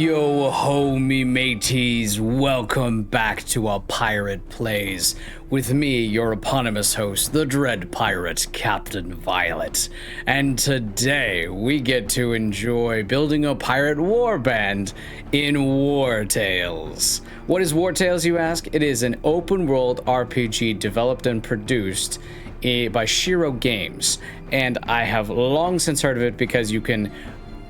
Yo ho me mateys, welcome back to our Pirate Plays with me, your eponymous host, the Dread Pirate, Captain Violet. And today we get to enjoy building a pirate warband in WarTales. What is WarTales, you ask? It is an open world RPG developed and produced by Shiro Games, and I have long since heard of it because you can,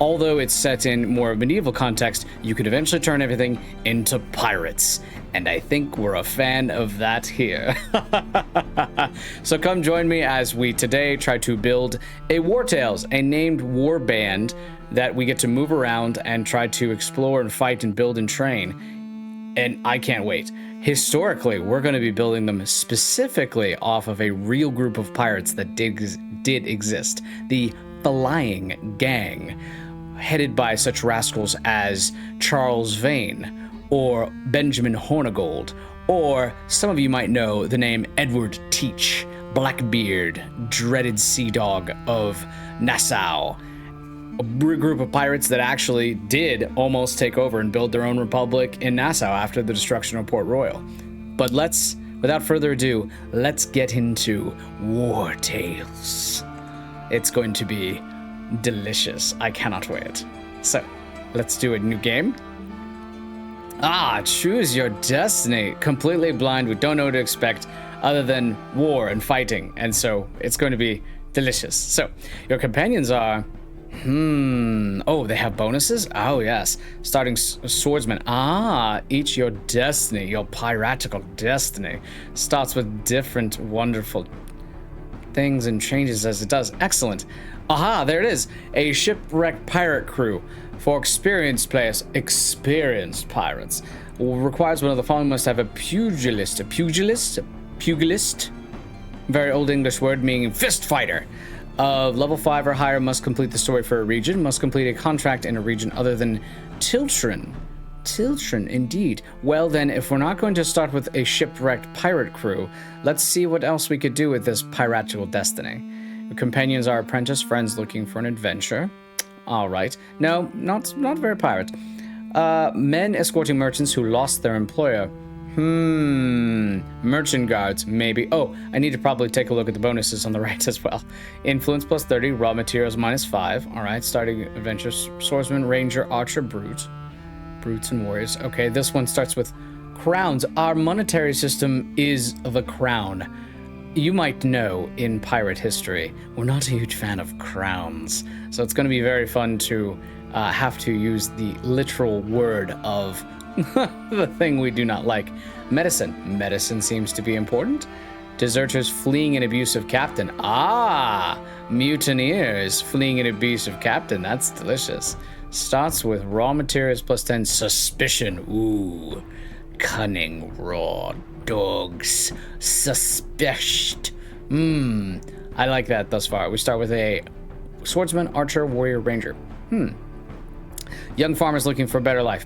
although it's set in more medieval context, you could eventually turn everything into pirates. And I think we're a fan of that here. So come join me as we today try to build a WarTales, a named warband that we get to move around and try to explore and fight and build and train. And I can't wait. Historically, we're going to be building them specifically off of a real group of pirates that did exist. The Flying Gang, headed by such rascals as Charles Vane, or Benjamin Hornigold, or some of you might know the name Edward Teach, Blackbeard, dreaded sea dog of Nassau. A group of pirates that actually did almost take over and build their own republic in Nassau after the destruction of Port Royal. But without further ado, let's get into WarTales. It's going to be delicious. I cannot wait. So, let's do a new game. Choose your destiny. Completely blind. We don't know what to expect other than war and fighting. And so, it's going to be delicious. So, your companions are... Oh, they have bonuses? Oh, yes. Starting swordsman. Each your destiny, your piratical destiny, starts with different wonderful things and changes as it does. Excellent. There it is. A shipwrecked pirate crew for experienced players. Experienced pirates. Requires one of the following: must have a pugilist. A pugilist? Very old English word meaning fist fighter. Of level 5 or higher, must complete the story for a region, must complete a contract in a region other than Tiltron. Tiltron, indeed. Well then, if we're not going to start with a shipwrecked pirate crew, let's see what else we could do with this piratical destiny. Your companions are apprentice friends looking for an adventure. Alright. No, not very pirate. Men escorting merchants who lost their employer. Merchant guards, maybe. Oh, I need to probably take a look at the bonuses on the right as well. Influence plus 30, raw materials minus 5. Alright, starting adventures. Swordsman, ranger, archer, brute. Brutes and warriors. Okay, this one starts with crowns. Our monetary system is the crown. You might know in pirate history, we're not a huge fan of crowns. So it's going to be very fun to have to use the literal word of the thing we do not like. Medicine. Medicine seems to be important. Deserters fleeing an abusive captain. Mutineers fleeing an abusive captain. That's delicious. Starts with raw materials plus 10. Suspicion. Ooh. Cunning raw dogs. Suspect. I like that thus far. We start with a swordsman, archer, warrior, ranger. Young farmers looking for a better life.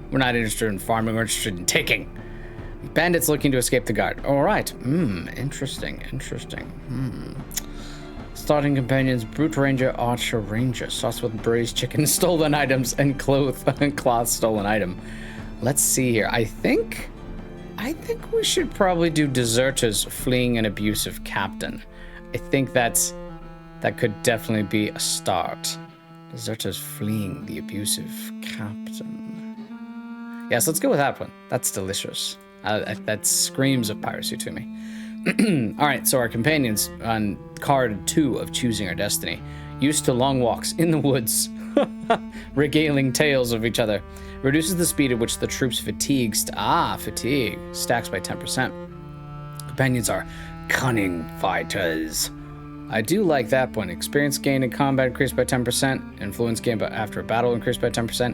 We're not interested in farming, we're interested in taking. Bandits looking to escape the guard. Alright. Interesting. Starting companions, brute ranger, archer, ranger. Starts with braised chicken, stolen items, and cloth stolen item. Let's see here. I think we should probably do deserters fleeing an abusive captain. I think that could definitely be a start. Deserters fleeing the abusive captain. Yes, let's go with that one. That's delicious. That screams of piracy to me. Alright, so our companions on card 2 of choosing our destiny. Used to long walks in the woods, regaling tales of each other. Reduces the speed at which the troops fatigue. Fatigue. Stacks by 10%. Companions are cunning fighters. I do like that one. Experience gained in combat increased by 10%. Influence gained after a battle increased by 10%.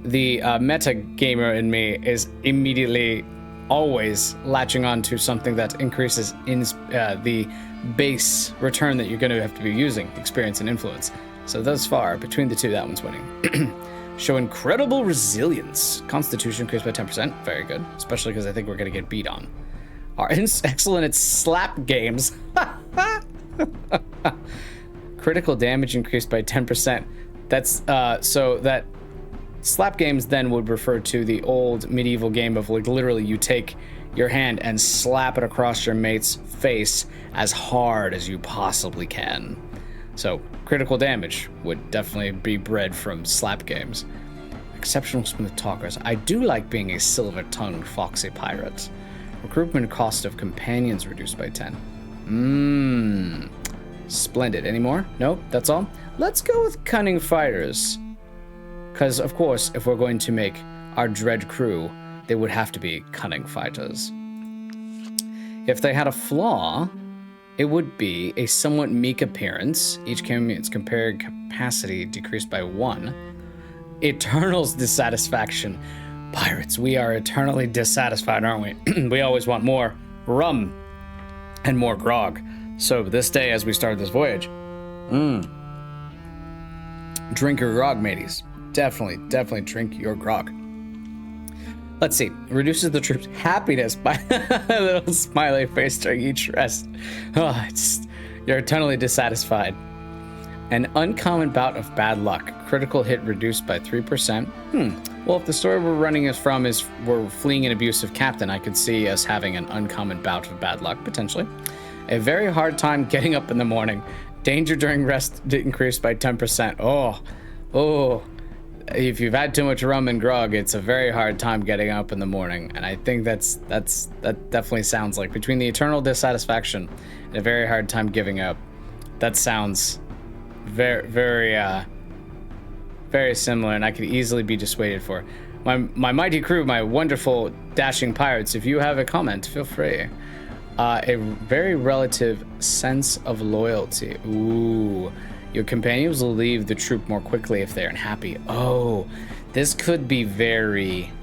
The meta gamer in me is immediately always latching on to something that increases in the base return that you're going to have to be using, experience and influence. So thus far, between the two, that one's winning. Show incredible resilience. Constitution increased by 10%. Very good. Especially because I think we're going to get beat on. Excellent at slap games. Critical damage increased by 10%. That's, so that Slap games then would refer to the old medieval game of like literally you take your hand and slap it across your mate's face as hard as you possibly can. So critical damage would definitely be bred from slap games. Exceptional smooth talkers. I do like being a silver-tongued foxy pirate. Recruitment cost of companions reduced by 10. Splendid. Any more? Nope, that's all. Let's go with cunning fighters. Because, of course, if we're going to make our dread crew, they would have to be cunning fighters. If they had a flaw, it would be a somewhat meek appearance. Each companion's compared capacity decreased by 1. Eternal's dissatisfaction. Pirates, we are eternally dissatisfied, aren't we? We always want more rum and more grog. So this day, as we start this voyage, drink your grog, mateys. Definitely drink your grog. Let's see. Reduces the troops' happiness by a little smiley face during each rest. Oh, you're eternally dissatisfied. An uncommon bout of bad luck. Critical hit reduced by 3%. Well, if the story we're running is from is we're fleeing an abusive captain, I could see us having an uncommon bout of bad luck, potentially. A very hard time getting up in the morning. Danger during rest increased by 10%. Oh. If you've had too much rum and grog, it's a very hard time getting up in the morning. And I think that definitely sounds like between the eternal dissatisfaction and a very hard time giving up. That sounds very similar, and I could easily be dissuaded for. My mighty crew, my wonderful dashing pirates, if you have a comment, feel free. A very relative sense of loyalty. Ooh. Your companions will leave the troop more quickly if they're unhappy. Oh, this could be very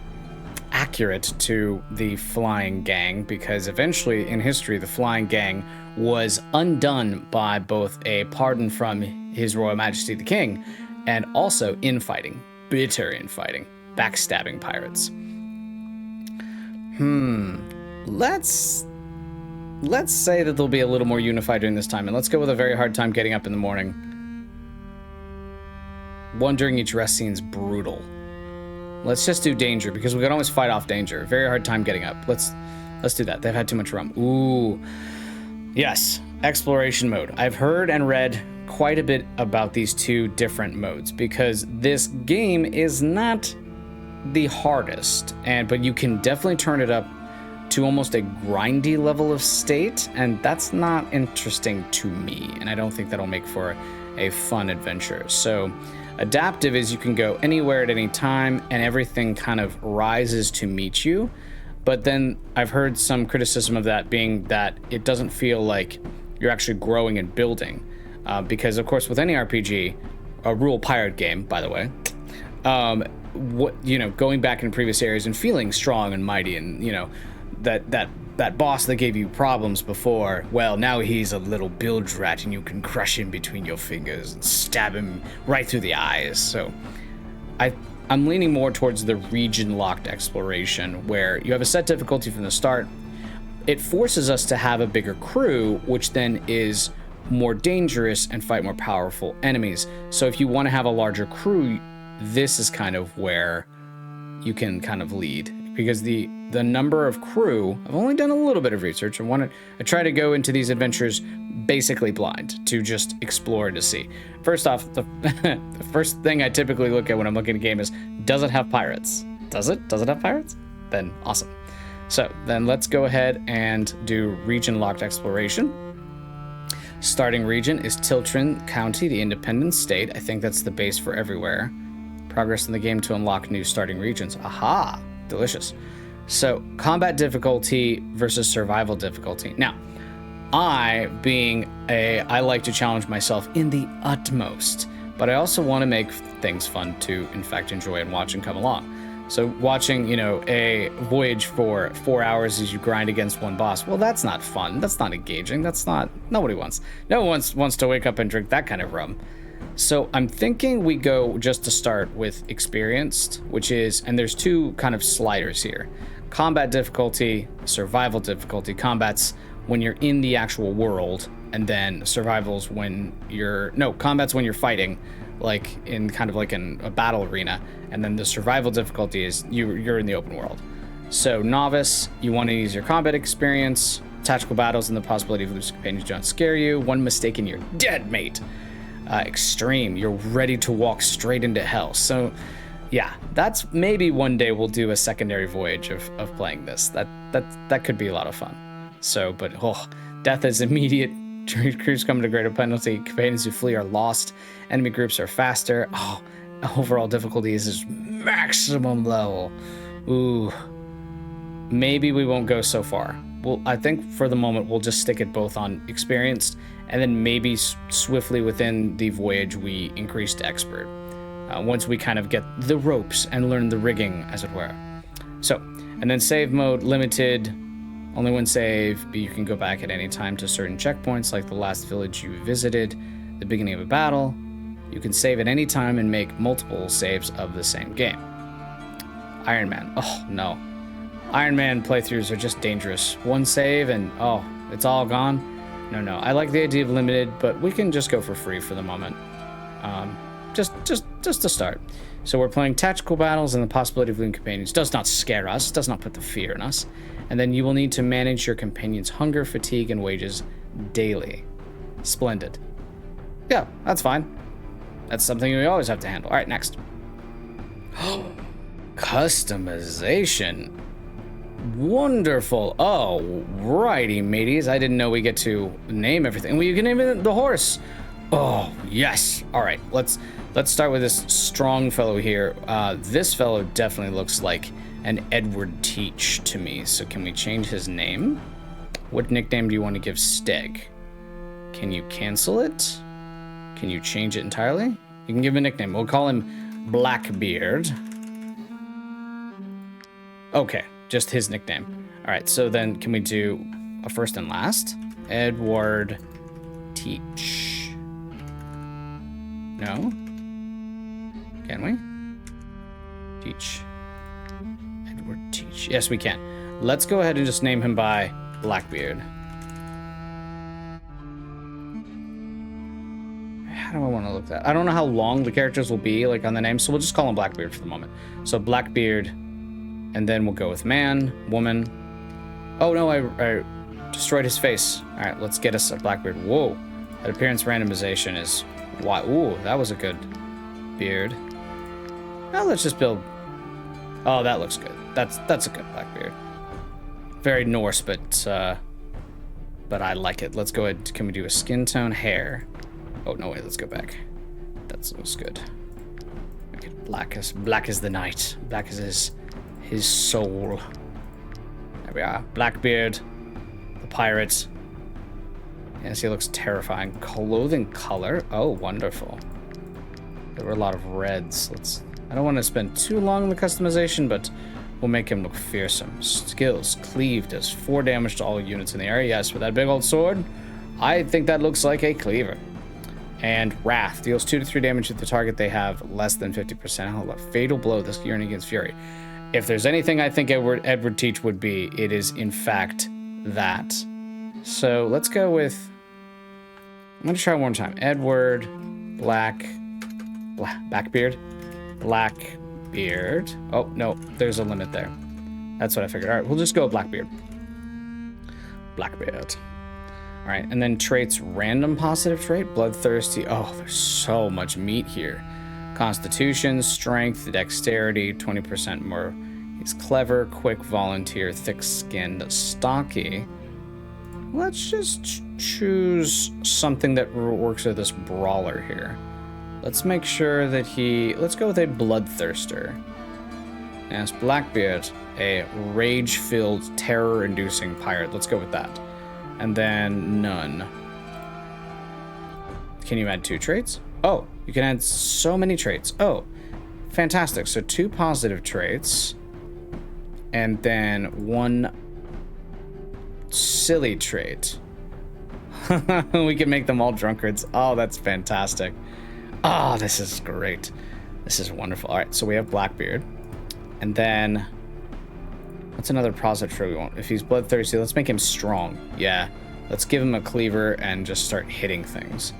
accurate to the flying gang, because eventually in history, the flying gang was undone by both a pardon from His Royal Majesty the King and also infighting, bitter infighting, backstabbing pirates. Let's say that they'll be a little more unified during this time, and let's go with a very hard time getting up in the morning. One during each rest scene's brutal. Let's just do danger, because we can always fight off danger. Very hard time getting up. Let's do that. They've had too much rum. Ooh. Yes. Exploration mode. I've heard and read quite a bit about these two different modes, because this game is not the hardest, but you can definitely turn it up to almost a grindy level of state, and that's not interesting to me, and I don't think that'll make for a fun adventure. So adaptive is you can go anywhere at any time and everything kind of rises to meet you. But then I've heard some criticism of that being that it doesn't feel like you're actually growing and building. Because of course with any RPG, a rule pirate game, by the way, going back in previous areas and feeling strong and mighty, and that boss that gave you problems before, well, now he's a little bilge rat and you can crush him between your fingers and stab him right through the eyes. So I'm leaning more towards the region-locked exploration, where you have a set difficulty from the start. It forces us to have a bigger crew, which then is more dangerous and fight more powerful enemies. So if you want to have a larger crew, this is kind of where you can kind of lead. Because the number of crew, I've only done a little bit of research. I try to go into these adventures basically blind, to just explore and to see. First off, the first thing I typically look at when I'm looking at a game is, does it have pirates? Does it? Does it have pirates? Then awesome. So then let's go ahead and do region locked exploration. Starting region is Tiltrin County, the independent state. I think that's the base for everywhere. Progress in the game to unlock new starting regions. Aha! Delicious. So combat difficulty versus survival difficulty. Now, I like to challenge myself in the utmost, but I also want to make things fun to, in fact, enjoy and watch and come along. So watching, a voyage for 4 hours as you grind against one boss, well, that's not fun. That's not engaging. Nobody wants. No one wants to wake up and drink that kind of rum. So I'm thinking we go just to start with experienced, and there's two kind of sliders here. Combat difficulty, survival difficulty. Combat's when you're in the actual world, and then combat's when you're fighting, like in kind of like in a battle arena, and then the survival difficulty is you're in the open world. So novice, you want to use your combat experience. Tactical battles and the possibility of losing companions don't scare you. One mistake and you're dead, mate. Extreme, you're ready to walk straight into hell. So yeah, that's maybe one day we'll do a secondary voyage of playing this. That could be a lot of fun. So, but death is immediate. Crews come to greater penalty. Companions who flee are lost. Enemy groups are faster. Overall difficulty is maximum level. Ooh, maybe we won't go so far. Well, I think for the moment we'll just stick it both on experienced, and then maybe swiftly within the voyage we increase to expert. Once we kind of get the ropes and learn the rigging, as it were. So, and then save mode limited. Only one save, but you can go back at any time to certain checkpoints, like the last village you visited, the beginning of a battle. You can save at any time and make multiple saves of the same game. Iron Man. Oh, no. Iron Man playthroughs are just dangerous. One save and, it's all gone. No. I like the idea of limited, but we can just go for free for the moment. Just to start. So we're playing tactical battles, and the possibility of losing companions does not scare us, does not put the fear in us. And then you will need to manage your companions' hunger, fatigue, and wages daily. Splendid. Yeah, that's fine. That's something we always have to handle. All right, next. Customization. Wonderful. Oh, righty, mateys. I didn't know we get to name everything. Well, you can name it the horse. Oh, yes. All right, let's start with this strong fellow here. This fellow definitely looks like an Edward Teach to me. So can we change his name? What nickname do you want to give Steg? Can you cancel it? Can you change it entirely? You can give him a nickname. We'll call him Blackbeard. Okay, just his nickname. All right, so then can we do a first and last? Edward Teach. No? Can we? Teach. Edward Teach. Yes, we can. Let's go ahead and just name him by Blackbeard. How do I want to look at that? I don't know how long the characters will be like on the name, so we'll just call him Blackbeard for the moment. So Blackbeard, and then we'll go with man, woman. Oh no, I destroyed his face. All right, let's get us a Blackbeard. Whoa, that appearance randomization is why. Ooh, that was a good beard. Now let's just build. Oh, that looks good. That's a good Blackbeard. Very Norse, but I like it. Let's go ahead. Can we do a skin tone, hair? Oh no, wait. Let's go back. That looks good. Make it black as the night. Black as his soul. There we are. Blackbeard, the pirate. Yes, he looks terrifying. Clothing color. Oh, wonderful. There were a lot of reds. I don't want to spend too long on the customization, but we'll make him look fearsome. Skills. Cleave does 4 damage to all units in the area. Yes, with that big old sword, I think that looks like a cleaver. And Wrath deals 2 to 3 damage to the target they have less than 50% health. Fatal blow. This yearning against fury. If there's anything I think Edward Teach would be, it is in fact that. So let's go with. I'm gonna try one more time. Edward Blackbeard. Blackbeard. Oh no, there's a limit there. That's what I figured. All right, we'll just go with Blackbeard. Blackbeard. All right, and then traits, random positive trait, bloodthirsty. Oh, there's so much meat here. Constitution, strength, dexterity, 20% more. He's clever, quick, volunteer, thick-skinned, stocky. Let's just choose something that works with this brawler here. Let's make sure that let's go with a bloodthirster. Yes, Blackbeard, a rage-filled, terror-inducing pirate. Let's go with that. And then none. Can you add 2 traits? Oh, you can add so many traits. Oh, fantastic. So 2 positive traits. And then 1 silly trait. We can make them all drunkards. Oh, that's fantastic. Oh, this is great. This is wonderful. All right, so we have Blackbeard. And then what's another positive trait we want? If he's bloodthirsty, let's make him strong. Yeah, let's give him a cleaver and just start hitting things.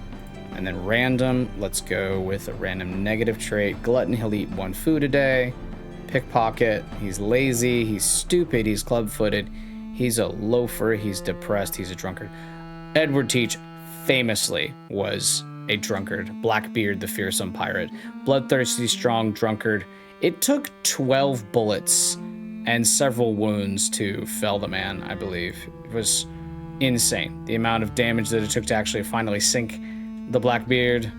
And then random, let's go with a random negative trait. Glutton, he'll eat 1 food a day. Pickpocket, he's lazy, he's stupid, he's club-footed, he's a loafer, he's depressed, he's a drunkard. Edward Teach famously was a drunkard. Blackbeard, the fearsome pirate. Bloodthirsty, strong drunkard. It took 12 bullets and several wounds to fell the man, I believe. It was insane. The amount of damage that it took to actually finally sink the Blackbeard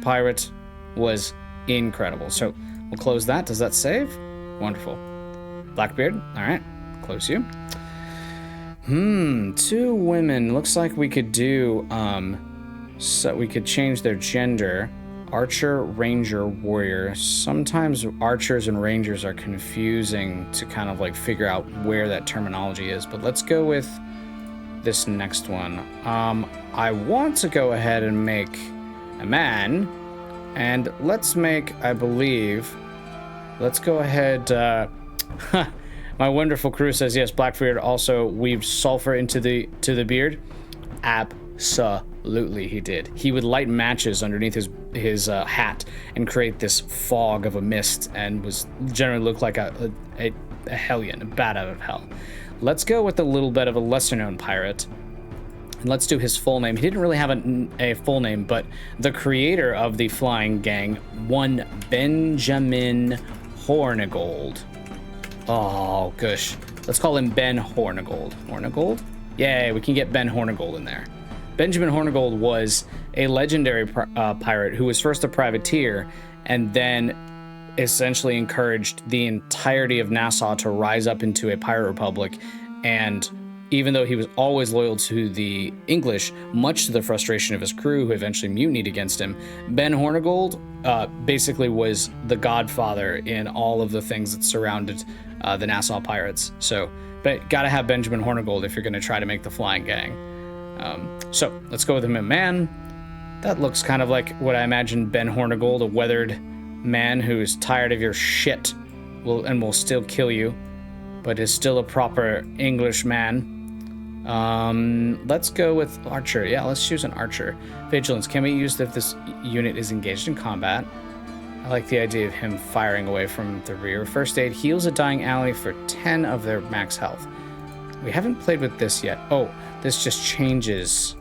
pirate was incredible. So we'll close that. Does that save? Wonderful. Blackbeard, all right, close you. 2 women. Looks like we could do, so we could change their gender. Archer, ranger, warrior. Sometimes archers and rangers are confusing to kind of like figure out where that terminology is, but let's go with this next one. I want to go ahead and make a man, and let's make, I believe, let's go ahead, my wonderful crew says yes, Blackbeard also weaved sulfur into the beard. Absolutely he did. He would light matches underneath his hat and create this fog of a mist, and was generally looked like a hellion, a bat out of hell. Let's go with a little bit of a lesser known pirate. And let's do his full name. He didn't really have a full name, but the creator of the flying gang, one Benjamin Hornigold. Oh, gosh. Let's call him Ben Hornigold. Hornigold? Yay, we can get Ben Hornigold in there. Benjamin Hornigold was a legendary pirate who was first a privateer and then essentially encouraged the entirety of Nassau to rise up into a pirate republic. And even though he was always loyal to the English, much to the frustration of his crew who eventually mutinied against him, Ben Hornigold basically was the godfather in all of the things that surrounded the Nassau pirates. So, but gotta have Benjamin Hornigold if you're gonna try to make the flying gang. So let's go with him, a man. That looks kind of like what I imagine Ben Hornigold, a weathered man who is tired of your shit will still kill you, but is still a proper English man. Let's go with archer. Yeah, let's choose an archer. Vigilance can be used if this unit is engaged in combat. I like the idea of him firing away from the rear. First aid heals a dying ally for 10 of their max health. We haven't played with this yet. Oh, this just changes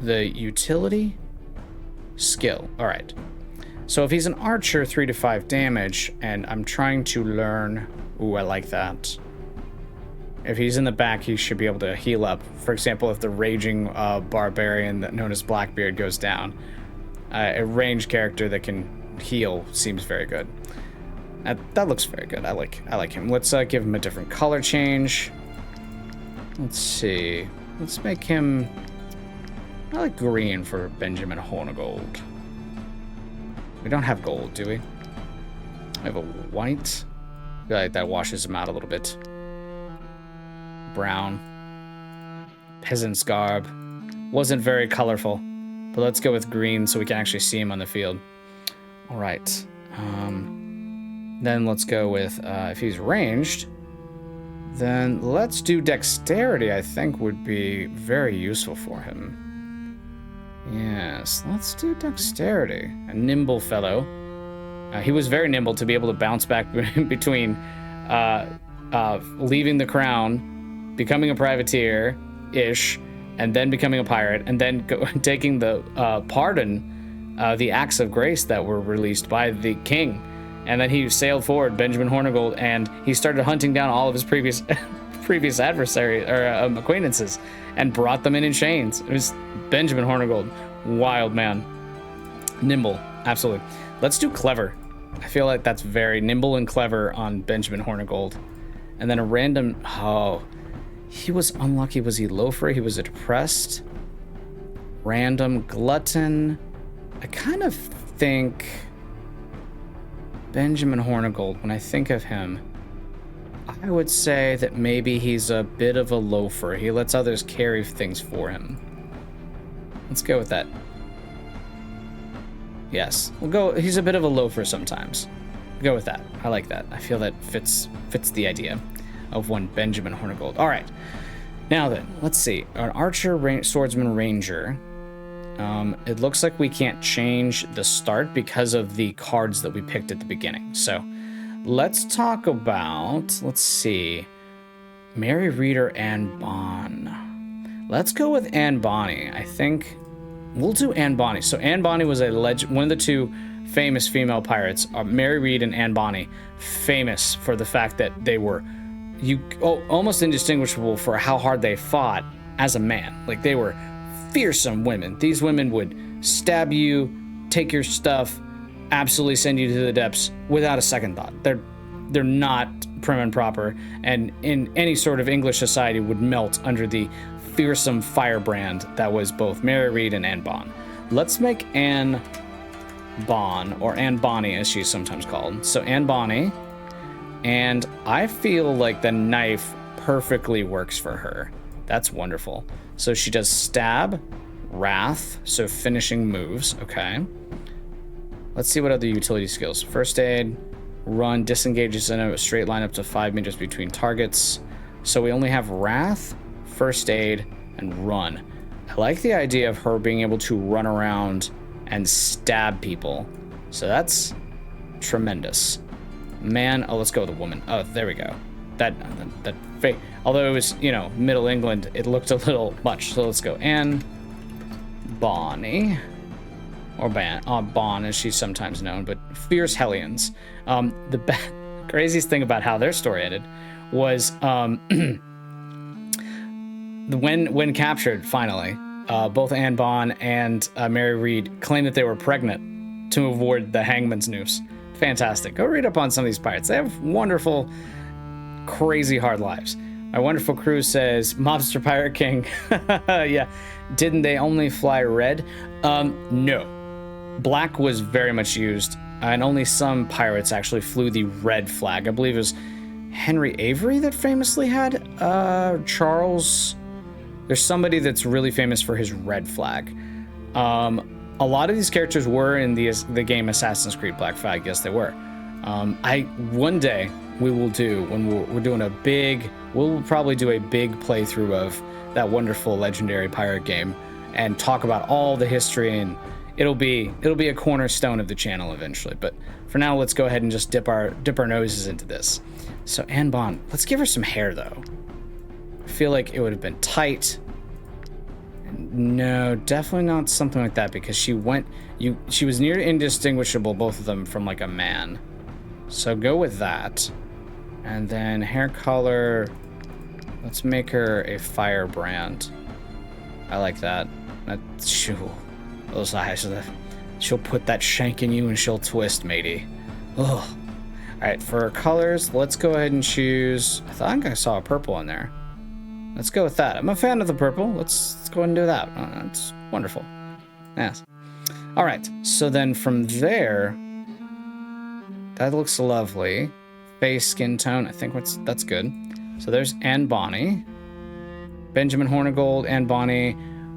the utility skill. All right. So if he's an archer, 3 to 5 damage, and I'm trying to learn. Ooh, I like that. If he's in the back, he should be able to heal up. For example, if the raging barbarian known as Blackbeard goes down, a ranged character that can heal seems very good. That looks very good. I like him. Let's give him a different color change. Let's see. Let's make him. I like green for Benjamin Hornigold. We don't have gold, do we? I have a white. I feel like that washes him out a little bit. Brown. Peasant's garb. Wasn't very colorful. But let's go with green so we can actually see him on the field. All right. Then let's go with, if he's ranged, then let's do dexterity, I think would be very useful for him. Yes, let's do dexterity. A nimble fellow. He was very nimble to be able to bounce back between leaving the crown, becoming a privateer-ish, and then becoming a pirate, and then taking the the acts of grace that were released by the king. And then he sailed forward, Benjamin Hornigold, and he started hunting down all of his previous adversaries or acquaintances, and brought them in chains. It was Benjamin Hornigold, wild man, nimble, absolutely. Let's do clever. I feel like that's very nimble and clever on Benjamin Hornigold. And then a random. Oh, he was unlucky. Was he loafer? He was a depressed, random glutton. I kind of think Benjamin Hornigold, when I think of him, I would say that maybe he's a bit of a loafer. He lets others carry things for him. Let's go with that. Yes, we'll go. He's a bit of a loafer sometimes. We'll go with that. I like that. I feel that fits the idea of one Benjamin Hornigold. All right. Now then, let's see. An archer, swordsman, ranger. It looks like we can't change the start because of the cards that we picked at the beginning. So let's talk about, let's see, Mary Reeder and Bon. Let's go with Anne Bonny. I think we'll do Anne Bonny. So Anne Bonny was one of the two famous female pirates. Mary Reed and Anne Bonny, famous for the fact that they were almost indistinguishable for how hard they fought as a man. Like, they were fearsome women. These women would stab you, take your stuff, absolutely send you to the depths without a second thought. They're not prim and proper, and in any sort of English society would melt under the fearsome firebrand that was both Mary Reed and Anne Bon. Let's make Anne Bon, or Anne Bonny as she's sometimes called. So Anne Bonny, and I feel like the knife perfectly works for her. That's wonderful. So she does stab, wrath, so finishing moves, okay. Let's see what other utility skills. First aid, run, disengages in a straight line up to 5 meters between targets. So we only have wrath, first aid, and run. I like the idea of her being able to run around and stab people. So that's tremendous. Man, oh, let's go with a woman. Oh, there we go. That fake. Although it was, Middle England, it looked a little much. So let's go Anne Bonny, or Bon as she's sometimes known, but fierce Hellions. The craziest thing about how their story ended was when captured finally, both Anne Bon and Mary Reed claimed that they were pregnant to avoid the hangman's noose. Fantastic. Go read up on some of these pirates. They have wonderful, crazy hard lives. My wonderful crew says, Mobster Pirate King. Yeah. Didn't they only fly red? No. Black was very much used, and only some pirates actually flew the red flag. I believe it was Henry Avery that famously had Charles. There's somebody that's really famous for his red flag. A lot of these characters were in the game Assassin's Creed Black Flag. Yes, they were. One day we will do, when we're doing we'll probably do a big playthrough of that wonderful legendary pirate game and talk about all the history, and it'll be a cornerstone of the channel eventually. But for now, let's go ahead and just dip our noses into this. So Anne Bon, let's give her some hair though. I feel like it would have been tight. No, definitely not something like that, because she was near indistinguishable, both of them, from like a man. So go with that. And then hair color, let's make her a firebrand. I like that. Those eyes, she'll put that shank in you and she'll twist, matey. Ugh. All right, for colors, let's go ahead and choose, I think I saw a purple in there. Let's go with that. I'm a fan of the purple. Let's go ahead and do that. It's wonderful. Yes. All right. So then from there, that looks lovely. Face, skin tone. I think that's good. So there's Anne Bonny, Benjamin Hornigold, Anne Bonny.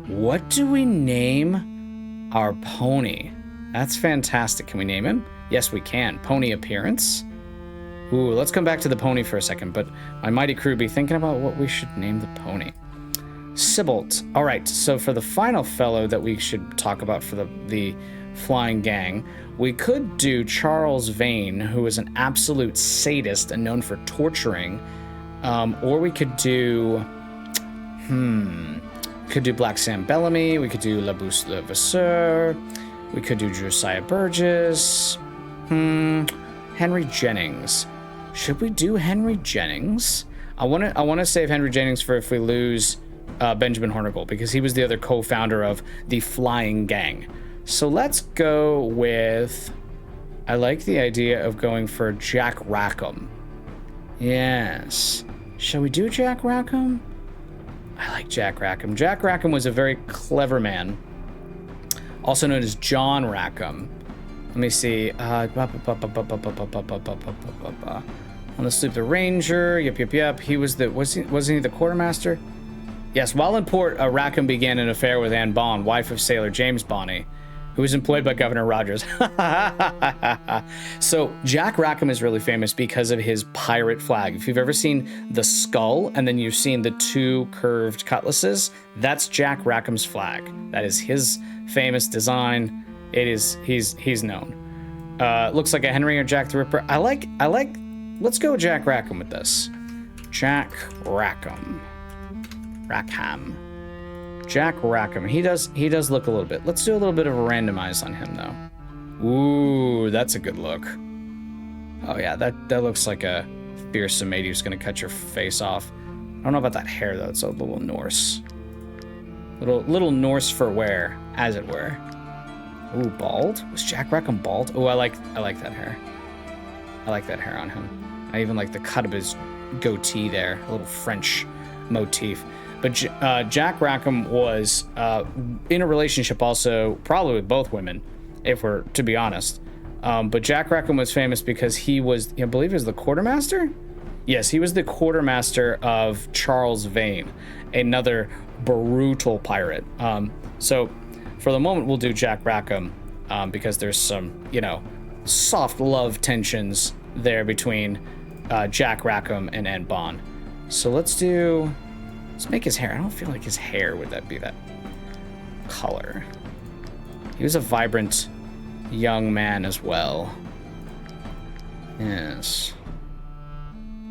What do we name our pony? That's fantastic. Can we name him? Yes, we can. Pony appearance. Ooh, let's come back to the pony for a second, but my mighty crew be thinking about what we should name the pony. Sybalt. All right, so for the final fellow that we should talk about for the flying gang, we could do Charles Vane, who is an absolute sadist and known for torturing, or we could do, Black Sam Bellamy, we could do La Bousse Le Vasseur, we could do Josiah Burgess, Henry Jennings. Should we do Henry Jennings? I want to save Henry Jennings for if we lose Benjamin Hornigold, because he was the other co-founder of the Flying Gang. So let's go with, I like the idea of going for Jack Rackham. Yes. Shall we do Jack Rackham? I like Jack Rackham. Jack Rackham was a very clever man, also known as John Rackham. Let me see. On the sloop, the Ranger. Yep. He was wasn't he the quartermaster? Yes. While in port, Rackham began an affair with Anne Bon, wife of sailor James Bonny, who was employed by Governor Rogers. So Jack Rackham is really famous because of his pirate flag. If you've ever seen the skull and then you've seen the two curved cutlasses, that's Jack Rackham's flag. That is his famous design. He's known. Looks like a Henry or Jack the Ripper. I like. Let's go Jack Rackham with this. Jack Rackham. Jack Rackham. He does look a little bit. Let's do a little bit of a randomize on him though. Ooh, that's a good look. Oh yeah, that looks like a fearsome mate who's gonna cut your face off. I don't know about that hair though. It's a little Norse. Little Norse for wear, as it were. Ooh, bald? Was Jack Rackham bald? Oh, I like that hair. I like that hair on him. I even like the cut of his goatee there, a little French motif. But Jack Rackham was in a relationship also, probably with both women, if we're to be honest. But Jack Rackham was famous because he was, I believe he was the quartermaster? Yes, he was the quartermaster of Charles Vane, another brutal pirate. So for the moment, we'll do Jack Rackham because there's some, soft love tensions there between Jack Rackham and Anne Bond. So let's make his hair. I don't feel like his hair would be that color. He was a vibrant young man as well. Yes.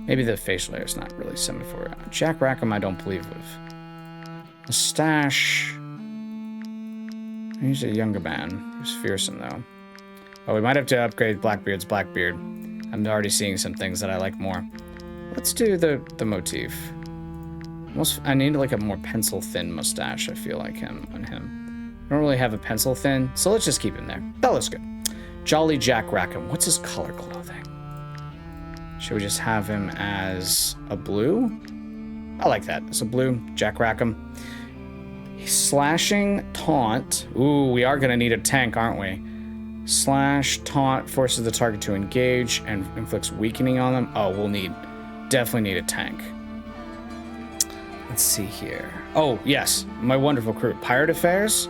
Maybe the facial hair is not really semi-for Jack Rackham, I don't believe of. Mustache. He's a younger man. He's fearsome though. Oh, we might have to upgrade Blackbeard's Blackbeard. I'm already seeing some things that I like more. Let's do the motif. I need like a more pencil thin mustache, I feel like on him. I don't really have a pencil thin, so let's just keep him there. That looks good. Jolly Jack Rackham. What's his color clothing? Should we just have him as a blue? I like that. It's a blue Jack Rackham. He's slashing taunt. Ooh, we are gonna need a tank, aren't we? Slash taunt forces the target to engage and inflicts weakening on them. Oh, definitely need a tank. Let's see here. Oh, yes, my wonderful crew. Pirate Affairs?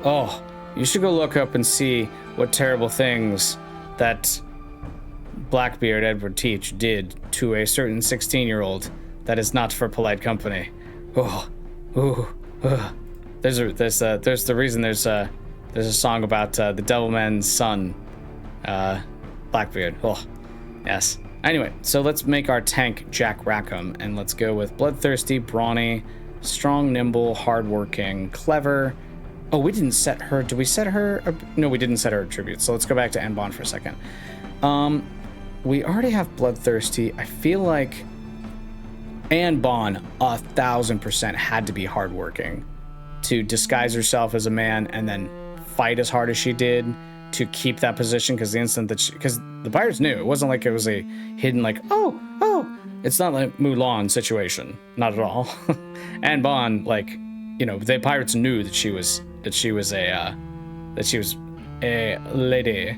Oh, you should go look up and see what terrible things that Blackbeard Edward Teach did to a certain 16-year-old that is not for polite company. There's the reason there's a song about the Devilman's son, Blackbeard. Oh, yes. Anyway, so let's make our tank Jack Rackham, and let's go with bloodthirsty, brawny, strong, nimble, hardworking, clever. Oh, we didn't set her. Did we set her? No, we didn't set her attributes. So let's go back to Anne Bond for a second. We already have bloodthirsty. I feel like Anne Bond 1000% had to be hardworking to disguise herself as a man and then fight as hard as she did to keep that position, because the instant that because the pirates knew, it wasn't like it was a hidden like, oh, it's not like Mulan situation, not at all. Anne Bond, the pirates knew that she was a lady.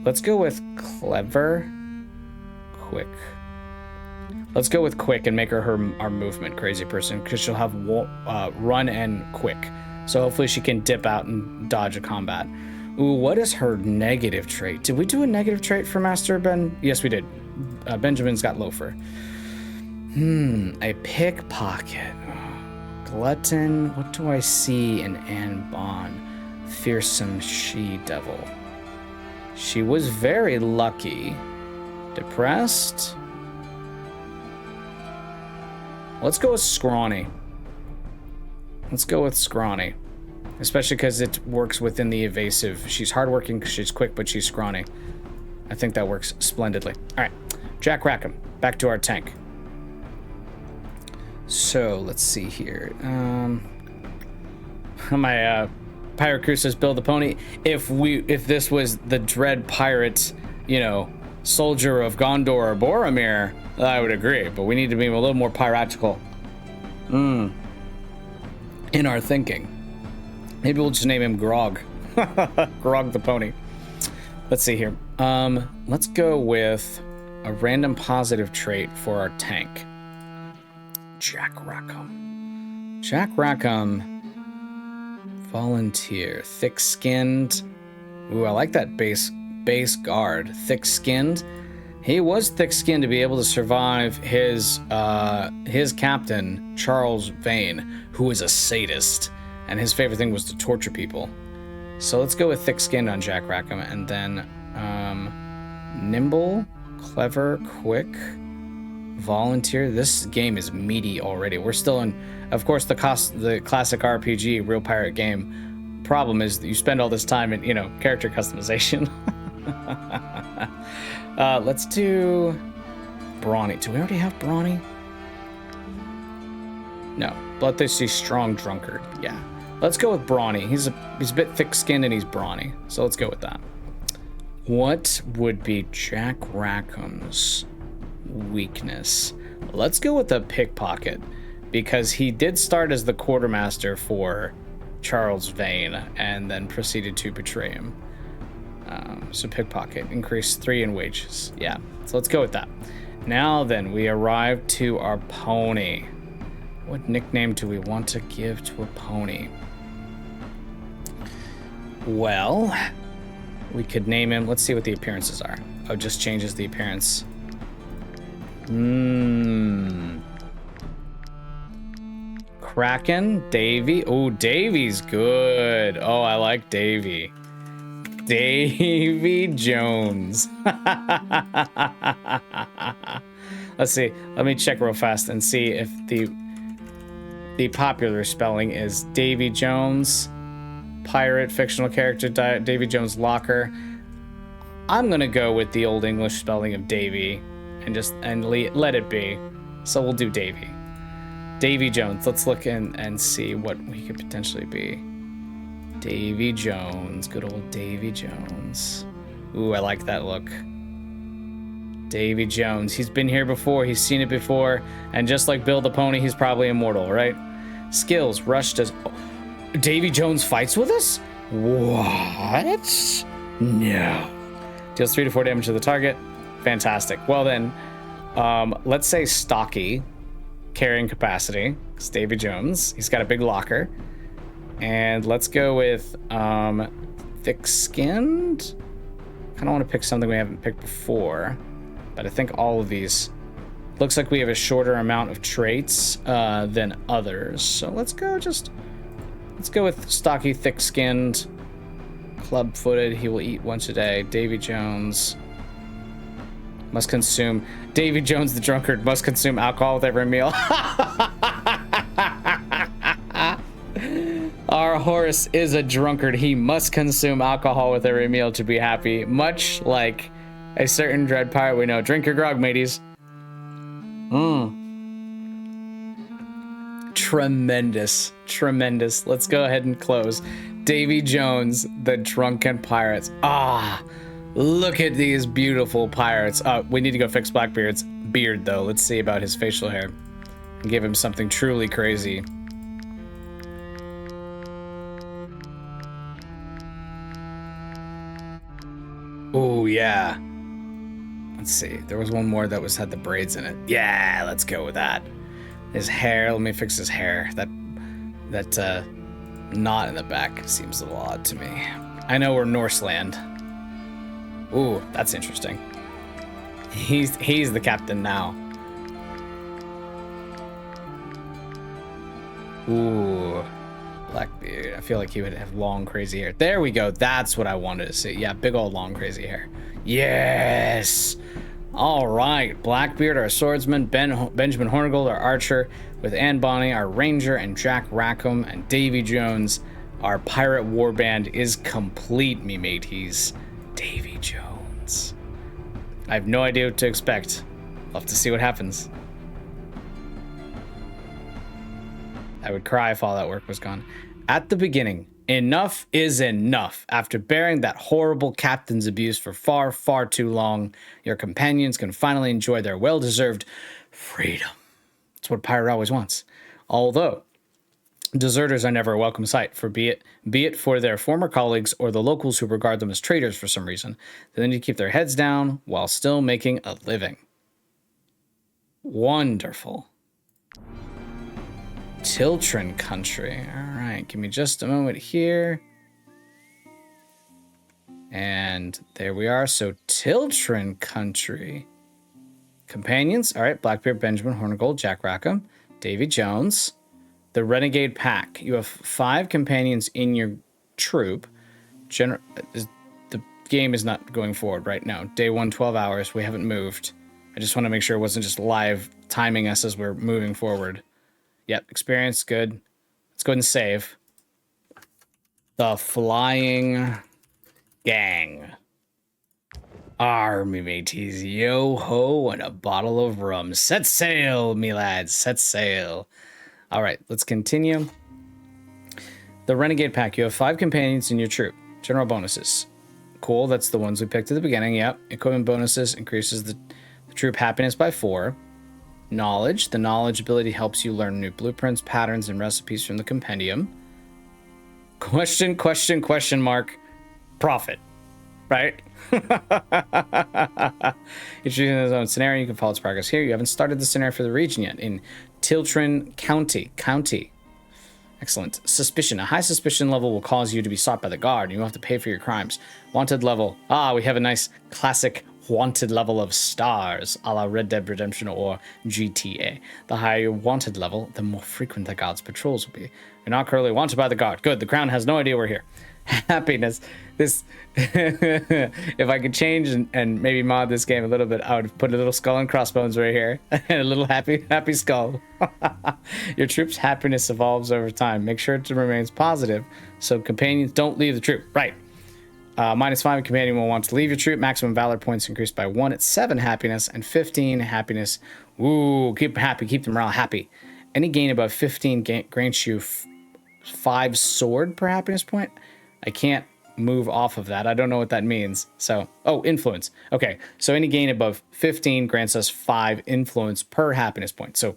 Let's go with clever, quick. Let's go with quick and make her our movement crazy person, because she'll have run and quick. So hopefully she can dip out and dodge a combat. Ooh, what is her negative trait? Did we do a negative trait for Master Ben? Yes, we did. Benjamin's got loafer. A pickpocket. Glutton. What do I see in Anne Bond? Fearsome she-devil. She was very lucky. Depressed. Let's go with scrawny. Especially because it works within the evasive. She's hardworking, she's quick, but she's scrawny. I think that works splendidly. All right, Jack Rackham, back to our tank. So let's see here. My pirate crew says build the pony. If this was the Dread Pirate, soldier of Gondor or Boromir, I would agree. But we need to be a little more piratical. In our thinking. Maybe we'll just name him Grog. Grog the pony. Let's see here. Let's go with a random positive trait for our tank. Jack Rackham. Volunteer. Thick-skinned. Ooh, I like that base guard. Thick-skinned. He was thick-skinned to be able to survive his captain, Charles Vane, who is a sadist, and his favorite thing was to torture people. So let's go with thick-skinned on Jack Rackham, and then nimble, clever, quick, volunteer. This game is meaty already. We're still in, of course, the classic RPG, real pirate game. Problem is that you spend all this time in, character customization. Let's do Brawny. Do we already have Brawny? No. Bloodthirsty, strong, drunkard. Yeah. Let's go with Brawny. He's a bit thick-skinned and he's brawny. So let's go with that. What would be Jack Rackham's weakness? Let's go with the pickpocket, because he did start as the quartermaster for Charles Vane and then proceeded to betray him. So pickpocket, increase 3 in wages. Yeah, so let's go with that. Now then, we arrive to our pony. What nickname do we want to give to a pony? Well, we could name him. Let's see what the appearances are. Oh, just changes the appearance. Kraken, Davy. Oh, Davy's good. Oh, I like Davy. Davy Jones. Let's see. Let me check real fast and see if the popular spelling is Davy Jones, pirate, fictional character, Davy Jones Locker. I'm gonna go with the old English spelling of Davy and let it be. So we'll do Davy. Davy Jones. Let's look and see what we could potentially be. Davy Jones. Good old Davy Jones. Ooh, I like that look. Davy Jones. He's been here before. He's seen it before. And just like Bill the Pony, he's probably immortal, right? Skills. Rush does... Oh, Davy Jones fights with us? What? No. Deals 3 to 4 damage to the target. Fantastic. Well then, let's say stocky. Carrying capacity. It's Davy Jones. He's got a big locker. And let's go with thick-skinned. Kind of want to pick something we haven't picked before, but I think all of these looks like we have a shorter amount of traits than others. So let's go with stocky, thick-skinned, club-footed. He will eat once a day. Davy Jones must consume. Davy Jones the drunkard must consume alcohol with every meal. Our horse is a drunkard. He must consume alcohol with every meal to be happy, much like a certain dread pirate we know. Drink your grog, mateys. Tremendous. Tremendous. Let's go ahead and close. Davy Jones, the drunken pirates. Ah, look at these beautiful pirates. We need to go fix Blackbeard's beard, though. Let's see about his facial hair. And give him something truly crazy. Oh, yeah. Let's see. There was one more that had the braids in it. Yeah, let's go with that. His hair. Let me fix his hair. That knot in the back seems a little odd to me. I know we're Norseland. Ooh, that's interesting. He's the captain now. Ooh. Blackbeard. I feel like he would have long, crazy hair. There we go. That's what I wanted to see. Yeah, big old long, crazy hair. Yes! All right. Blackbeard, our swordsman. Benjamin Hornigold, our archer. With Anne Bonny, our ranger. And Jack Rackham and Davy Jones, our pirate warband is complete, me mateys. Davy Jones. I have no idea what to expect. I'll have to see what happens. I would cry if all that work was gone. At the beginning, enough is enough. After bearing that horrible captain's abuse for far, far too long, your companions can finally enjoy their well-deserved freedom. It's what a pirate always wants. Although, deserters are never a welcome sight, for be it for their former colleagues or the locals who regard them as traitors for some reason, they need to keep their heads down while still making a living. Wonderful. Tiltrin country. All right, give me just a moment here. And there we are. So Tiltrin country. Companions. All right. Blackbeard, Benjamin, Hornigold, Jack Rackham, Davy Jones. The Renegade Pack. You have 5 companions in your troop. The game is not going forward right now. Day 1, 12 hours. We haven't moved. I just want to make sure it wasn't just live timing us as we're moving forward. Yep. Experience. Good. Let's go ahead and save. The Flying Gang. Army mateys, yo-ho, and a bottle of rum. Set sail, me lads, set sail. All right, let's continue. The Renegade Pack. You have 5 companions in your troop. General bonuses. Cool, that's the ones we picked at the beginning, yep. Equipment bonuses increases the troop happiness by 4. Knowledge. The knowledge ability helps you learn new blueprints, patterns, and recipes from the compendium. Question mark. Profit. Right? It's using his own scenario. You can follow its progress here. You haven't started the scenario for the region yet. In Tiltrin County. Excellent. Suspicion. A high suspicion level will cause you to be sought by the guard. And you have to pay for your crimes. Wanted level. We have a nice classic wanted level of stars, a la Red Dead Redemption or GTA. The higher your wanted level, the more frequent the guard's patrols will be. You're not currently wanted by the guard. Good. The crown has no idea we're here. Happiness. This if I could change and maybe mod this game a little bit, I would put a little skull and crossbones right here and a little happy skull. Your troop's happiness evolves over time. Make sure it remains positive so companions don't leave the troop. Right. -5 companion will want to leave your troop. Maximum valor points increased by 1 at 7 happiness and 15 happiness. Ooh, keep them happy, keep the morale happy. Any gain above 15 grants you 5 sword per happiness point. I can't move off of that. I don't know what that means. So, influence. Okay, so any gain above 15 grants us 5 influence per happiness point. So,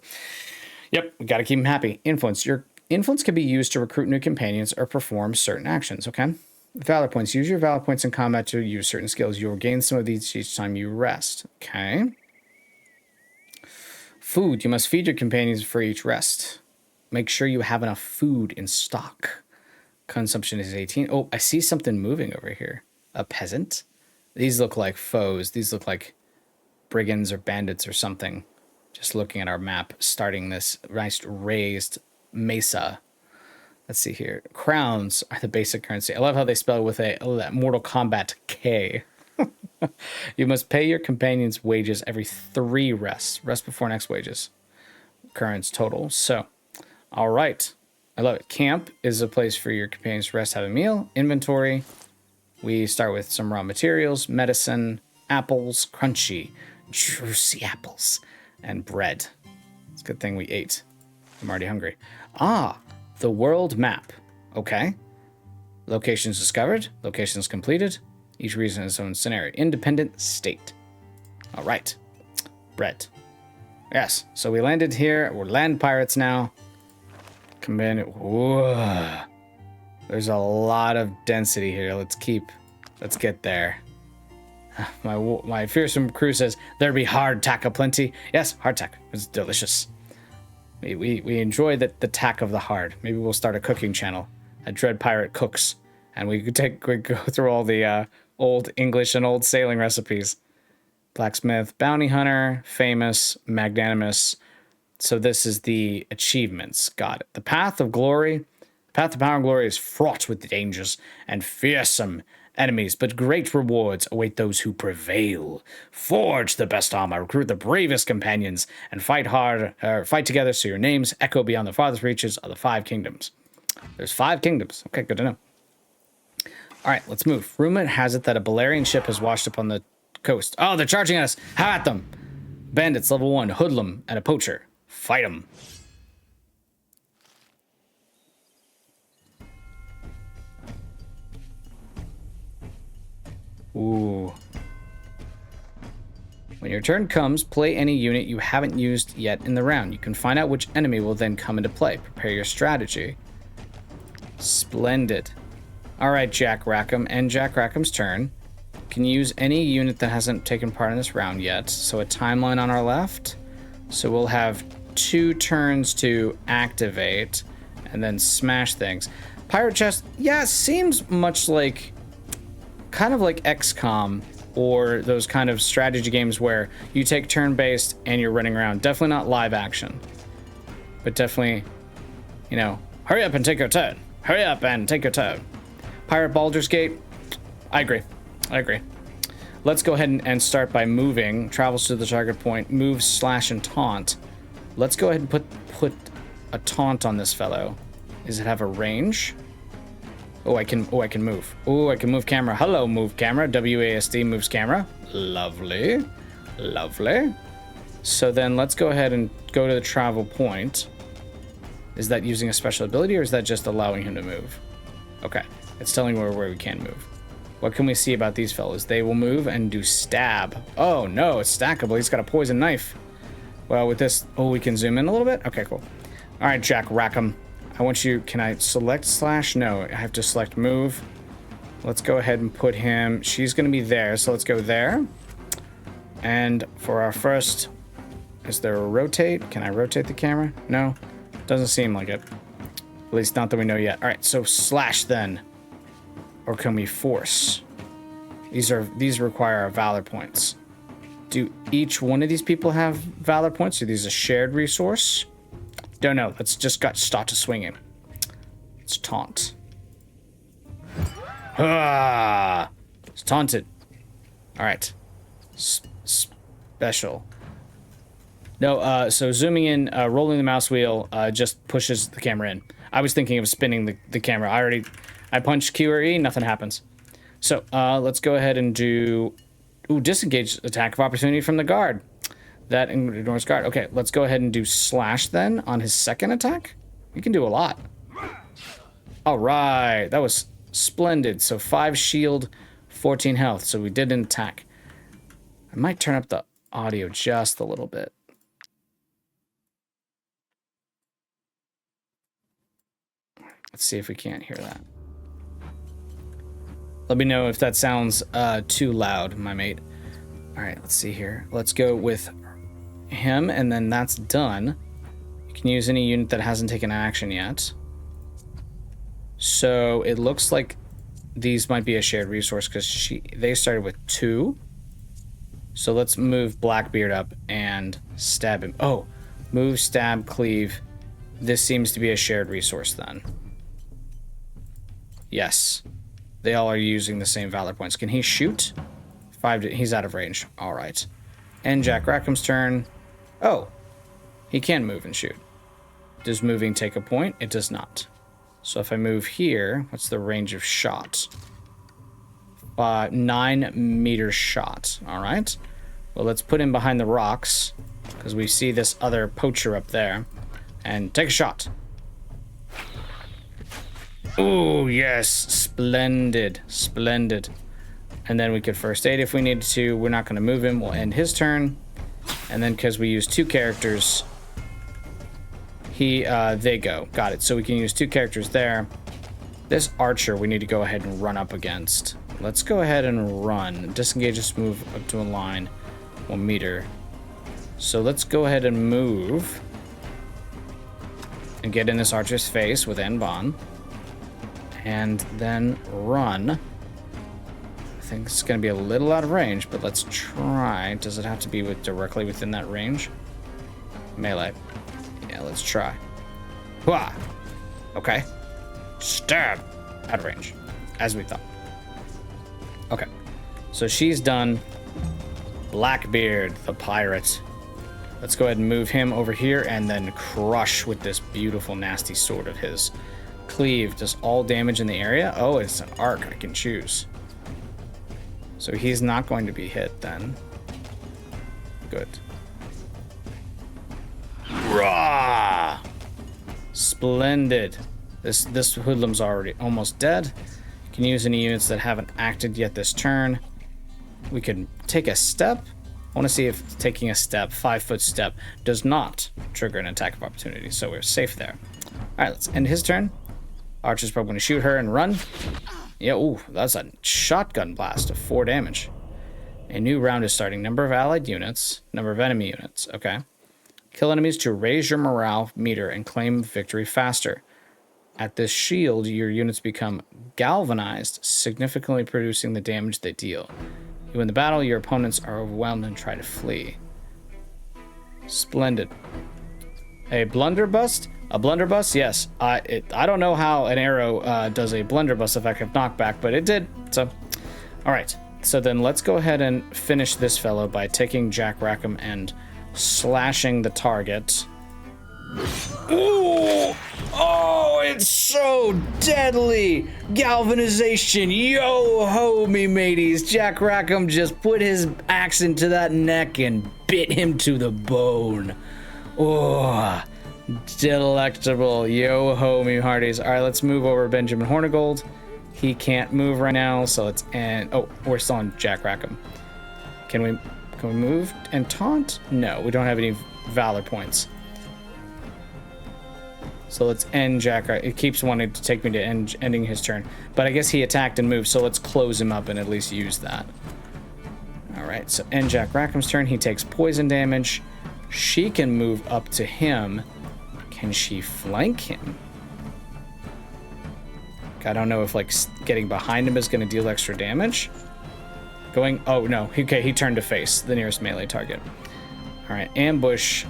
yep, we got to keep them happy. Influence. Your influence can be used to recruit new companions or perform certain actions, okay? Valor points. Use your valor points in combat to use certain skills. You will gain some of these each time you rest, okay? Food. You must feed your companions for each rest. Make sure you have enough food in stock. Consumption is 18. Oh, I see something moving over here. A peasant? These look like foes. These look like brigands or bandits or something. Just looking at our map, starting this nice raised mesa. Let's see here. Crowns are the basic currency. I love how they spell with that Mortal Kombat K. You must pay your companions wages every 3 rests. Rest before next wages. Currents total. So, all right. I love it. Camp is a place for your companions to rest, have a meal. Inventory. We start with some raw materials, medicine, apples, crunchy, juicy apples, and bread. It's a good thing we ate. I'm already hungry. The world map. Okay. Locations discovered. Locations completed. Each region has its own scenario. Independent state. All right. Bread. Yes. So we landed here. We're land pirates now. Come in. Whoa. There's a lot of density here. Let's get there. My fearsome crew says there be hardtack aplenty. Yes, hardtack. It's delicious. We enjoy the tack of the hard. Maybe we'll start a cooking channel. A Dread Pirate Cooks. And we go through all the old English and old sailing recipes. Blacksmith, bounty hunter, famous, magnanimous. So this is the achievements. Got it. The path of glory. The path to power and glory is fraught with dangers and fearsome enemies, but great rewards await those who prevail. Forge the best armor, recruit the bravest companions, and fight together so your names echo beyond the farthest reaches of the 5 kingdoms. There's 5 kingdoms. Okay, good to know. All right, let's move. Rumor has it that a Balerian ship has washed up on the coast. Oh, they're charging us. Have at them. Bandits, level 1, hoodlum, and a poacher. Fight them. Ooh. When your turn comes, play any unit you haven't used yet in the round. You can find out which enemy will then come into play. Prepare your strategy. Splendid. All right, Jack Rackham. End Jack Rackham's turn. Can use any unit that hasn't taken part in this round yet. So a timeline on our left. So we'll have 2 turns to activate and then smash things. Pirate chest, yeah, seems much like kind of like XCOM or those kind of strategy games where you take turn-based and you're running around. Definitely not live action, but definitely, you know, hurry up and take your turn. Hurry up and take your turn. Pirate Baldur's Gate. I agree. I agree. Let's go ahead and start by moving. Travels to the target point. Move, slash, and taunt. Let's go ahead and put a taunt on this fellow. Does it have a range? Oh, I can move. Oh, I can move camera. Hello, move camera. WASD moves camera. Lovely. Lovely. So then let's go ahead and go to the travel point. Is that using a special ability or is that just allowing him to move? Okay. It's telling where we can move. What can we see about these fellows? They will move and do stab. Oh, no, it's stackable. He's got a poison knife. Well, with this... Oh, we can zoom in a little bit? Okay, cool. All right, Jack, rack him. I want you... Can I select slash? No, I have to select move. Let's go ahead and put him... She's going to be there, so let's go there. And for our first... Is there a rotate? Can I rotate the camera? No, doesn't seem like it. At least not that we know yet. All right, so slash then. Or can we force? These require our valor points. Do each one of these people have valor points? Are these a shared resource? Don't know. Let's just start to swinging. It's taunt. Ah! It's taunted. All right. Special. No, so zooming in, rolling the mouse wheel just pushes the camera in. I was thinking of spinning the camera. I punched Q or E, nothing happens. So let's go ahead and do... Ooh, disengage attack of opportunity from the guard. That ignores guard. Okay, let's go ahead and do slash then on his second attack. We can do a lot. All right, that was splendid. So 5 shield, 14 health. So we did an attack. I might turn up the audio just a little bit. Let's see if we can't hear that. Let me know if that sounds too loud, my mate. All right, let's see here. Let's go with him, and then that's done. You can use any unit that hasn't taken action yet. So it looks like these might be a shared resource because they started with 2. So let's move Blackbeard up and stab him. Oh, move, stab, cleave. This seems to be a shared resource then. Yes. They all are using the same valor points. Can he shoot? 5. He's out of range. All right. And Jack Rackham's turn. Oh, he can move and shoot. Does moving take a point? It does not. So if I move here, what's the range of shot? 9 meter shot. All right. Well, let's put him behind the rocks because we see this other poacher up there. And take a shot. Oh, yes. Splendid. Splendid. And then we could first aid if we needed to. We're not going to move him. We'll end his turn. And then because we use 2 characters, they go. Got it. So we can use 2 characters there. This archer we need to go ahead and run up against. Let's go ahead and run. Disengage, just move up to a line. 1 meter. So let's go ahead and move. And get in this archer's face with Enbon. And then run. I think it's going to be a little out of range, but let's try. Does it have to be directly within that range? Melee. Yeah, let's try. Hua! Okay. Stab! Out of range. As we thought. Okay. So she's done. Blackbeard, the pirate. Let's go ahead and move him over here and then crush with this beautiful, nasty sword of his. Cleave does all damage in the area. Oh, it's an arc I can choose. So he's not going to be hit then. Good. Rah! Splendid. This hoodlum's already almost dead. You can use any units that haven't acted yet this turn. We can take a step. I want to see if taking a step, 5-foot step, does not trigger an attack of opportunity. So we're safe there. All right, let's end his turn. Archer's probably going to shoot her and run. Yeah, ooh, that's a shotgun blast of 4 damage. A new round is starting. Number of allied units, number of enemy units. Okay. Kill enemies to raise your morale meter and claim victory faster. At this shield, your units become galvanized, significantly reducing the damage they deal. You win the battle, your opponents are overwhelmed and try to flee. Splendid. A blunderbuss? A blunderbuss? Yes. I don't know how an arrow does a blunderbuss effect of knockback, but it did. So, all right. So then let's go ahead and finish this fellow by taking Jack Rackham and slashing the target. Ooh! Oh, it's so deadly! Galvanization, yo ho, me mateys! Jack Rackham just put his axe into that neck and bit him to the bone. Oh, delectable, yo ho, me hearties! All right, let's move over Benjamin Hornigold. He can't move right now, so let's end. Oh, we're still on Jack Rackham. Can we move and taunt? No, we don't have any valor points. So let's end Jack. It keeps wanting to take me to ending his turn. But I guess he attacked and moved, so let's close him up and at least use that. Alright, so end Jack Rackham's turn. He takes poison damage. She can move up to him. Can she flank him? I don't know if, like, getting behind him is going to deal extra damage. Going... Oh, no. Okay, he turned to face the nearest melee target. Alright, ambush...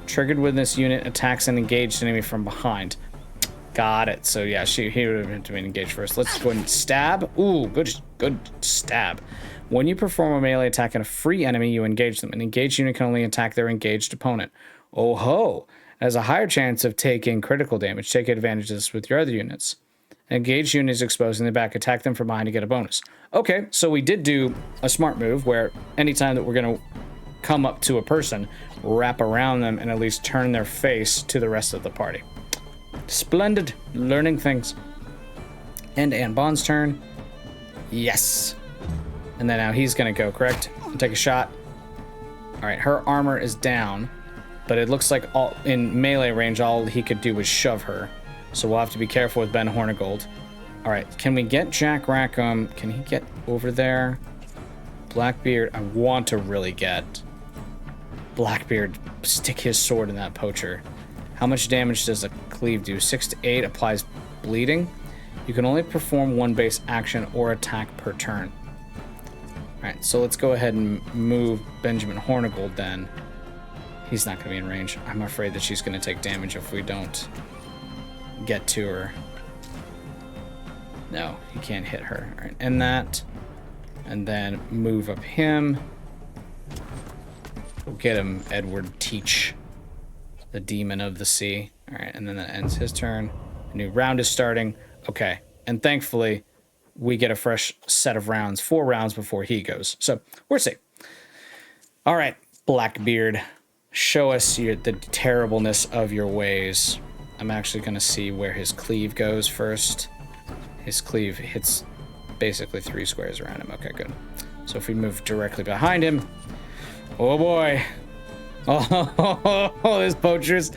Triggered when this unit attacks an engaged enemy from behind. Got it. So yeah, he would have had to be engaged first. Let's go ahead and stab. Ooh, good stab. When you perform a melee attack on a free enemy, you engage them. An engaged unit can only attack their engaged opponent. Oh ho! It has a higher chance of taking critical damage. Take advantage of this with your other units. An engaged unit is exposed in the back. Attack them from behind to get a bonus. Okay, so we did do a smart move where anytime that we're going to come up to a person, wrap around them, and at least turn their face to the rest of the party. Splendid. Learning things. And Anne Bond's turn. Yes. And then now he's going to go, correct? Take a shot. All right, her armor is down, but it looks like in melee range, all he could do was shove her. So we'll have to be careful with Ben Hornigold. All right, can we get Jack Rackham? Can he get over there? Blackbeard, I want to really get Blackbeard, stick his sword in that poacher. How much damage does a cleave do? 6 to 8 applies bleeding. You can only perform one base action or attack per turn. Alright, so let's go ahead and move Benjamin Hornigold then. He's not going to be in range. I'm afraid that she's going to take damage if we don't get to her. No, he can't hit her. Alright, end that. And then move up him. We'll get him, Edward Teach, the demon of the sea. All right, and then that ends his turn. A new round is starting. Okay, and thankfully, we get a fresh set of rounds, 4 rounds before he goes. So, we're safe. All right, Blackbeard, show us the terribleness of your ways. I'm actually going to see where his cleave goes first. His cleave hits basically 3 squares around him. Okay, good. So if we move directly behind him... Oh boy. Oh, his poachers.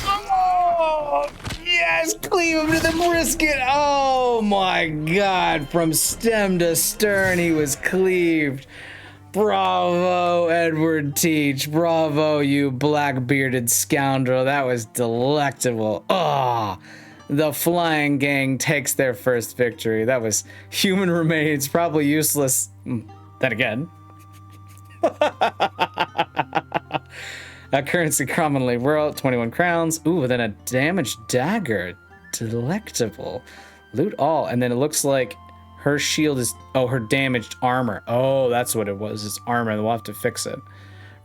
Oh, yes, cleave him to the brisket. Oh my God. From stem to stern, he was cleaved. Bravo, Edward Teach. Bravo, you black-bearded scoundrel. That was delectable. Oh, the Flying Gang takes their first victory. That was human remains, probably useless. Then again. A currency commonly world, 21 crowns. Ooh, then a damaged dagger. Delectable. Loot all. And then it looks like her shield is... Oh, her damaged armor. Oh, that's what it was. It's armor. We'll have to fix it.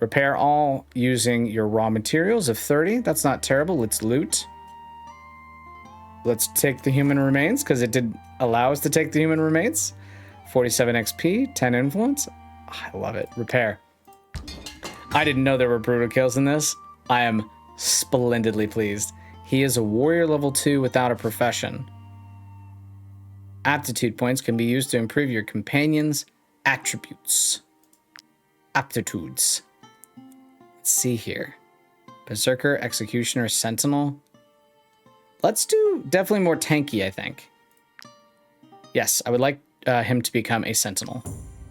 Repair all using your raw materials of 30. That's not terrible. Let's loot. Let's take the human remains, because it did allow us to take the human remains. 47 XP, 10 influence. I love it. Repair. I didn't know there were brutal kills in this. I am splendidly pleased. He is a warrior level 2 without a profession. Aptitude points can be used to improve your companion's attributes. Aptitudes. Let's see here. Berserker, Executioner, Sentinel. Let's do definitely more tanky, I think. Yes, I would like him to become a Sentinel.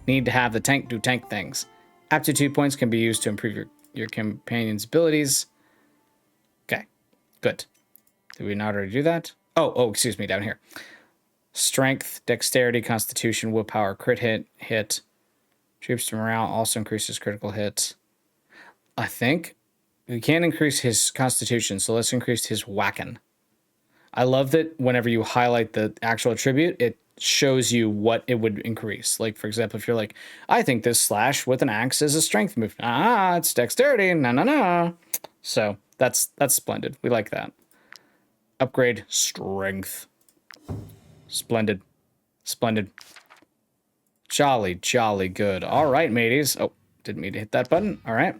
Need to have the tank do tank things. Aptitude points can be used to improve your companion's abilities. Okay. Good. Did we not already do that? Oh, excuse me, down here. Strength, dexterity, constitution, willpower, crit hit. Troops to morale also increases critical hit. I think we can't increase his constitution, so let's increase his whacking. I love that whenever you highlight the actual attribute, it shows you what it would increase. Like, for example, if you're like, I think this slash with an axe is a strength move. It's dexterity. No. So that's splendid. We like that. Upgrade strength. Splendid. Jolly good. All right, mateys. Oh, didn't mean to hit that button. All right.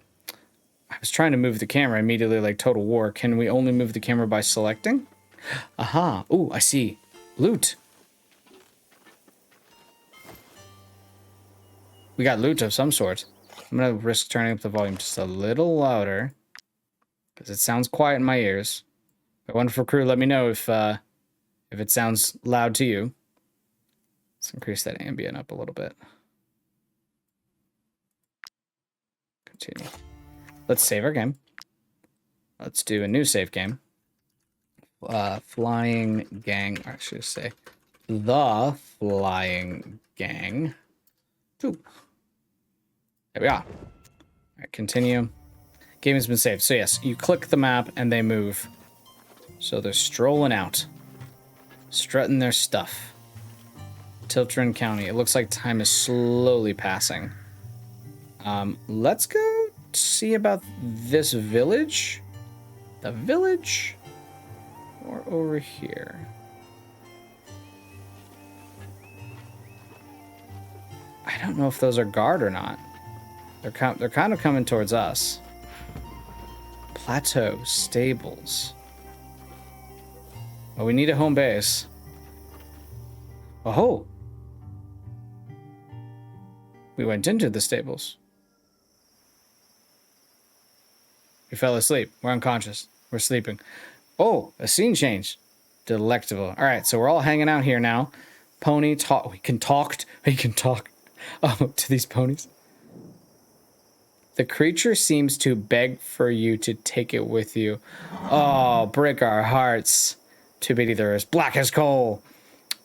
I was trying to move the camera immediately like Total War. Can we only move the camera by selecting? Aha. Ooh, I see. Loot. We got loot of some sort. I'm going to risk turning up the volume just a little louder, because it sounds quiet in my ears. My wonderful crew, let me know if it sounds loud to you. Let's increase that ambient up a little bit. Continue. Let's save our game. Let's do a new save game. Flying Gang. Or I should say The Flying Gang. Ooh. There we are. All right, continue. Game has been saved. So yes, you click the map and they move. So they're strolling out. Strutting their stuff. Tiltrin County. It looks like time is slowly passing. Let's go see about this village. The village? Or over here? I don't know if those are guard or not. They're kind of coming towards us. Plateau stables. Well, we need a home base. Oh! We went into the stables. We fell asleep. We're unconscious. We're sleeping. Oh, a scene change. Delectable. All right, so we're all hanging out here now. Pony talk. We can talk to these ponies. The creature seems to beg for you to take it with you. Oh, break our hearts. Too bad they're as black as coal.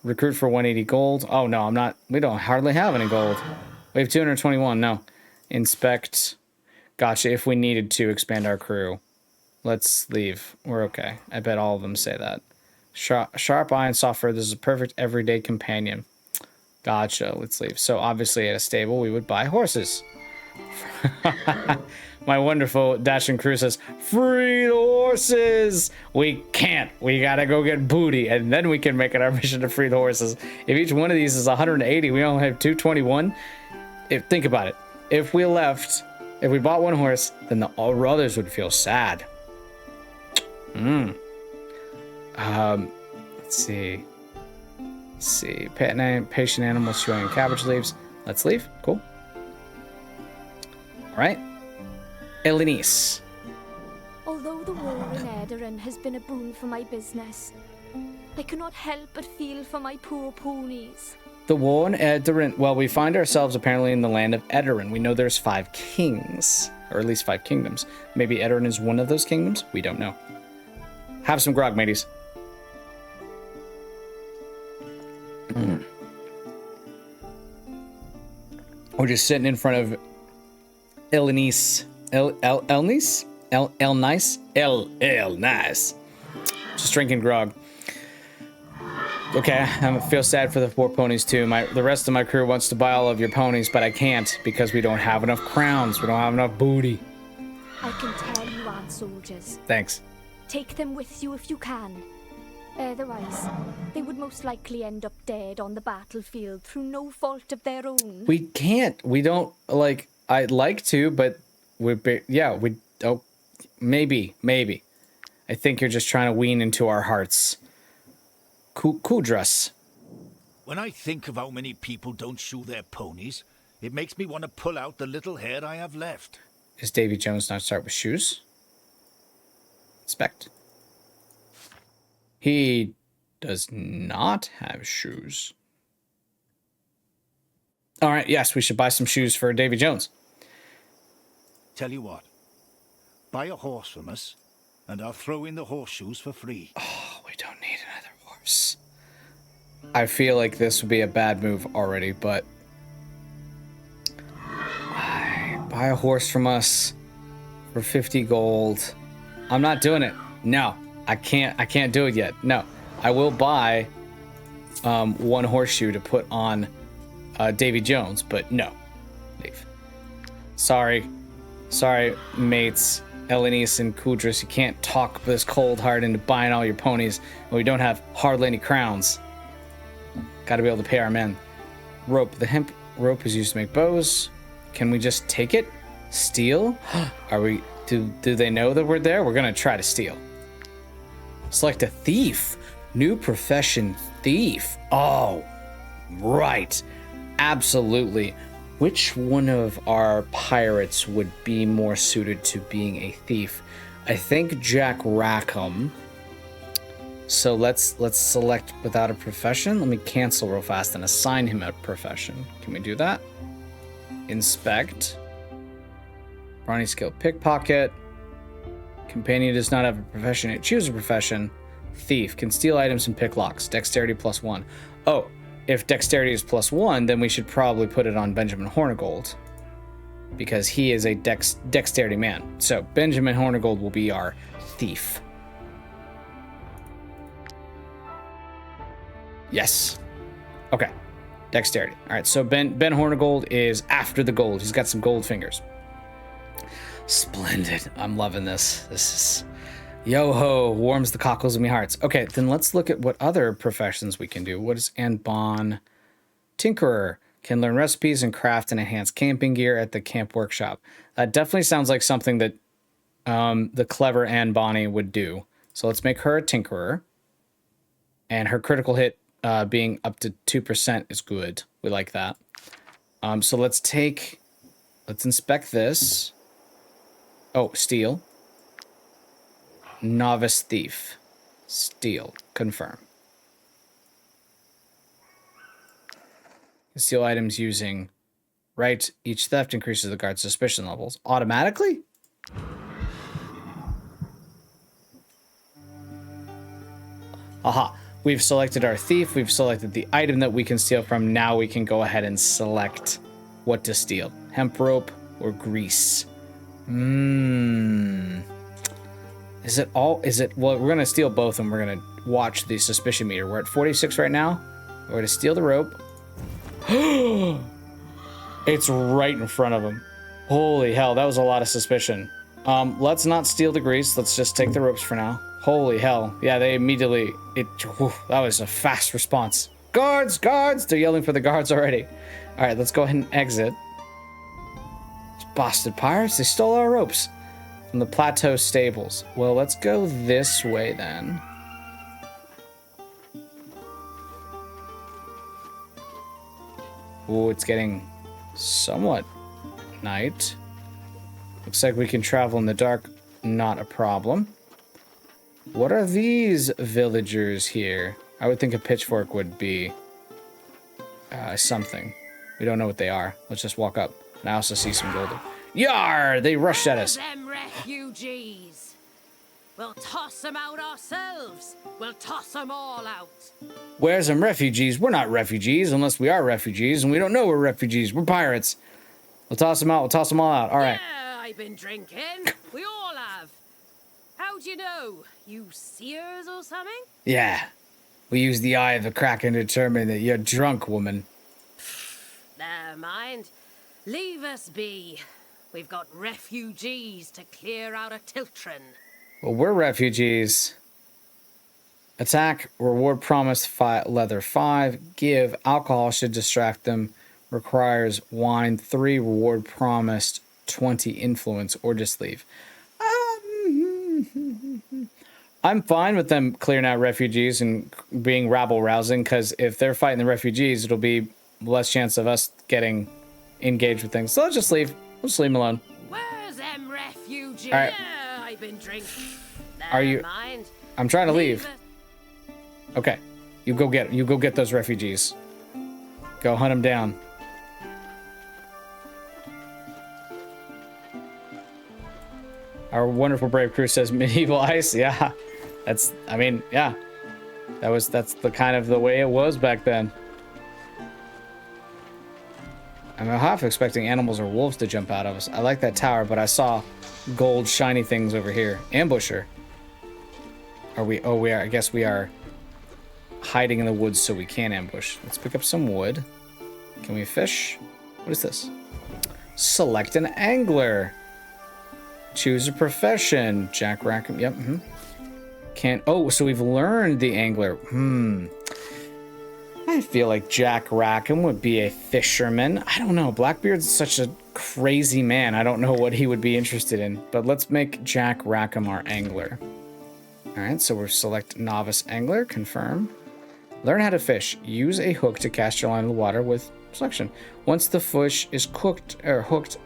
Recruit for 180 gold. Oh, no, I'm not. We don't hardly have any gold. We have 221. No. Inspect. Gotcha. If we needed to expand our crew. Let's leave. We're okay. I bet all of them say that. Sharp eye and soft fur. This is a perfect everyday companion. Gotcha. Let's leave. So obviously at a stable, we would buy horses. My wonderful dashing crew says, free the horses! We can't. We gotta go get booty, and then we can make it our mission to free the horses. If each one of these is 180, we only have 221. Think about it. If we bought one horse, then all others would feel sad. Let's see. Patient animals chewing cabbage leaves. Let's leave. Cool. All right. Elenice. Although the war in Edarin has been a boon for my business, I cannot help but feel for my poor ponies. The war in Edarin. Well, we find ourselves apparently in the land of Edarin. We know there's 5 kings, or at least 5 kingdoms. Maybe Edarin is one of those kingdoms. We don't know. Have some grog, mateys. We're just sitting in front of Elenice. Elnice? Nice. Just drinking grog. Okay, I feel sad for the poor ponies too. The rest of my crew wants to buy all of your ponies, but I can't because we don't have enough crowns. We don't have enough booty. I can tell you aren't soldiers. Thanks. Take them with you if you can. Otherwise, they would most likely end up dead on the battlefield through no fault of their own. We can't. We don't, like, I'd like to, but maybe. I think you're just trying to wean into our hearts. Kudras. When I think of how many people don't shoe their ponies, it makes me want to pull out the little hair I have left. Is Davy Jones not start with shoes? Inspect. He does not have shoes. All right, yes, we should buy some shoes for Davy Jones. Tell you what, buy a horse from us, and I'll throw in the horseshoes for free. Oh, we don't need another horse. I feel like this would be a bad move already, but buy a horse from us for 50 gold. I'm not doing it. No, I can't do it yet. No, I will buy one horseshoe to put on Davy Jones, but no, leave. Sorry, mates. Elenice and Kudris, you can't talk this cold heart into buying all your ponies, and we don't have hardly any crowns. Got to be able to pay our men. Rope. The hemp rope is used to make bows. Can we just take it? Steal? Are we? Do they know that we're there? We're gonna try to steal. Select a thief. New profession, thief. Oh, right. Absolutely. Which one of our pirates would be more suited to being a thief? I think Jack Rackham. So let's select without a profession. Let me cancel real fast and assign him a profession. Can we do that? Inspect. Brawny skill pickpocket. Companion does not have a profession. Choose a profession. Thief can steal items and pick locks. Dexterity +1. Oh, if dexterity is +1, then we should probably put it on Benjamin Hornigold, because he is a dexterity man. So Benjamin Hornigold will be our thief. Yes. Okay. Dexterity. All right. So Ben Hornigold is after the gold. He's got some gold fingers. Splendid. I'm loving this. This is yo-ho, warms the cockles of me hearts. Okay, then let's look at what other professions we can do. What is Anbon? Tinkerer. Can learn recipes and craft and enhance camping gear at the camp workshop. That definitely sounds like something that the clever Anne Bonny would do. So let's make her a tinkerer. And her critical hit being up to 2% is good. We like that. So let's inspect this. Oh, steal. Novice thief. Steal. Confirm. Steal items using right. Each theft increases the guard's suspicion levels automatically. Aha. We've selected our thief. We've selected the item that we can steal from. Now we can go ahead and select what to steal. Hemp rope or grease. Well, we're going to steal both and we're going to watch the suspicion meter. We're at 46 right now. We're going to steal the rope. It's right in front of him. Holy hell, that was a lot of suspicion. Let's not steal the grease. Let's just take the ropes for now. Holy hell. Yeah, they immediately... that was a fast response. Guards! Guards! They're yelling for the guards already. All right, let's go ahead and exit. These bastard pirates, they stole our ropes. From the plateau stables. Well, let's go this way then. Ooh, it's getting somewhat night. Looks like we can travel in the dark. Not a problem. What are these villagers here? I would think a pitchfork would be something. We don't know what they are. Let's just walk up. And I also see some gold. Yar! They rushed at us. Them refugees. We'll toss them out ourselves. We'll toss them all out. Where's them refugees? We're not refugees unless we are refugees, and we don't know we're refugees. We're pirates. We'll toss them out. We'll toss them all out. All right. Yeah, I've been drinking. We all have. How'd you know? You seers or something? Yeah. We use the eye of the Kraken to determine that you're drunk, woman. Never mind. Leave us be. We've got refugees to clear out of Tiltrin. Well, we're refugees. Attack, reward promised, leather 5. Give, alcohol should distract them. Requires wine 3, reward promised 20, influence, or just leave. I'm fine with them clearing out refugees and being rabble-rousing, because if they're fighting the refugees, it'll be less chance of us getting engaged with things. So let's just leave. We'll just leave them alone. Where's them refugees? All right. Yeah, I've been drinking. Are you? Never mind. I'm trying to leave. us- Okay, you go get those refugees. Go hunt them down. All Our wonderful brave crew says medieval ice. Yeah, I mean, yeah, that's the kind of the way it was back then. I'm half expecting animals or wolves to jump out of us. I like that tower, but I saw gold shiny things over here. Ambusher. Are we? Oh, we are. I guess we are hiding in the woods so we can ambush. Let's pick up some wood. Can we fish? What is this? Select an angler. Choose a profession. Jack Rackham. Yep. Oh, so we've learned the angler. I feel like Jack Rackham would be a fisherman. I don't know. Blackbeard's such a crazy man. I don't know what he would be interested in. But let's make Jack Rackham our angler. All right, so we'll select novice angler. Confirm. Learn how to fish. Use a hook to cast your line in the water with selection. Once the fish is cooked or hooked,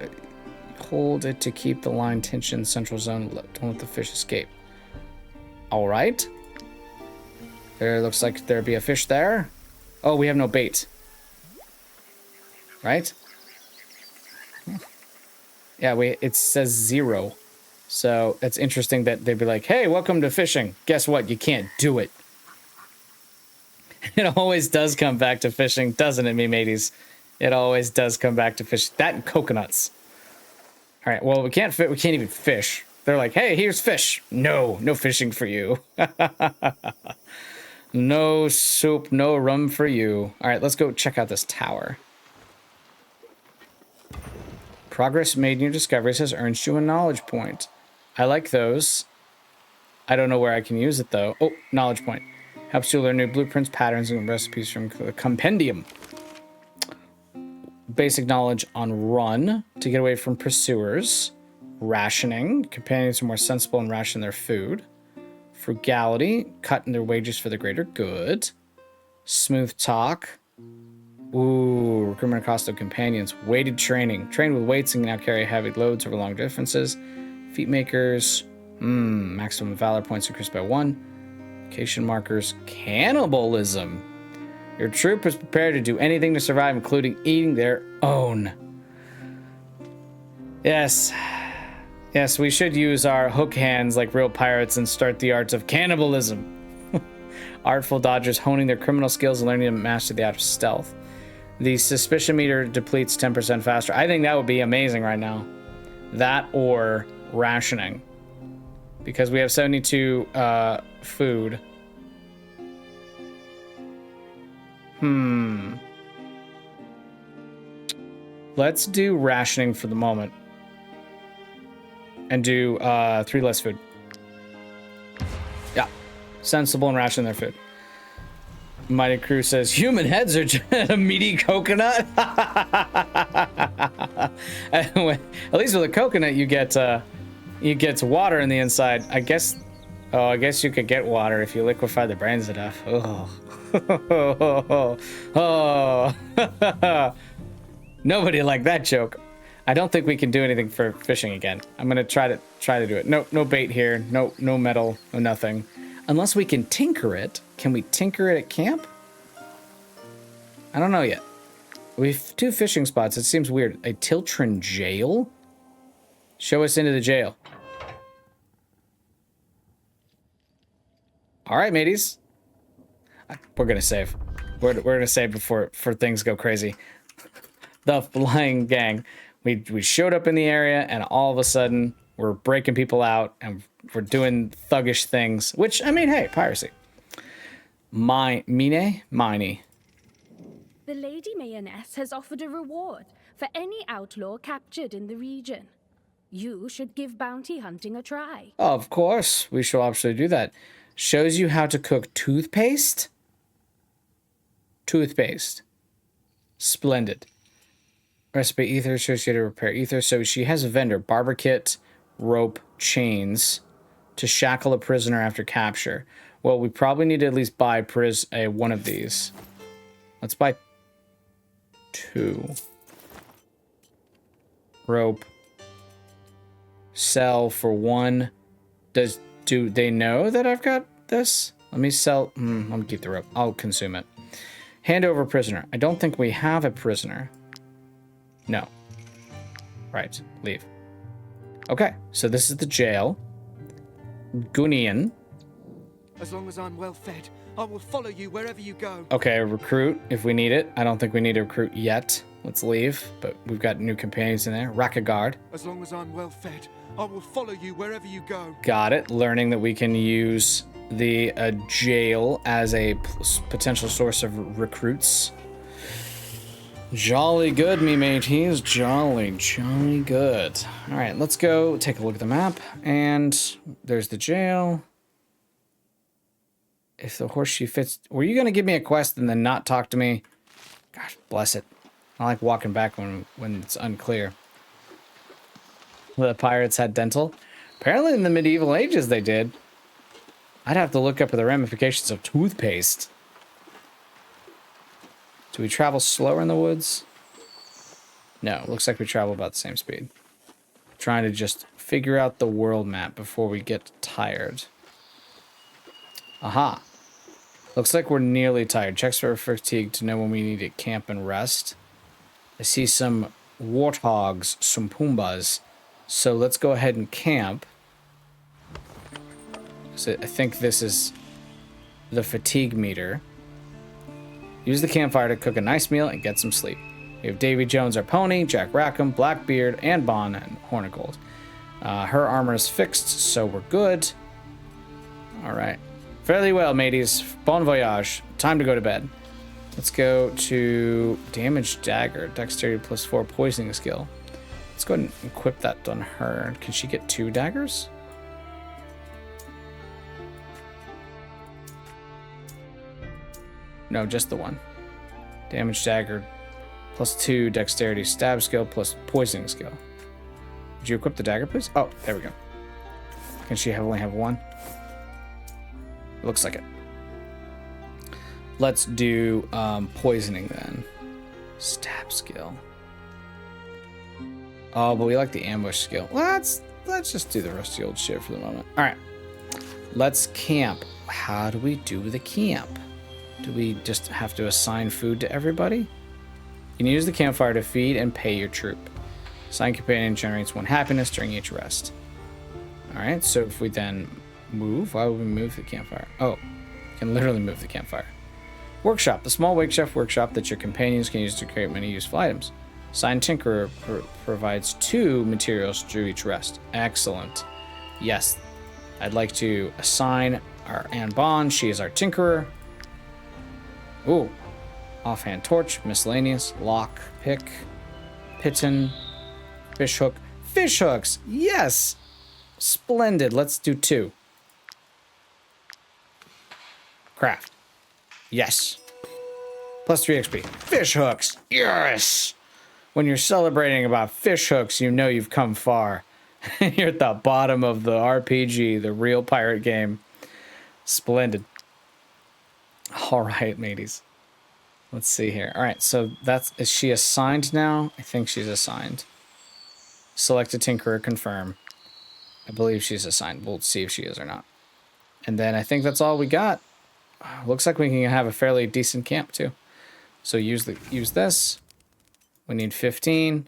hold it to keep the line tension central zone. Don't let the fish escape. All right. There looks like there'd be a fish there. Oh, we have no bait. Right? Yeah, it says 0. So it's interesting that they'd be like, hey, welcome to fishing. Guess what? You can't do it. It always does come back to fishing, doesn't it, me mateys? It always does come back to fish. That and coconuts. All right, well, we can't even fish. They're like, hey, here's fish. No fishing for you. No soup, no rum for you. All right, let's go check out this tower. Progress made in your discoveries has earned you a knowledge point. I like those. I don't know where I can use it, though. Oh, knowledge point. Helps you learn new blueprints, patterns, and recipes from the compendium. Basic knowledge on run to get away from pursuers. Rationing. Companions are more sensible and ration their food. Frugality. Cutting their wages for the greater good. Smooth talk. Ooh, recruitment cost of companions. Weighted training. Train with weights and can now carry heavy loads over long distances. Feat makers. Maximum valor points increased by 1. Location markers. Cannibalism. Your troop is prepared to do anything to survive, including eating their own. Yes. Yes, we should use our hook hands like real pirates and start the arts of cannibalism. Artful dodgers honing their criminal skills and learning to master the art of stealth. The suspicion meter depletes 10% faster. I think that would be amazing right now. That or rationing. Because we have 72 food. Let's do rationing for the moment. And do 3 less food. Yeah. Sensible and ration their food. Mighty Crew says, human heads are just a meaty coconut. At least with a coconut, you get water in the inside. I guess you could get water if you liquefy the brains enough. Oh. Nobody liked that joke. I don't think we can do anything for fishing again. I'm gonna try to do it. No bait here. No metal. No nothing. Unless we can tinker it. Can we tinker it at camp? I don't know yet. We have 2 fishing spots. It seems weird. A Tiltrin jail? Show us into the jail. All right, mateys. We're gonna save. We're gonna save before things go crazy. The flying gang. We showed up in the area, and all of a sudden, we're breaking people out, and we're doing thuggish things. Which, I mean, hey, piracy. Mine. The Lady Mayonnaise has offered a reward for any outlaw captured in the region. You should give bounty hunting a try. Of course, we shall absolutely do that. Shows you how to cook toothpaste? Toothpaste. Splendid. Recipe ether shows you how to repair ether. So she has a vendor. Barber kit, rope, chains to shackle a prisoner after capture. Well, we probably need to at least buy one of these. Let's buy 2. Rope. Sell for 1. Do they know that I've got this? Let me sell. I'm gonna keep the rope. I'll consume it. Hand over prisoner. I don't think we have a prisoner. No. Right. Leave. Okay, so this is the jail. Gunian. As long as I'm well fed, I will follow you wherever you go. Okay, recruit if we need it. I don't think we need to recruit yet. Let's leave, but we've got new companions in there. Rakagard. As long as I'm well fed, I will follow you wherever you go. Got it. Learning that we can use the jail as a potential source of recruits. Jolly good, me mateys. Jolly good. All right, let's go take a look at the map. And there's the jail. If the horseshoe fits... Were you going to give me a quest and then not talk to me? Gosh, bless it. I like walking back when it's unclear. The pirates had dental. Apparently in the medieval ages they did. I'd have to look up the ramifications of toothpaste. Do we travel slower in the woods? No, looks like we travel about the same speed. Trying to just figure out the world map before we get tired. Aha. Looks like we're nearly tired. Checks for fatigue to know when we need to camp and rest. I see some warthogs, some Pumbas. So let's go ahead and camp. So I think this is the fatigue meter. Use the campfire to cook a nice meal and get some sleep. We have Davy Jones, our pony, Jack Rackham, Blackbeard, and Bon, and Hornigold. Her armor is fixed, so we're good. All right. Fairly well, mateys. Bon voyage. Time to go to bed. Let's go to Damage Dagger. Dexterity +4 poisoning skill. Let's go ahead and equip that on her. Can she get 2 daggers? No, just the one. Damage Dagger +2 dexterity stab skill plus poisoning skill. Would you equip the dagger, please? Oh, there we go. Can she only have 1? Looks like it. Let's do poisoning then. Stab skill. Oh, but we like the ambush skill. Let's just do the rusty old shit for the moment. All right. Let's camp. How do we do the camp? Do we just have to assign food to everybody? You can use the campfire to feed and pay your troop. Assign companion generates 1 happiness during each rest. All right, so if we then move, why would we move the campfire? Oh, you can literally move the campfire. Workshop, the small makeshift workshop that your companions can use to create many useful items. Assign Tinkerer provides 2 materials through each rest. Excellent. Yes, I'd like to assign our Anne Bond. She is our Tinkerer. Ooh. Offhand torch, miscellaneous, lock, pick, piton, fishhook. Fish hooks! Yes! Splendid. Let's do 2. Craft. Yes. +3 XP. Fish hooks! Yes! When you're celebrating about fish hooks, you know you've come far. You're at the bottom of the RPG, the real pirate game. Splendid. All right, mateys. Let's see here. All right, so is she assigned now? I think she's assigned. Select a Tinkerer, confirm. I believe she's assigned. We'll see if she is or not. And then I think that's all we got. Looks like we can have a fairly decent camp too. So use this. We need 15.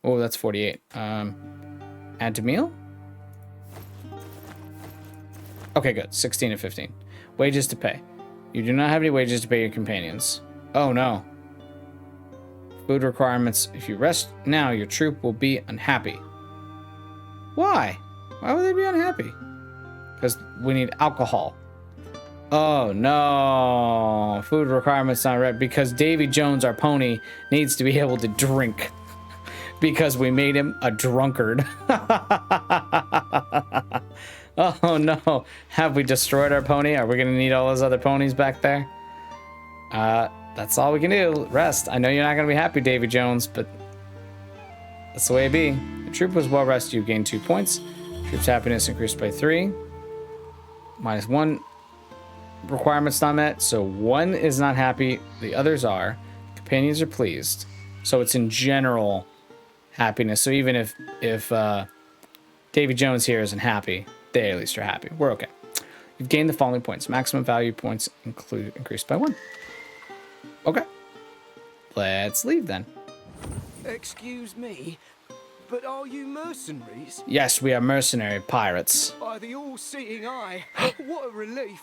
Oh, that's 48. Add to meal. Okay, good. 16 and 15. Wages to pay. You do not have any wages to pay your companions. Oh no. Food requirements. If you rest now, your troop will be unhappy. Why? Why would they be unhappy? Because we need alcohol. Oh no. Food requirements not right. Because Davy Jones, our pony, needs to be able to drink. Because we made him a drunkard. Oh no. Have we destroyed our pony? Are we going to need all those other ponies back there? That's all we can do. Rest. I know you're not going to be happy, Davy Jones, but that's the way it be. The troop was well rested. You gained 2 points. Troop's happiness increased by 3. -1. Requirements not met. So 1 is not happy. The others are. Companions are pleased. So it's in general happiness. So even if Davy Jones here isn't happy, they at least are happy. We're okay. You've gained the following points. Maximum value points increased by 1. Okay. Let's leave then. Excuse me, But are you mercenaries? Yes, we are mercenary pirates. By the all-seeing eye. What a relief.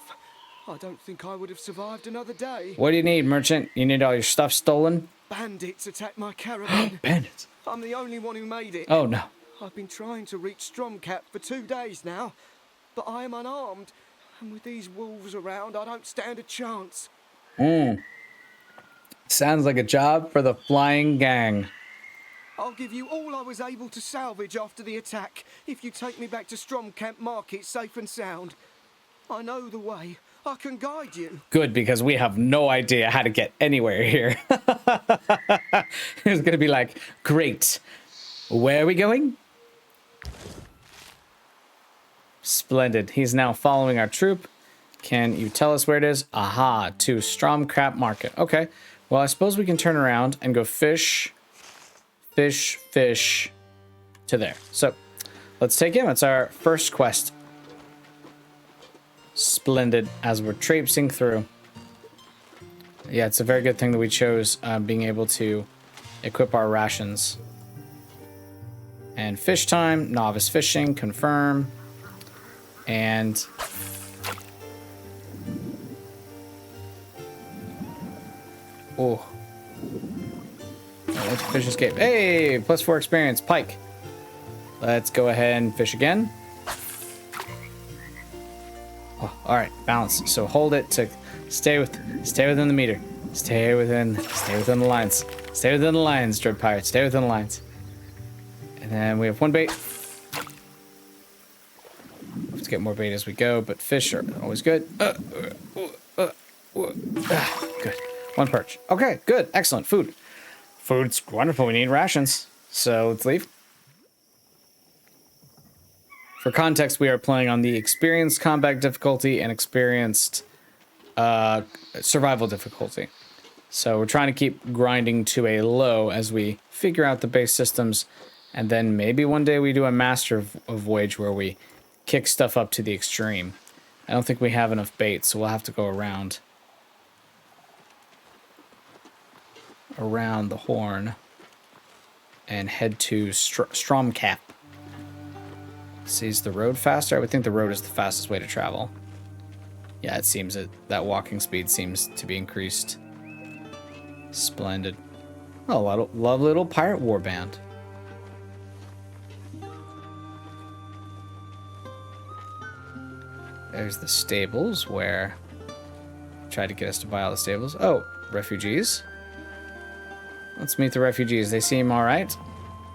I don't think I would have survived another day. What do you need, merchant? You need all your stuff stolen? Bandits attacked my caravan. Bandits. I'm the only one who made it. Oh, no. I've been trying to reach Stromcap for 2 days now, but I am unarmed. And with these wolves around, I don't stand a chance. Sounds like a job for the flying gang. I'll give you all I was able to salvage after the attack, if you take me back to Stromcamp Market safe and sound. I know the way. I can guide you. Good, because we have no idea how to get anywhere here. It's gonna be like, great. Where are we going? Splendid. He's now following our troop. Can you tell us where it is? Aha, to Stromcap Market. Okay. Well, I suppose we can turn around and go fish to there. So, let's take him. It's our first quest. Splendid, as we're traipsing through. Yeah, it's a very good thing that we chose being able to equip our rations. And fish time, novice fishing, confirm. And oh, let's fish escape. Hey, +4 experience, pike. Let's go ahead and fish again. Oh, all right, balance. So hold it to stay within the meter. Stay within the lines. Stay within the lines, Dread Pirate. Stay within the lines. And then we have one bait. Let's get more bait as we go, but fish are always good. Good. One perch. Okay, good. Excellent. Food. Food's wonderful. We need rations. So let's leave. For context, we are playing on the experienced combat difficulty and experienced survival difficulty. So we're trying to keep grinding to a low as we figure out the base systems, and then maybe one day we do a master of voyage where we kick stuff up to the extreme. I don't think we have enough bait, so we'll have to go around the horn and head to Stromcap. Sees the road faster? I would think the road is the fastest way to travel. Yeah, it seems that walking speed seems to be increased. Splendid. Oh, lovely little pirate warband. There's the stables where tried to get us to buy all the stables. Oh, refugees. Let's meet the refugees. They seem all right.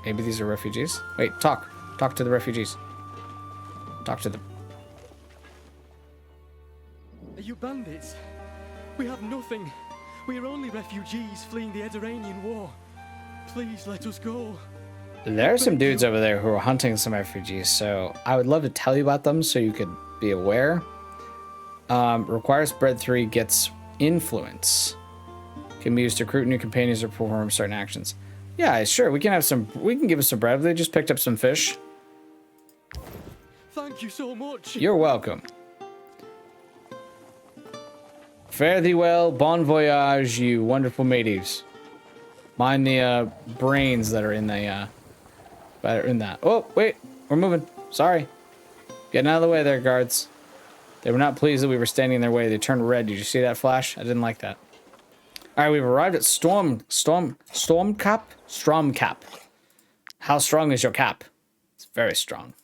Maybe these are refugees. Wait, talk to the refugees. Talk to them. Are you bandits? We have nothing. We are only refugees fleeing the Ediranian war. Please let us go. There are some dudes over there who are hunting some refugees, so I would love to tell you about them so you could be aware. Requires bread 3, gets influence. Can be used to recruit new companions or perform certain actions. Yeah, sure. We can give us some bread. They just picked up some fish. Thank you so much. You're welcome. Fare thee well, bon voyage, you wonderful mateys. Mind the brains that are in the that. Oh, wait, we're moving. Sorry. Getting out of the way there, guards. They were not pleased that we were standing in their way. They turned red. Did you see that flash? I didn't like that. All right, we've arrived at Stromcap. How strong is your cap? It's very strong.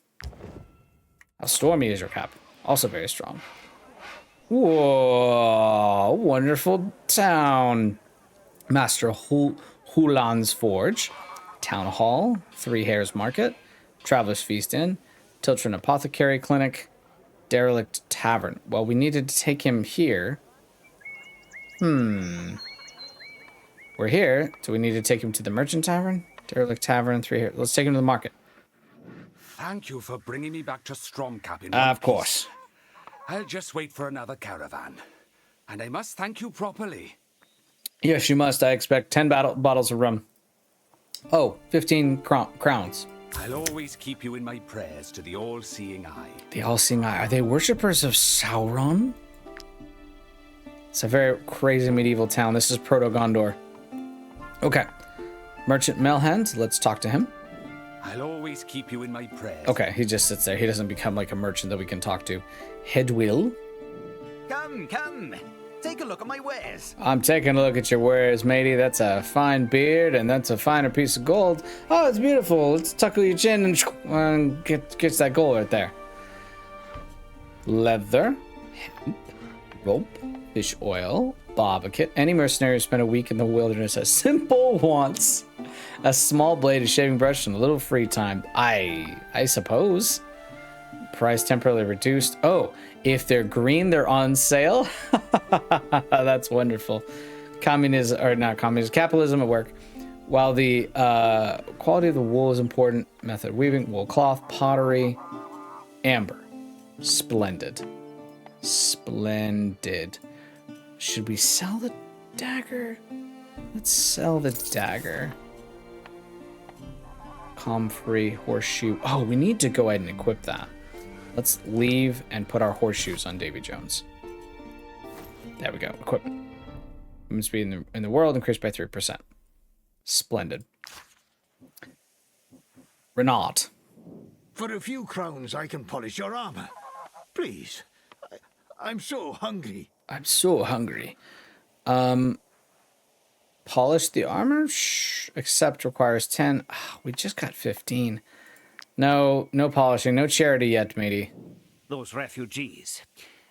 How stormy is your cap? Also very strong. Whoa, wonderful town. Master Hulan's Forge, Town Hall, Three Hares Market, Traveler's Feast Inn, Tiltron Apothecary Clinic, Derelict Tavern. Well, we needed to take him here. We're here. Do we need to take him to the Merchant Tavern? Derelict Tavern, Three Hares. Let's take him to the market. Thank you for bringing me back to Stromcap in Of course. I'll just wait for another caravan. And I must thank you properly. Yes, you must. I expect 10 bottles of rum. Oh, 15 crowns. I'll always keep you in my prayers to the all-seeing eye. The all-seeing eye. Are they worshippers of Sauron? It's a very crazy medieval town. This is Proto Gondor. Okay. Merchant Melhand. Let's talk to him. I'll always keep you in my prayers. Okay, he just sits there. He doesn't become like a merchant that we can talk to. Headwill. Come, come. Take a look at my wares. I'm taking a look at your wares, matey. That's a fine beard, and that's a finer piece of gold. Oh, it's beautiful. Let's tuckle your chin and gets that gold right there. Leather, hemp, rope, fish oil, barbecue. Any mercenary who spent a week in the wilderness has simple wants. A small blade, a shaving brush, and a little free time. I suppose. Price temporarily reduced. Oh, if they're green, they're on sale. That's wonderful. Capitalism at work. While the quality of the wool is important, method of weaving, wool cloth, pottery, amber. Splendid. Splendid. Should we sell the dagger? Let's sell the dagger. Comfrey, horseshoe. Oh, we need to go ahead and equip that. Let's leave and put our horseshoes on Davy Jones. There we go. Equipment. Movement speed in the world increased by 3%. Splendid. Renaud. For a few crowns, I can polish your armor. Please. I'm so hungry. I'm so hungry. Polish the armor? Shh. Accept requires 10. Oh, we just got 15. No polishing. No charity yet, matey. Those refugees.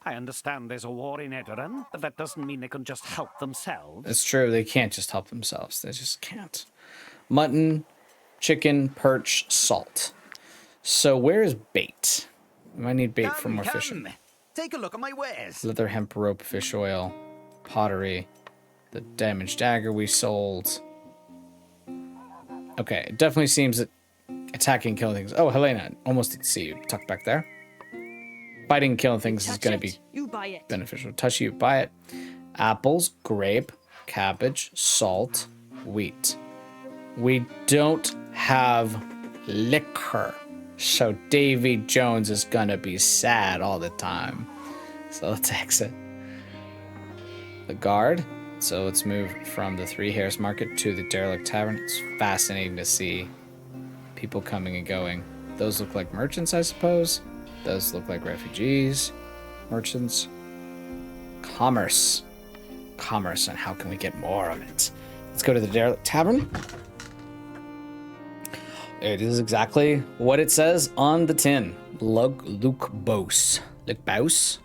I understand there's a war in Edoran, but that doesn't mean they can just help themselves. It's true. They can't just help themselves. They just can't. Mutton, chicken, perch, salt. So where is bait? I might need bait for more fishing. Take a look at my wares. Leather, hemp, rope, fish oil, pottery, the damaged dagger we sold. Okay, it definitely seems that attacking, killing things. Oh, Helena, almost didn't see you. Tucked back there. Fighting, killing things is going to be beneficial. Touch you, buy it. Apples, grape, cabbage, salt, wheat. We don't have liquor. So Davy Jones is going to be sad all the time. So let's exit. The guard. So let's move from the Three Hairs Market to the Derelict Tavern. It's fascinating to see people coming and going. Those look like merchants, I suppose. Those look like refugees. Merchants. Commerce. Commerce, and how can we get more of it? Let's go to the Derelict Tavern. It is exactly what it says on the tin. Luke Bose. Luke Bose?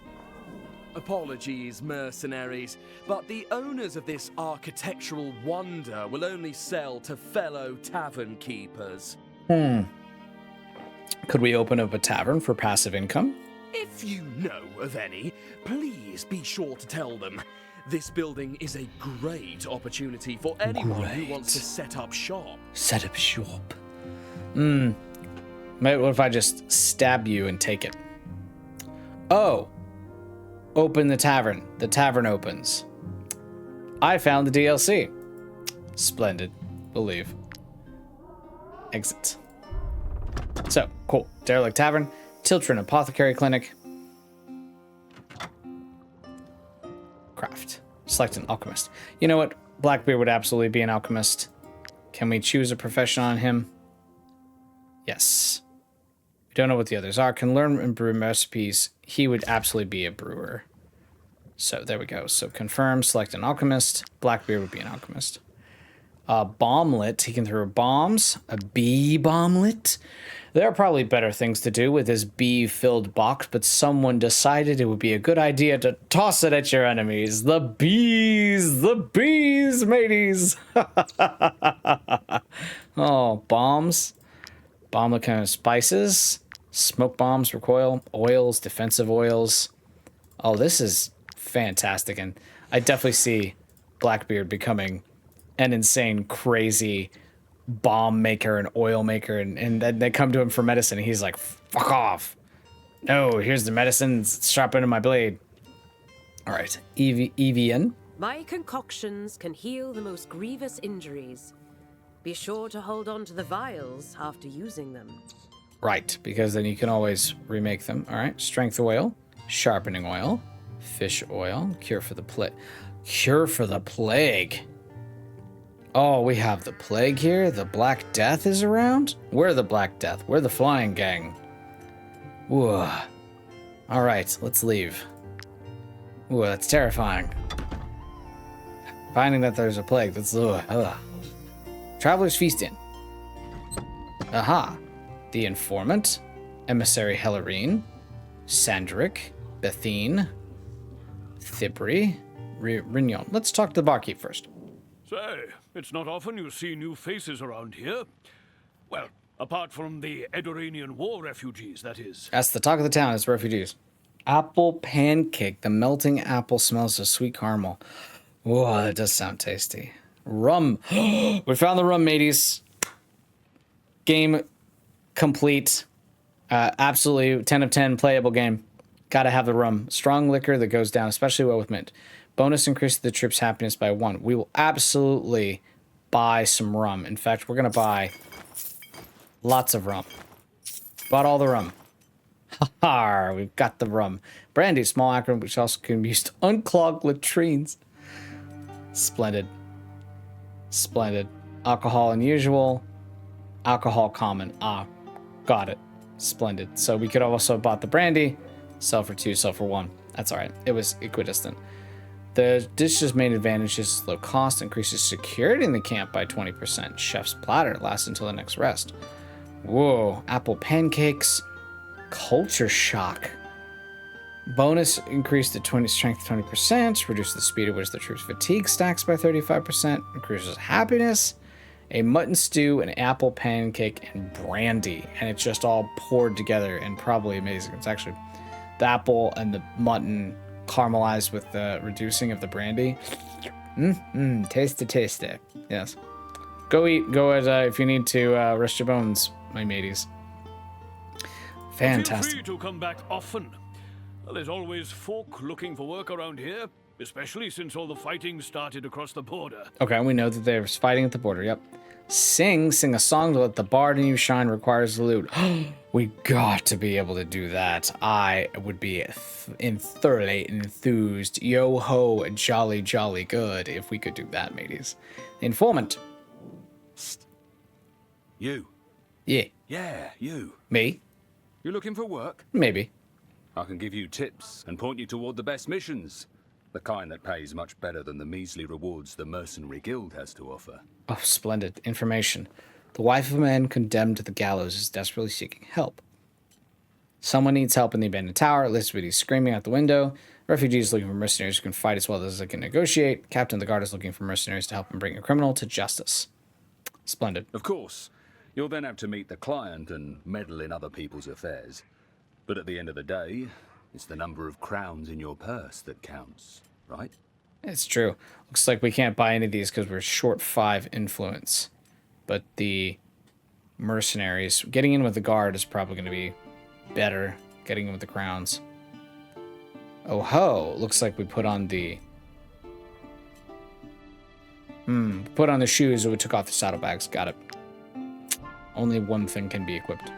Apologies, mercenaries, but the owners of this architectural wonder will only sell to fellow tavern keepers. Could we open up a tavern for passive income? If you know of any, please be sure to tell them. This building is a great opportunity for anyone who wants to set up shop. Set up shop. What if I just stab you and take it? Oh. Open the tavern. The tavern opens. I found the DLC. Splendid. We'll leave. Exit. So, cool. Derelict Tavern. Tiltrin Apothecary Clinic. Craft. Select an alchemist. You know what? Blackbeard would absolutely be an alchemist. Can we choose a profession on him? Yes. We don't know what the others are. Can learn and brew recipes. He would absolutely be a brewer. So there we go. So confirm, select an alchemist. Blackbeard would be an alchemist. Bomblet. He can throw bombs. A bee bomblet. There are probably better things to do with this bee-filled box, but someone decided it would be a good idea to toss it at your enemies. The bees, mateys. Oh, bombs. Bomblet kind of spices. Smoke bombs, recoil, oils, defensive oils. Oh, this is fantastic, and I definitely see Blackbeard becoming an insane, crazy bomb maker and oil maker, and then they come to him for medicine, and he's like, fuck off. No, here's the medicine, strap into my blade. All right, Evian. My concoctions can heal the most grievous injuries. Be sure to hold on to the vials after using them. Right, because then you can always remake them. All right, strength oil, sharpening oil, fish oil, cure for the plague. Cure for the plague. Oh, we have the plague here. The Black Death is around. We're the Black Death. We're the flying gang. Whoa. All right, let's leave. Ooh, that's terrifying. Finding that there's a plague. That's Traveler's Feast Inn. Aha. The Informant, Emissary Hellerine, Sandric, Bethine, Thibri, Rignon. Let's talk to the barkeep first. Say, it's not often you see new faces around here. Well, apart from the Edoranian war refugees, that is. That's the talk of the town, is refugees. Apple pancake. The melting apple smells of sweet caramel. Whoa, that does sound tasty. Rum. We found the rum, mateys. Game complete. Absolutely 10 of 10 playable game. Gotta have the rum. Strong liquor that goes down especially well with mint. Bonus increase the troops' happiness by 1. We will absolutely buy some rum. In fact, we're gonna buy lots of rum. Bought all the rum. Ha! We've got the rum. Brandy, small acronym which also can be used to unclog latrines. Splendid. Splendid. Alcohol unusual. Alcohol common. Ah, got it. Splendid. So we could also have bought the brandy. Sell for 2, sell for 1. That's alright. It was equidistant. The dish's main advantage is low cost, increases security in the camp by 20%. Chef's platter lasts until the next rest. Whoa. Apple pancakes. Culture shock. Bonus increase to 20 strength 20%. Reduce the speed at which the troops' fatigue stacks by 35%. Increases happiness. A mutton stew, an apple pancake, and brandy. And it's just all poured together and probably amazing. It's actually the apple and the mutton caramelized with the reducing of the brandy. Tasty. Yes. Go eat. Go if you need to rest your bones, my mateys. Fantastic. Feel free to come back often. There's always folk looking for work around here, especially since all the fighting started across the border. Okay, we know that there's fighting at the border, yep. Sing a song to let the bard in you shine requires the lute. We got to be able to do that. I would be thoroughly enthused. Yo-ho, jolly good if we could do that, mateys. Informant. Psst. You. Yeah. Yeah, you. Me? You looking for work? Maybe. I can give you tips and point you toward the best missions. The kind that pays much better than the measly rewards the Mercenary Guild has to offer. Oh, splendid. Information. The wife of a man condemned to the gallows is desperately seeking help. Someone needs help in the abandoned tower. Elizabeth is screaming out the window. Refugees looking for mercenaries who can fight as well as they can negotiate. Captain of the guard is looking for mercenaries to help him bring a criminal to justice. Splendid. Of course. You'll then have to meet the client and meddle in other people's affairs. But at the end of the day, it's the number of crowns in your purse that counts, right? It's true. Looks like we can't buy any of these because we're short 5 influence. But the mercenaries, getting in with the guard is probably going to be better. Getting in with the crowns. Oh ho! Looks like we put on the... Put on the shoes and we took off the saddlebags. Got it. Only one thing can be equipped.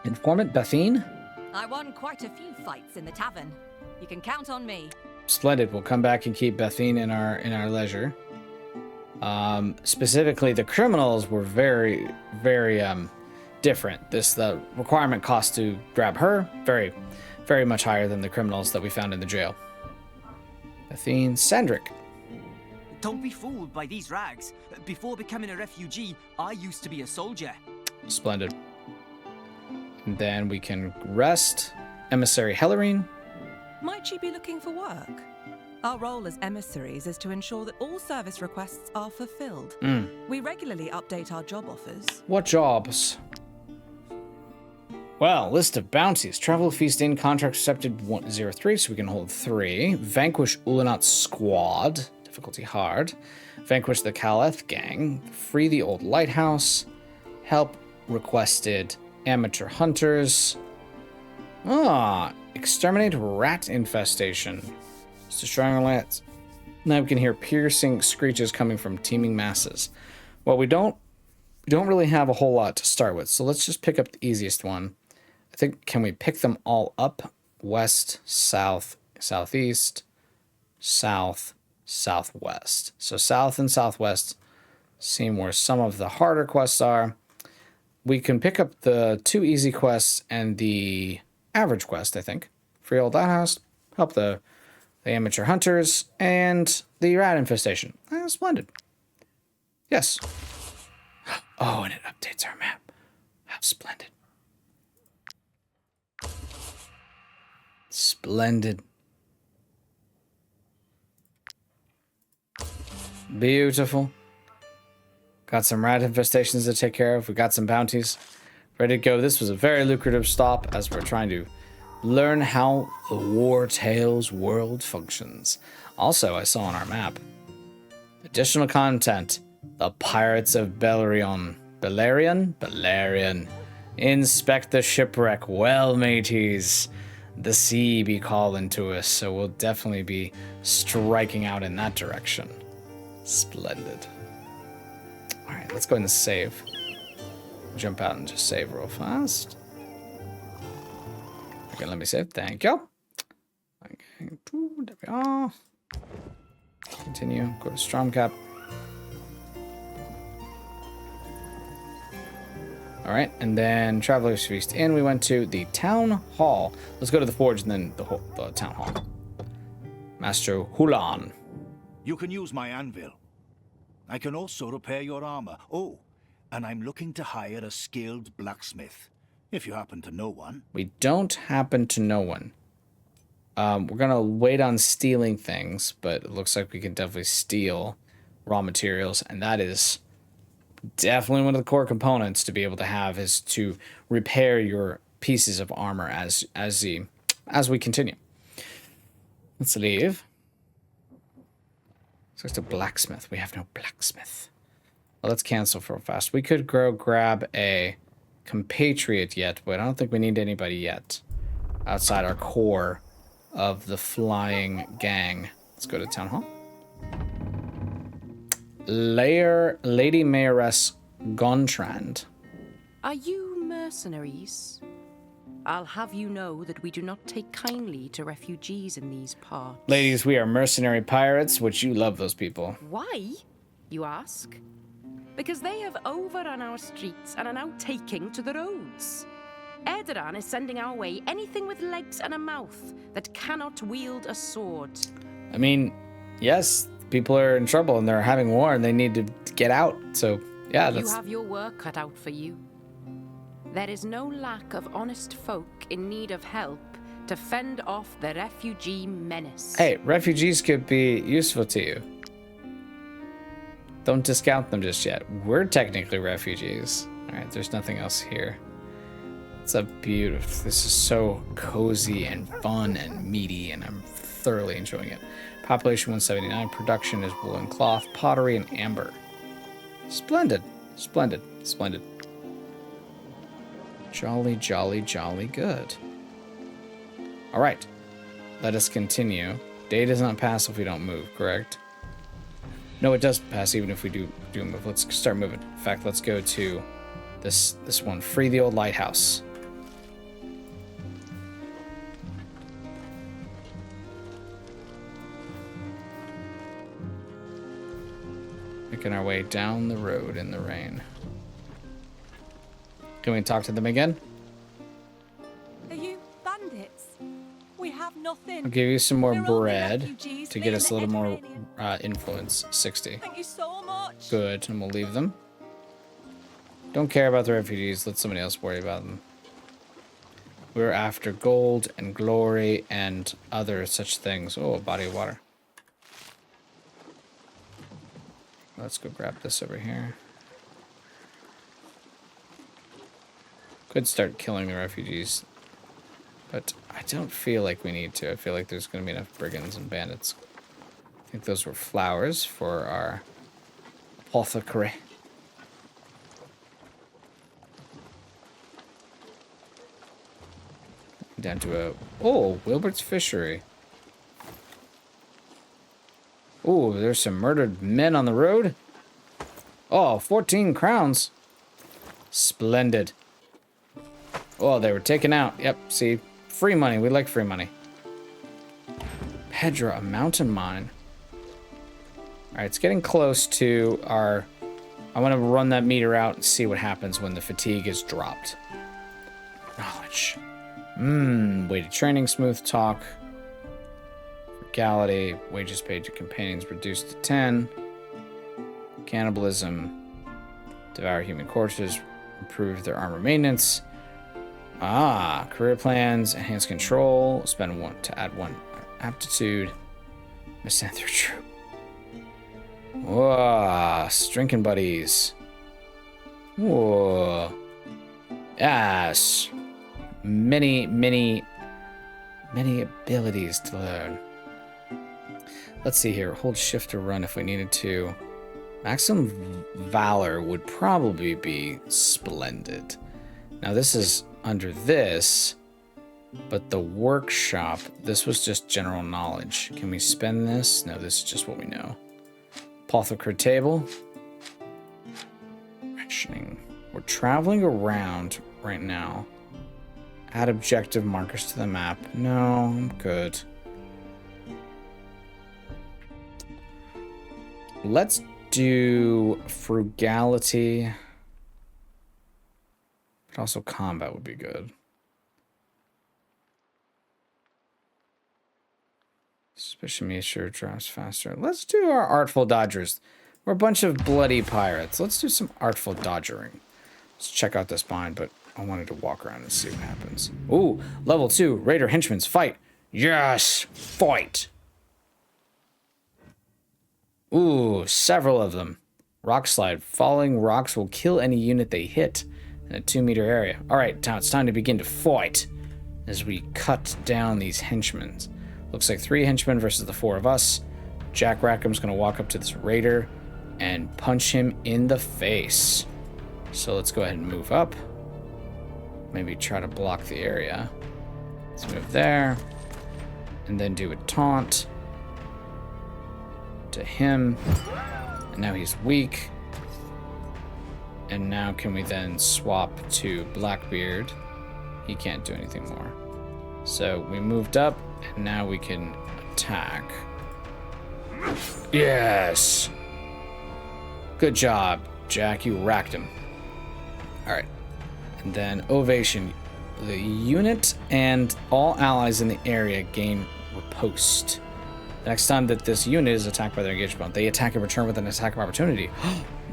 Informant Bethine? I won quite a few fights in the tavern. You can count on me. Splendid. We'll come back and keep Bethine in our leisure. Specifically, the criminals were very different. The requirement cost to grab her very much higher than the criminals that we found in the jail. Bethine, Sandric. Don't be fooled by these rags. Before becoming a refugee, I used to be a soldier. Splendid. And then we can rest. Emissary Hellerine. Might she be looking for work? Our role as emissaries is to ensure that all service requests are fulfilled. We regularly update our job offers. What jobs? Well, list of bounties. Travel Feast Inn, contract accepted 103, so we can hold 3. Vanquish Ulanat's squad. Difficulty hard. Vanquish the Caleth gang. Free the old lighthouse. Help requested amateur hunters. Exterminate rat infestation. It's destroying our lands. Now we can hear piercing screeches coming from teeming masses. Well, we don't really have a whole lot to start with, so let's just pick up the easiest one. I think, can we pick them all up? West, south, southeast, south, southwest. So south and southwest seeing where some of the harder quests are. We can pick up the 2 easy quests and the average quest, I think. Free old outhouse, help the amateur hunters, and the rat infestation. Splendid. Yes. Oh, and it updates our map. How splendid. Splendid. Beautiful. Got some rat infestations to take care of. We got some bounties. Ready to go. This was a very lucrative stop as we're trying to learn how the WarTales world functions. Also, I saw on our map, additional content. The Pirates of Belerion. Belerion. Inspect the shipwreck. Well, mateys. The sea be calling to us, so we'll definitely be striking out in that direction. Splendid. Alright, let's go ahead and save. Jump out and just save real fast. Okay, let me save. Thank you. Okay, there we are. Continue. Go to Stromcap. Alright, and then Traveler's Feast Inn. We went to the Town Hall. Let's go to the Forge and then the Town Hall. Master Hulan. You can use my anvil. I can also repair your armor. Oh, and I'm looking to hire a skilled blacksmith, if you happen to know one. We don't happen to know one. We're gonna wait on stealing things, but it looks like we can definitely steal raw materials, and that is definitely one of the core components to be able to have is to repair your pieces of armor as we continue. Let's leave. So it's a blacksmith. We have no blacksmith. Well, let's cancel for fast. We could grab a compatriot yet, but I don't think we need anybody yet outside our core of the flying gang. Let's go to Town Hall. Lady Mayoress Gontrand. Are you mercenaries? I'll have you know that we do not take kindly to refugees in these parts. Ladies, we are mercenary pirates, which you love those people. Why, you ask? Because they have overrun our streets and are now taking to the roads. Erdogan is sending our way anything with legs and a mouth that cannot wield a sword. I mean, yes, people are in trouble and they're having war and they need to get out. So, yeah, that's... You have your work cut out for you. There is no lack of honest folk in need of help to fend off the refugee menace. Hey, refugees could be useful to you. Don't discount them just yet. We're technically refugees. All right, there's nothing else here. It's a beautiful... This is so cozy and fun and meaty, and I'm thoroughly enjoying it. Population 179. Production is woolen cloth, pottery, and amber. Splendid. Splendid. Splendid. Jolly, jolly, jolly good. All right. Let us continue. Day does not pass if we don't move, correct? No, it does pass even if we do move. Let's start moving. In fact, let's go to this one. Free the old lighthouse. Making our way down the road in the rain. Can we talk to them again? Are you bandits? We have nothing. I'll give you some more We're only bread refugees to get fleeing us a the little more Mediterranean. influence. 60. Thank you so much. Good, and we'll leave them. Don't care about the refugees. Let somebody else worry about them. We're after gold and glory and other such things. Oh, a body of water. Let's go grab this over here. Could start killing the refugees, but I don't feel like we need to. I feel like there's going to be enough brigands and bandits. I think those were flowers for our apothecary. Down to a... Oh, Wilbert's Fishery. Oh, there's some murdered men on the road. Oh, 14 crowns. Splendid. Oh, they were taken out. Yep, see? Free money. We like free money. Pedra, a mountain mine. Alright, it's getting close to our I want to run that meter out and see what happens when the fatigue is dropped. Knowledge. Weighted training, smooth talk. Frugality, wages paid to companions reduced to 10. Cannibalism. Devour human corpses. Improve their armor maintenance. Career plans, enhance control. Spend 1 to add 1 aptitude. Misanthropy. Whoa, drinking buddies. Whoa. Yes. Many abilities to learn. Let's see here. Hold shift to run if we needed to. Maximum Valor would probably be splendid. Now this is under this, but the workshop, this was just general knowledge. Can we spend this? No, this is just what we know. Apothecary table. Rationing. We're traveling around right now. Add objective markers to the map. No, I'm good. Let's do frugality. But also combat would be good. Suspicion me sure drives faster. Let's do our artful dodgers. We're a bunch of bloody pirates. Let's do some artful dodgering. Let's check out this bind, but I wanted to walk around and see what happens. Ooh, level 2, Raider Henchmen's fight. Yes, fight. Ooh, several of them. Rock slide. Falling rocks will kill any unit they hit in a 2-meter area. All right, now it's time to begin to fight as we cut down these henchmen. Looks like 3 henchmen versus the 4 of us. Jack Rackham's gonna walk up to this raider and punch him in the face. So let's go ahead and move up. Maybe try to block the area. Let's move there. And then do a taunt to him. And now he's weak. And now can we then swap to Blackbeard? He can't do anything more. So we moved up, and now we can attack. Yes! Good job, Jack. You racked him. All right. And then Ovation. The unit and all allies in the area gain riposte. The next time that this unit is attacked by their engaged opponent, they attack in return with an attack of opportunity.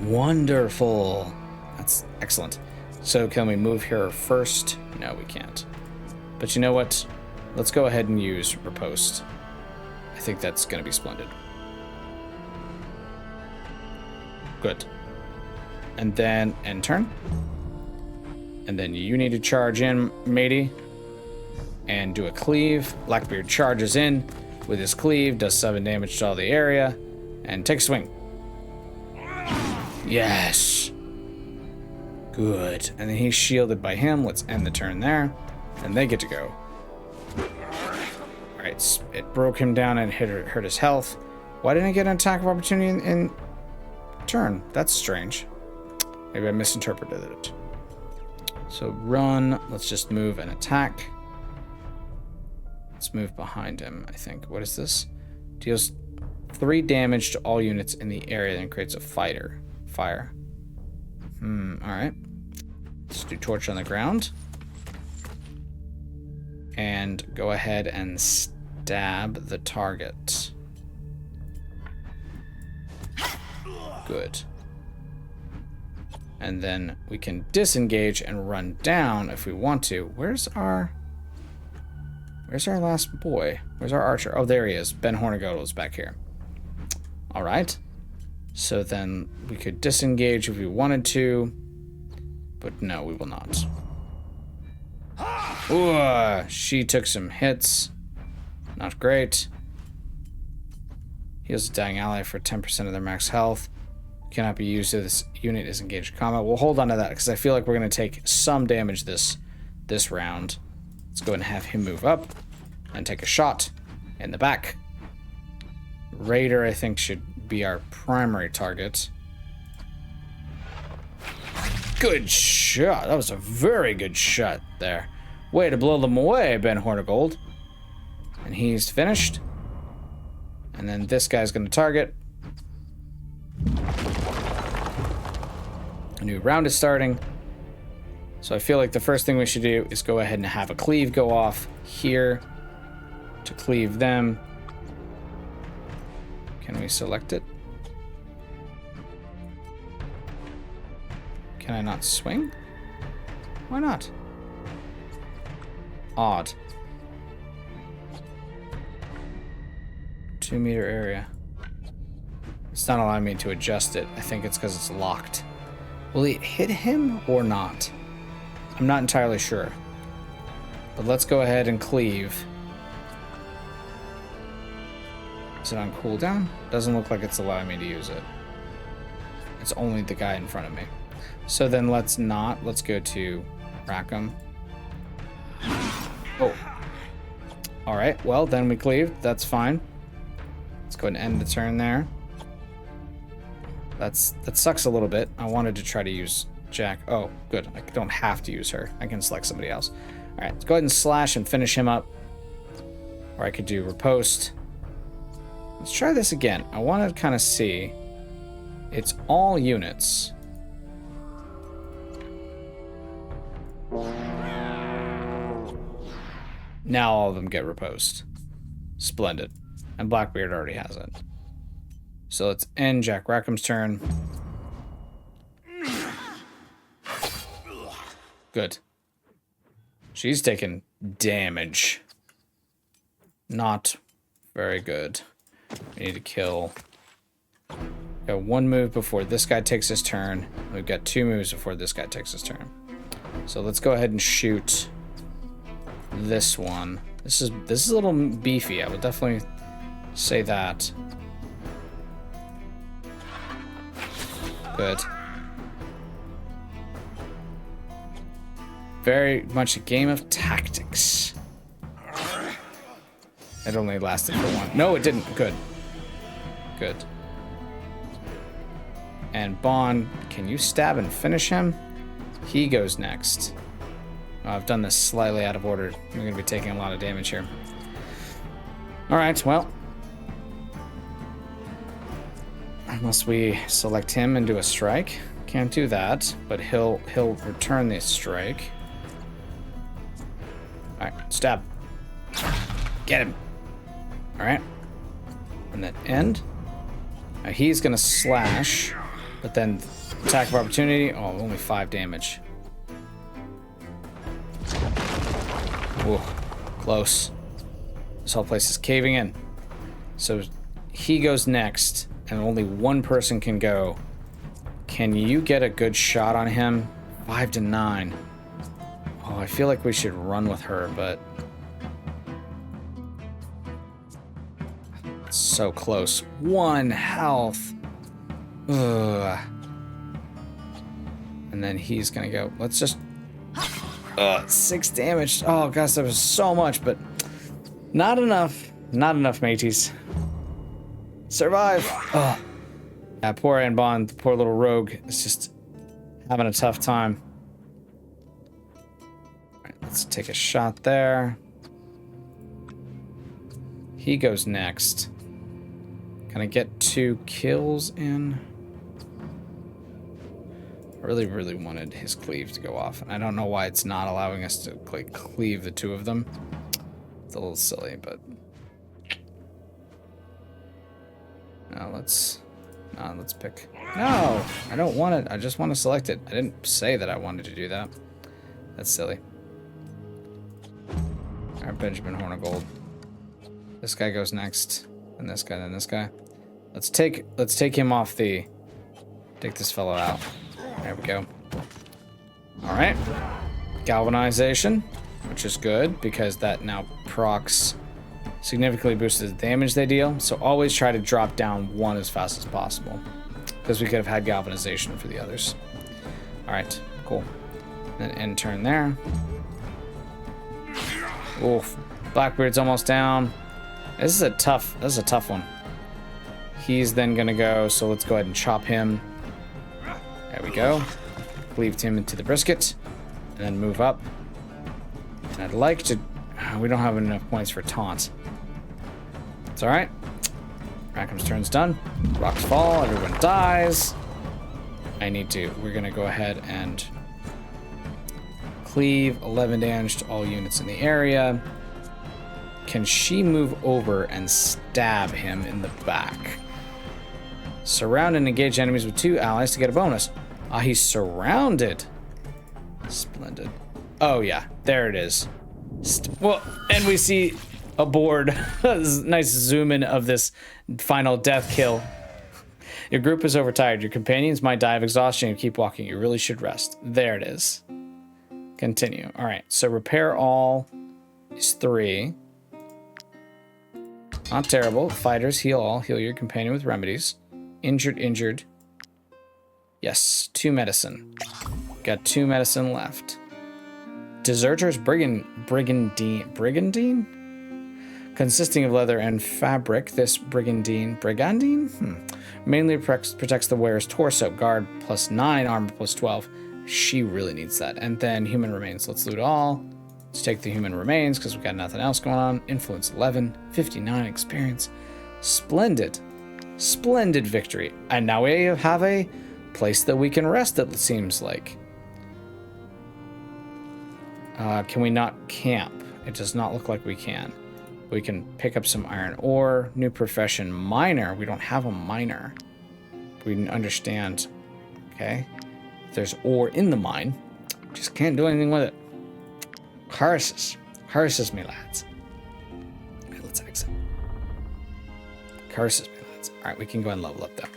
Wonderful. That's excellent. So can we move here first? No, we can't. But you know what? Let's go ahead and use riposte. I think that's going to be splendid. Good. And then end turn. And then you need to charge in, matey, and do a cleave. Blackbeard charges in with his cleave, does 7 damage to all the area, and takes a swing. Yes. Good. And then he's shielded by him. Let's end the turn there. And they get to go. Alright, it broke him down and hurt his health. Why didn't I get an attack of opportunity in turn? That's strange. Maybe I misinterpreted it. So run. Let's just move and attack. Let's move behind him, I think. What is this? Deals 3 damage to all units in the area, then creates a fire. Alright. Let's do torch on the ground. And go ahead and stab the target. Good. And then we can disengage and run down if we want to. Where's our last boy? Where's our archer? Oh, there he is. Ben Hornigold is back here. All right. So then we could disengage if we wanted to, but no, we will not. Ooh, she took some hits. Not great. Heals a dying ally for 10% of their max health. Cannot be used if this unit is engaged in combat. We'll hold on to that because I feel like we're going to take some damage this round. Let's go ahead and have him move up and take a shot in the back. Raider, I think, should be our primary target. Good shot. That was a very good shot there. Way to blow them away, Ben Hornigold. And he's finished. And then this guy's going to target. A new round is starting. So I feel like the first thing we should do is go ahead and have a cleave go off here to cleave them. Can we select it? Can I not swing? Why not? Odd. 2 meter area. It's not allowing me to adjust it. I think it's because it's locked. Will it hit him or not? I'm not entirely sure. But let's go ahead and cleave. Is it on cooldown? Doesn't look like it's allowing me to use it. It's only the guy in front of me. So then let's not. Let's go to Rackham. Oh. Alright, well then we cleaved. That's fine. Let's go ahead and end the turn there. That sucks a little bit. I wanted to try to use Jack. Oh, good. I don't have to use her. I can select somebody else. Alright, let's go ahead and slash and finish him up. Or I could do riposte. Let's try this again. I want to kind of see. It's all units. Now all of them get riposte. Splendid. And Blackbeard already has it. So let's end Jack Rackham's turn. Good. She's taking damage. Not very good. We need to kill. Got 1 move before this guy takes his turn. We've got 2 moves before this guy takes his turn. So let's go ahead and shoot this one. This is a little beefy. I would definitely say that. Good. Very much a game of tactics. It only lasted for 1. No, it didn't. Good. Good. And Bond, can you stab and finish him? He goes next. Oh, I've done this slightly out of order. I'm going to be taking a lot of damage here. Alright, well. Unless we select him and do a strike. Can't do that, but he'll return the strike. Alright, stab. Get him. Alright. And then end. Now he's gonna slash, but then attack of opportunity. Oh, only 5 damage. Ooh, close. This whole place is caving in. So he goes next, and only 1 person can go. Can you get a good shot on him? 5 to 9. Oh, I feel like we should run with her, but it's so close. 1 health. Ugh. And then he's gonna go. Let's just 6 damage. Oh gosh, that was so much, but not enough. Not enough, mateys. Survive. Oh. Yeah, poor Anne Bond, the poor little rogue, is just having a tough time. Alright, let's take a shot there. He goes next. Can I get 2 kills in? I really wanted his cleave to go off. And I don't know why it's not allowing us to like cleave the 2 of them. It's a little silly, but now let's pick. No, I don't want it. I just want to select it. I didn't say that I wanted to do that. That's silly. All right, Benjamin Hornigold. This guy goes next, and this guy, then this guy. Let's take him off the. Take this fellow out. There we go. All right, galvanization, which is good because that now procs significantly boosts the damage they deal. So always try to drop down 1 as fast as possible, because we could have had galvanization for the others. All right, cool. Then end turn there. Oof, Blackbeard's almost down. This is a tough one. He's then gonna go, so let's go ahead and chop him. There we go. Cleaved him into the brisket, and then move up. And I'd like to. We don't have enough points for taunt. It's all right. Rackham's turn's done. Rocks fall. Everyone dies. I need to. We're going to go ahead and cleave 11 damage to all units in the area. Can she move over and stab him in the back? Surround and engage enemies with 2 allies to get a bonus. Ah, he's surrounded. Splendid. Oh, yeah. There it is. Well, and we see a board. Nice zoom in of this final death kill. Your group is overtired. Your companions might die of exhaustion and keep walking. You really should rest. There it is. Continue. All right. So repair all is 3. Not terrible. Fighters, heal all. Heal your companion with remedies. Injured, injured. Yes, 2 medicine. Got 2 medicine left. Deserters, brigandine? Consisting of leather and fabric, this brigandine mainly protects the wearer's torso. Guard +9, armor +12. She really needs that. And then human remains. Let's loot all. Let's take the human remains because we've got nothing else going on. Influence 11, 59 experience. Splendid. Splendid victory. And now we have a place that we can rest, it seems like. Can we not camp? It does not look like we can. We can pick up some iron ore. New profession, miner. We don't have a miner. We understand. Okay. There's ore in the mine. Just can't do anything with it. Curses. Curses me, lads. Okay, let's exit. Curses me, lads. Alright, we can go and level up there.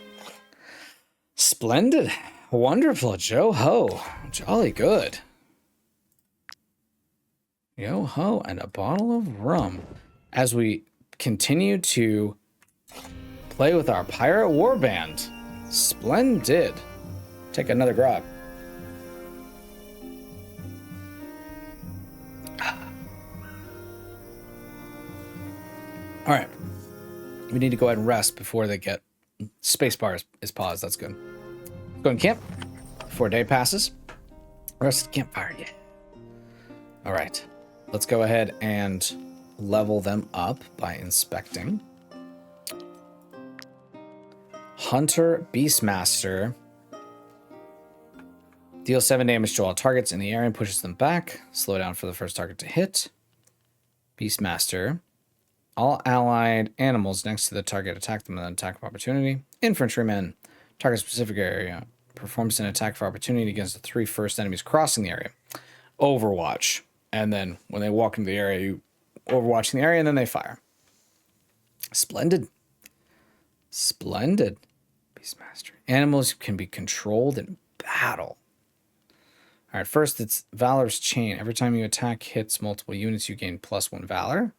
Splendid. Wonderful. Yo-ho. Jolly good. Yo-ho. And a bottle of rum. As we continue to play with our pirate warband. Splendid. Take another grog. All right. We need to go ahead and rest before they get... Spacebar is paused. That's good. Go and camp before day passes. Rest at campfire. Yeah. All right. Let's go ahead and level them up by inspecting. Hunter Beastmaster. Deal 7 damage to all targets in the area and pushes them back. Slow down for the first target to hit. Beastmaster. All allied animals next to the target attack them with an attack of opportunity. Infantrymen. Target specific area. Performs an attack of opportunity against the 3 first enemies crossing the area. Overwatch. And then when they walk into the area, you overwatch in the area and then they fire. Splendid. Splendid. Beastmaster. Animals can be controlled in battle. All right, first it's Valor's Chain. Every time you attack hits multiple units, you gain +1 Valor.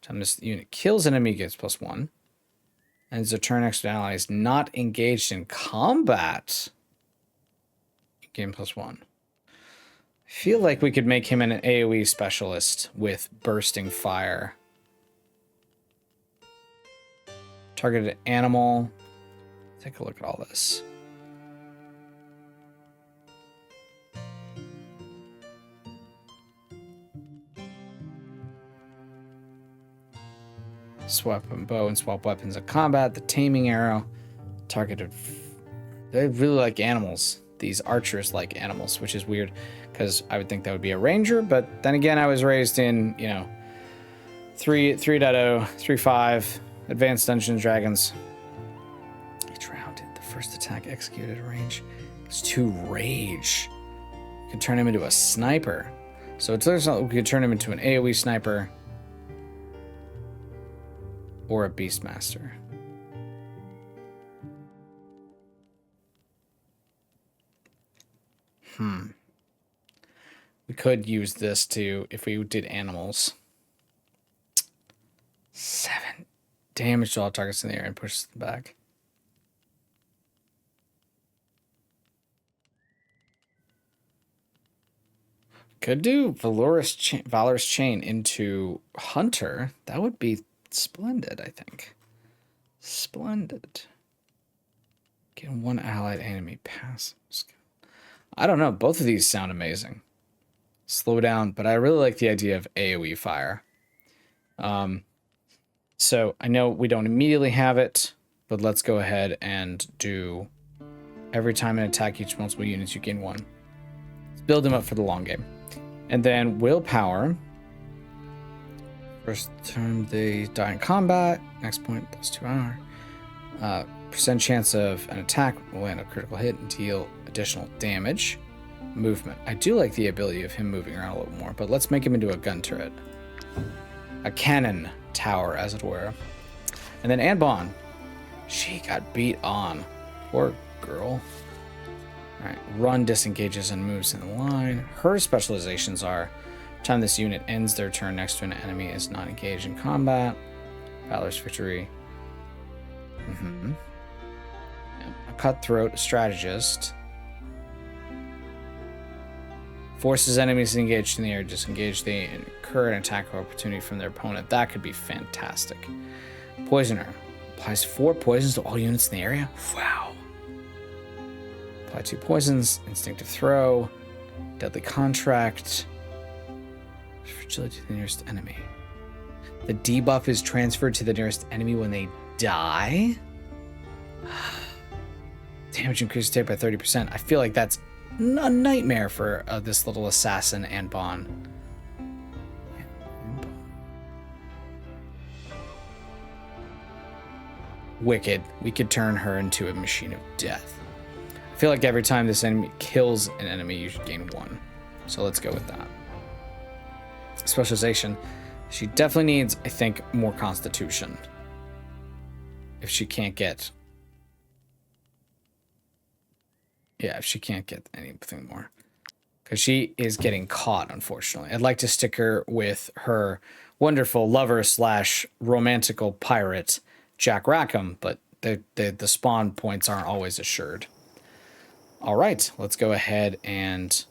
Time this unit kills an enemy, gets +1. And it's a turn next to ally is not engaged in combat. You gain +1. I feel like we could make him an AoE specialist with bursting fire. Targeted animal. Take a look at all this. Swap bow and swap weapons in combat. The taming arrow. Targeted. They really like animals. These archers like animals, which is weird because I would think that would be a ranger. But then again, I was raised in, 3.0, 3.5, Advanced Dungeons and Dragons. Each round, the first attack executed at range is 2 rage. You can turn him into a sniper. So it turns out we could turn him into an AoE sniper. Or a Beastmaster. We could use this to, if we did animals. 7 damage to all targets in the air and pushes them back. Could do Valor's Chain into Hunter. That would be splendid, I think. Splendid. Get 1 allied enemy passive skill. I don't know. Both of these sound amazing. Slow down, but I really like the idea of AoE fire. So I know we don't immediately have it, but let's go ahead and do Every time an attack each multiple units, you gain 1. Let's build him up for the long game. And then willpower. First turn they die in combat. Next point plus 2 hour. Percent chance of an attack will land a critical hit and deal additional damage. Movement. I do like the ability of him moving around a little more, but let's make him into a gun turret. A cannon tower, as it were. And then Anbon. She got beat on. Poor girl. Alright, run, disengages, and moves in the line. Her specializations are: time this unit ends their turn next to an enemy is not engaged in combat. Valor's victory. Yeah. A cutthroat strategist. Forces enemies engaged in the air disengage. They incur an attack opportunity from their opponent. That could be fantastic. Poisoner. Applies 4 poisons to all units in the area. Wow. Apply 2 poisons. Instinctive throw. Deadly contract. Fragility to the nearest enemy. The debuff is transferred to the nearest enemy when they die. Damage increases take by 30%. I feel like that's a nightmare for this little assassin Anbon. Wicked. We could turn her into a machine of death. I feel like every time this enemy kills an enemy, you should gain 1. So let's go with that. Specialization. She definitely needs, I think, more constitution. If she can't get... Yeah, if she can't get anything more. Because she is getting caught, unfortunately. I'd like to stick her with her wonderful lover / romantical pirate, Jack Rackham, but the spawn points aren't always assured. All right, let's go ahead and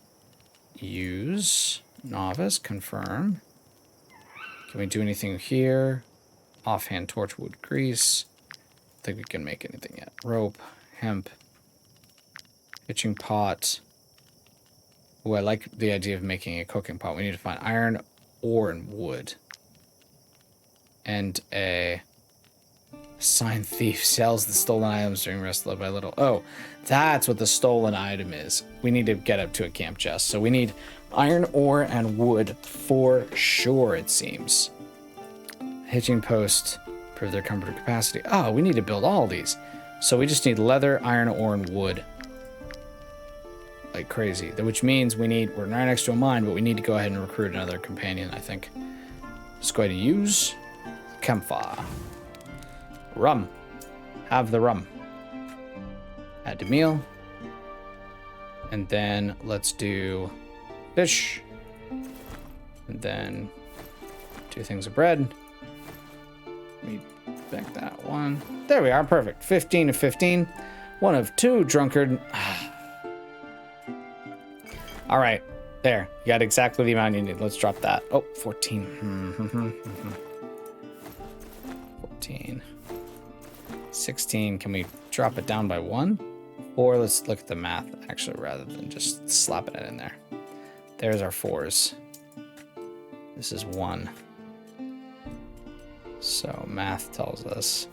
use novice, confirm. Can we do anything here? Offhand torchwood grease. I think we can make anything yet. Rope, hemp, pitching pot. Oh, I like the idea of making a cooking pot. We need to find iron, ore, and wood. And a sign thief sells the stolen items during rest little by little. Oh, that's what the stolen item is. We need to get up to a camp chest. So we need iron, ore, and wood for sure, it seems. Hitching post, improve their comfort and capacity. Oh, we need to build all these. So we just need leather, iron, ore, and wood. Like crazy. Which means we're right next to a mine, but we need to go ahead and recruit another companion, I think. Just go ahead and use campfire. Rum. Have the rum. Add to meal. And then let's do fish. And then 2 things of bread. Let me back that one. There we are. Perfect. 15 of 15. 1 of 2 drunkard. All right. There. You got exactly the amount you need. Let's drop that. Oh, 14. 14. 16. Can we drop it down by 1? Or let's look at the math, actually, rather than just slapping it in there. There's our 4s. This is 1. So math tells us...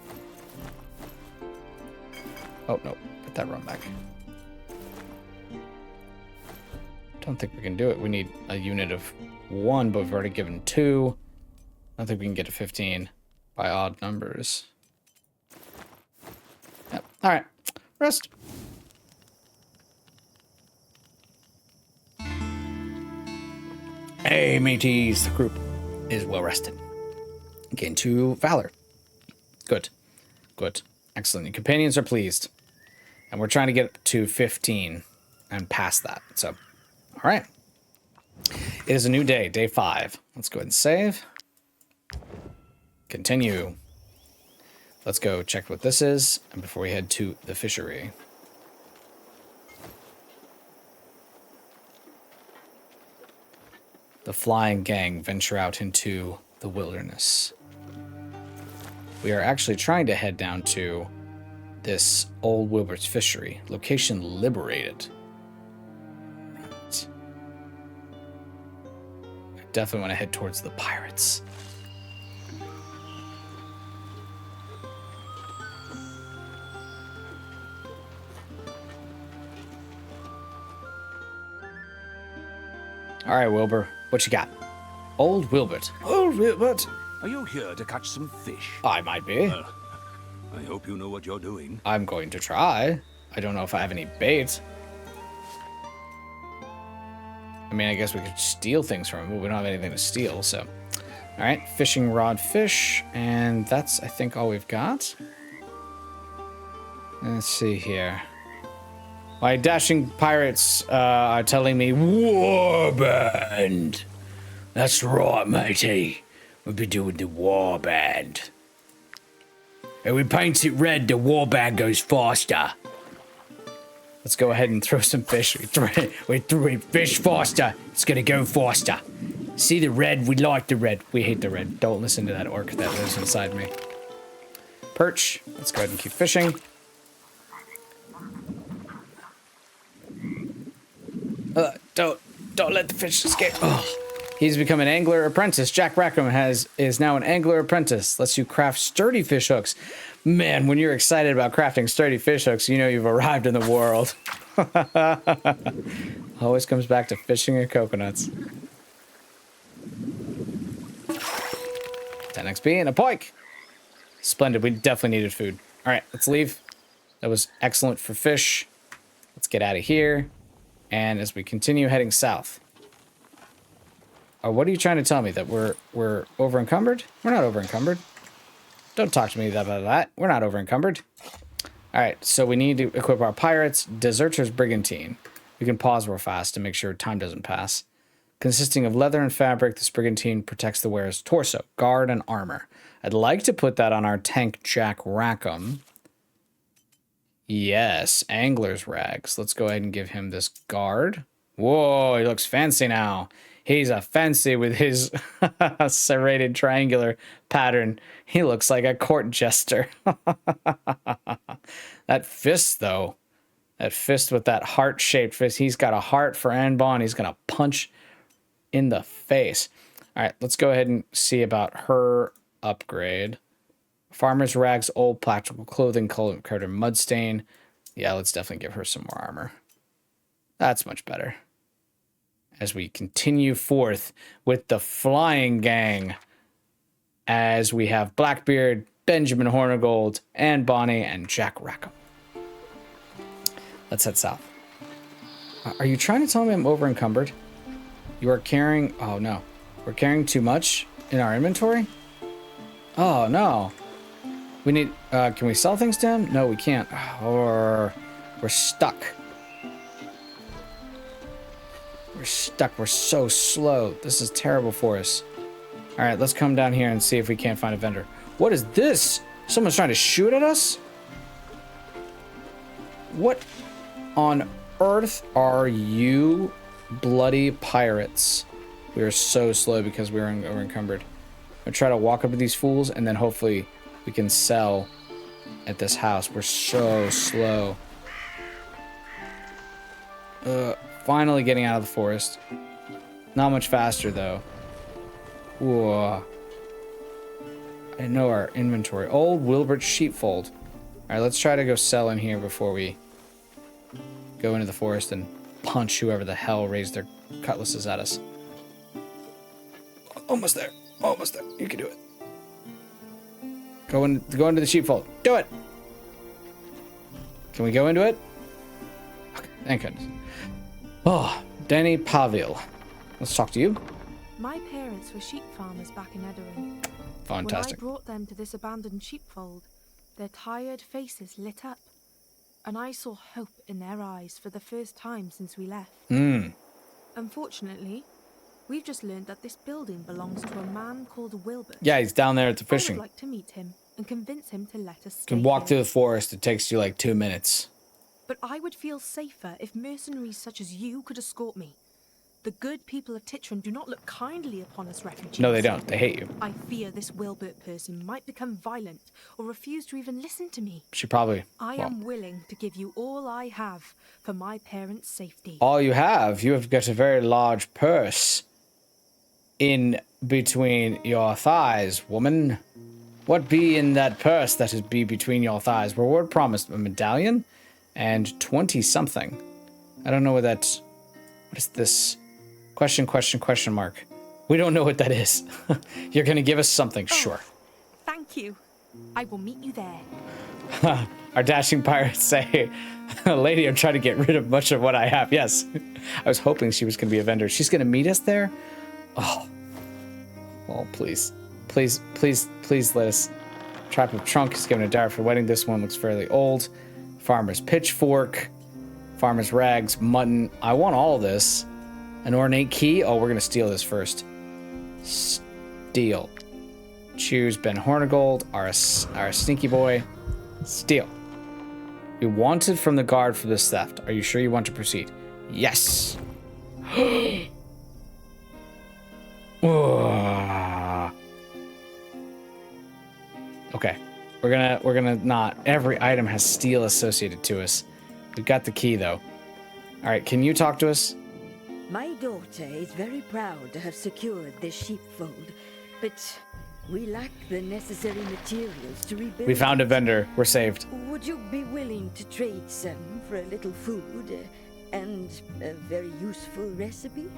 Oh, no. Put that run back. Don't think we can do it. We need a unit of 1, but we've already given 2. I don't think we can get to 15 by odd numbers. Yep. All right. Rest. Hey, mateys. The group is well rested. Gain 2 valor. Good. Good. Excellent. Your companions are pleased. And we're trying to get to 15 and past that. So, all right. It is a new day, day 5. Let's go ahead and save. Continue. Let's go check what this is, and before we head to the fishery. The flying gang venture out into the wilderness. We are actually trying to head down to this old Wilbert's fishery. Location liberated. Right. I definitely want to head towards the pirates. All right, Wilbur, what you got? Old Wilbert. Old Wilbert. Are you here to catch some fish? I might be. Well, I hope you know what you're doing. I'm going to try. I don't know if I have any bait. I mean, I guess we could steal things from him, but we don't have anything to steal, so. All right, fishing rod fish, and that's, I think, all we've got. Let's see here. My dashing pirates are telling me, Warband! That's right, matey. We'll be doing the Warband. And we paint it red, the Warband goes faster. Let's go ahead and throw some fish. We fish faster. It's gonna go faster. See the red? We like the red. We hate the red. Don't listen to that orc that lives inside me. Perch. Let's go ahead and keep fishing. Don't let the fish escape. Oh. He's become an angler apprentice. Jack Rackham is now an angler apprentice. Lets you craft sturdy fish hooks. Man, when you're excited about crafting sturdy fish hooks, you know you've arrived in the world. Always comes back to fishing and coconuts. 10 XP and a pike. Splendid. We definitely needed food. All right, let's leave. That was excellent for fish. Let's get out of here. And as we continue heading south. Oh, what are you trying to tell me? That we're over encumbered? We're not over encumbered. Don't talk to me about that. We're not over encumbered. All right, so we need to equip our pirates. Deserters Brigantine. We can pause real fast to make sure time doesn't pass. Consisting of leather and fabric, this brigantine protects the wearer's torso, guard, and armor. I'd like to put that on our tank Jack Rackham. Yes, angler's rags. Let's go ahead and give him this guard. Whoa, he looks fancy now. He's a fancy with his serrated triangular pattern. He looks like a court jester. That fist, though. That fist with that heart-shaped fist. He's got a heart for Anbon. He's going to punch in the face. All right, let's go ahead and see about her upgrade. Farmer's rags, old practical clothing, covered in mud stain. Yeah, let's definitely give her some more armor. That's much better. As we continue forth with the flying gang. As we have Blackbeard, Benjamin Hornigold, Anne Bonny, and Jack Rackham. Let's head south. Are you trying to tell me I'm over encumbered? You are carrying... Oh, no. We're carrying too much in our inventory? Oh, no. We need... can we sell things to him? No, we can't. Or... We're stuck. We're stuck. We're so slow. This is terrible for us. All right, let's come down here and see if we can't find a vendor. What is this? Someone's trying to shoot at us? What on earth are you bloody pirates? We are so slow because we're encumbered. I'm gonna try to walk up to these fools and then hopefully we can sell at this house. We're so slow. Finally getting out of the forest. Not much faster though. Whoa. I know our inventory. Old Wilbert sheepfold. Alright, let's try to go sell in here before we go into the forest and punch whoever the hell raised their cutlasses at us. Almost there. Almost there. You can do it. Go into the sheepfold. Do it! Can we go into it? Okay, thank goodness. Oh, Danny Pavil. Let's talk to you. My parents were sheep farmers back in Edoran. Fantastic. When I brought them to this abandoned sheepfold, their tired faces lit up, and I saw hope in their eyes for the first time since we left. Unfortunately, we've just learned that this building belongs to a man called Wilbert. Yeah, he's down there at the fishing. I would like to meet him and convince him to let us stay. You can walk here. through the forest. It takes you like 2 minutes. But I would feel safer if mercenaries such as you could escort me. The good people of Titran do not look kindly upon us refugees. No, they don't. They hate you. I fear this Wilbert person might become violent or refuse to even listen to me. She probably... I am willing to give you all I have for my parents' safety. All you have? You have got a very large purse in between your thighs, woman. What be in that purse that is be between your thighs? Reward promised a medallion and 20-something. I don't know what that... What is this? Question mark. We don't know what that is. You're gonna give us something, sure. Thank you. I will meet you there. Our dashing pirates say, lady, I'm trying to get rid of much of what I have. Yes. I was hoping she was gonna be a vendor. She's gonna meet us there? Oh. Oh, please. Please let us. Trap of trunk is given a dowry for wedding. This one looks fairly old. Farmer's pitchfork. Farmer's rags. Mutton. I want all this. An ornate key. Oh, we're gonna steal this first. Steal. Choose Ben Hornigold, our sneaky boy. Steal. We wanted from the guard for this theft. Are you sure you want to proceed? Yes. Okay. We're gonna not. Every item has steel associated to us. We've got the key though. All right, can you talk to us? My daughter is very proud to have secured this sheepfold, but we lack the necessary materials to rebuild. We found a vendor. We're saved. Would you be willing to trade some for a little food and a very useful recipe?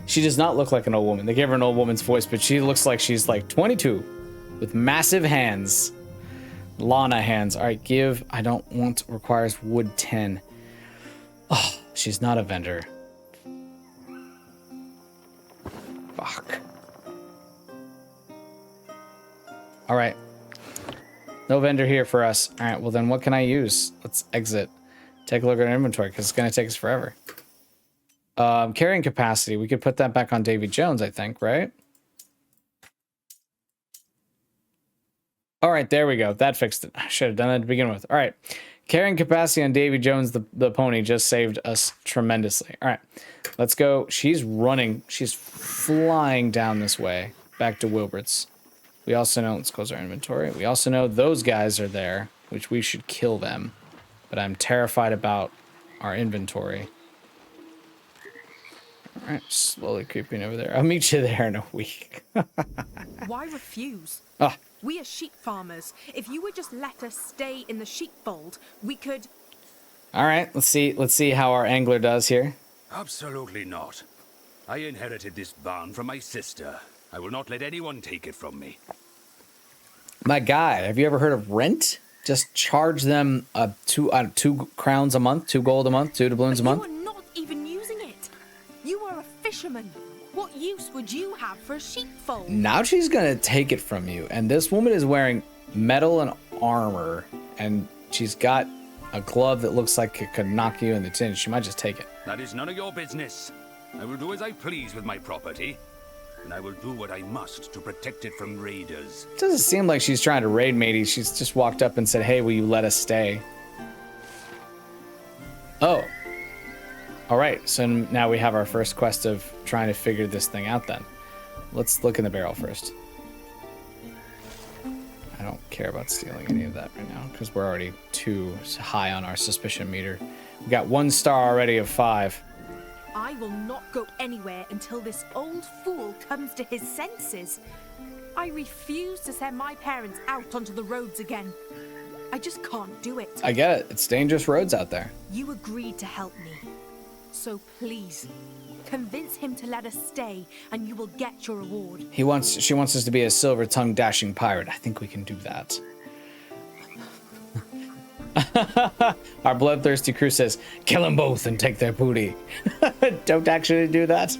She does not look like an old woman. They gave her an old woman's voice, but she looks like she's like 22 with massive hands. Lana hands. All right, give. I don't want. Requires wood 10. Oh, she's not a vendor. Fuck. All right. No vendor here for us. All right, well then what can I use? Let's exit. Take a look at our inventory because it's going to take us forever. Carrying capacity. We could put that back on Davy Jones, I think, right? All right, there we go. That fixed it. I should have done that to begin with. All right. Carrying capacity on Davy Jones, the pony, just saved us tremendously. All right, let's go. She's running. She's flying down this way. Back to Wilbert's. We also know, let's close our inventory. We also know those guys are there, which we should kill them. But I'm terrified about our inventory. All right, slowly creeping over there. I'll meet you there in a week. Why refuse? Ah. We are sheep farmers. If you would just let us stay in the sheepfold, we could... All right, let's see how our angler does here. Absolutely not. I inherited this barn from my sister. I will not let anyone take it from me. My guy, have you ever heard of rent? Just charge them 2 crowns a month, 2 gold a month, 2 doubloons a month. You are not even using it. You are a fisherman. What use would you have for a sheepfold? Now she's gonna take it from you. And this woman is wearing metal and armor, and she's got a glove that looks like it could knock you in the chin. She might just take it. That is none of your business. I will do as I please with my property, and I will do what I must to protect it from raiders. It doesn't seem like she's trying to raid matey. She's just walked up and said, hey, will you let us stay? Oh. All right, so now we have our first quest of trying to figure this thing out then. Let's look in the barrel first. I don't care about stealing any of that right now because we're already too high on our suspicion meter. We got 1 star already of 5. I will not go anywhere until this old fool comes to his senses. I refuse to send my parents out onto the roads again. I just can't do it. I get it. It's dangerous roads out there. You agreed to help me. So please, convince him to let us stay, and you will get your reward. She wants us to be a silver-tongued dashing pirate. I think we can do that. Our bloodthirsty crew says, kill them both and take their booty. Don't actually do that.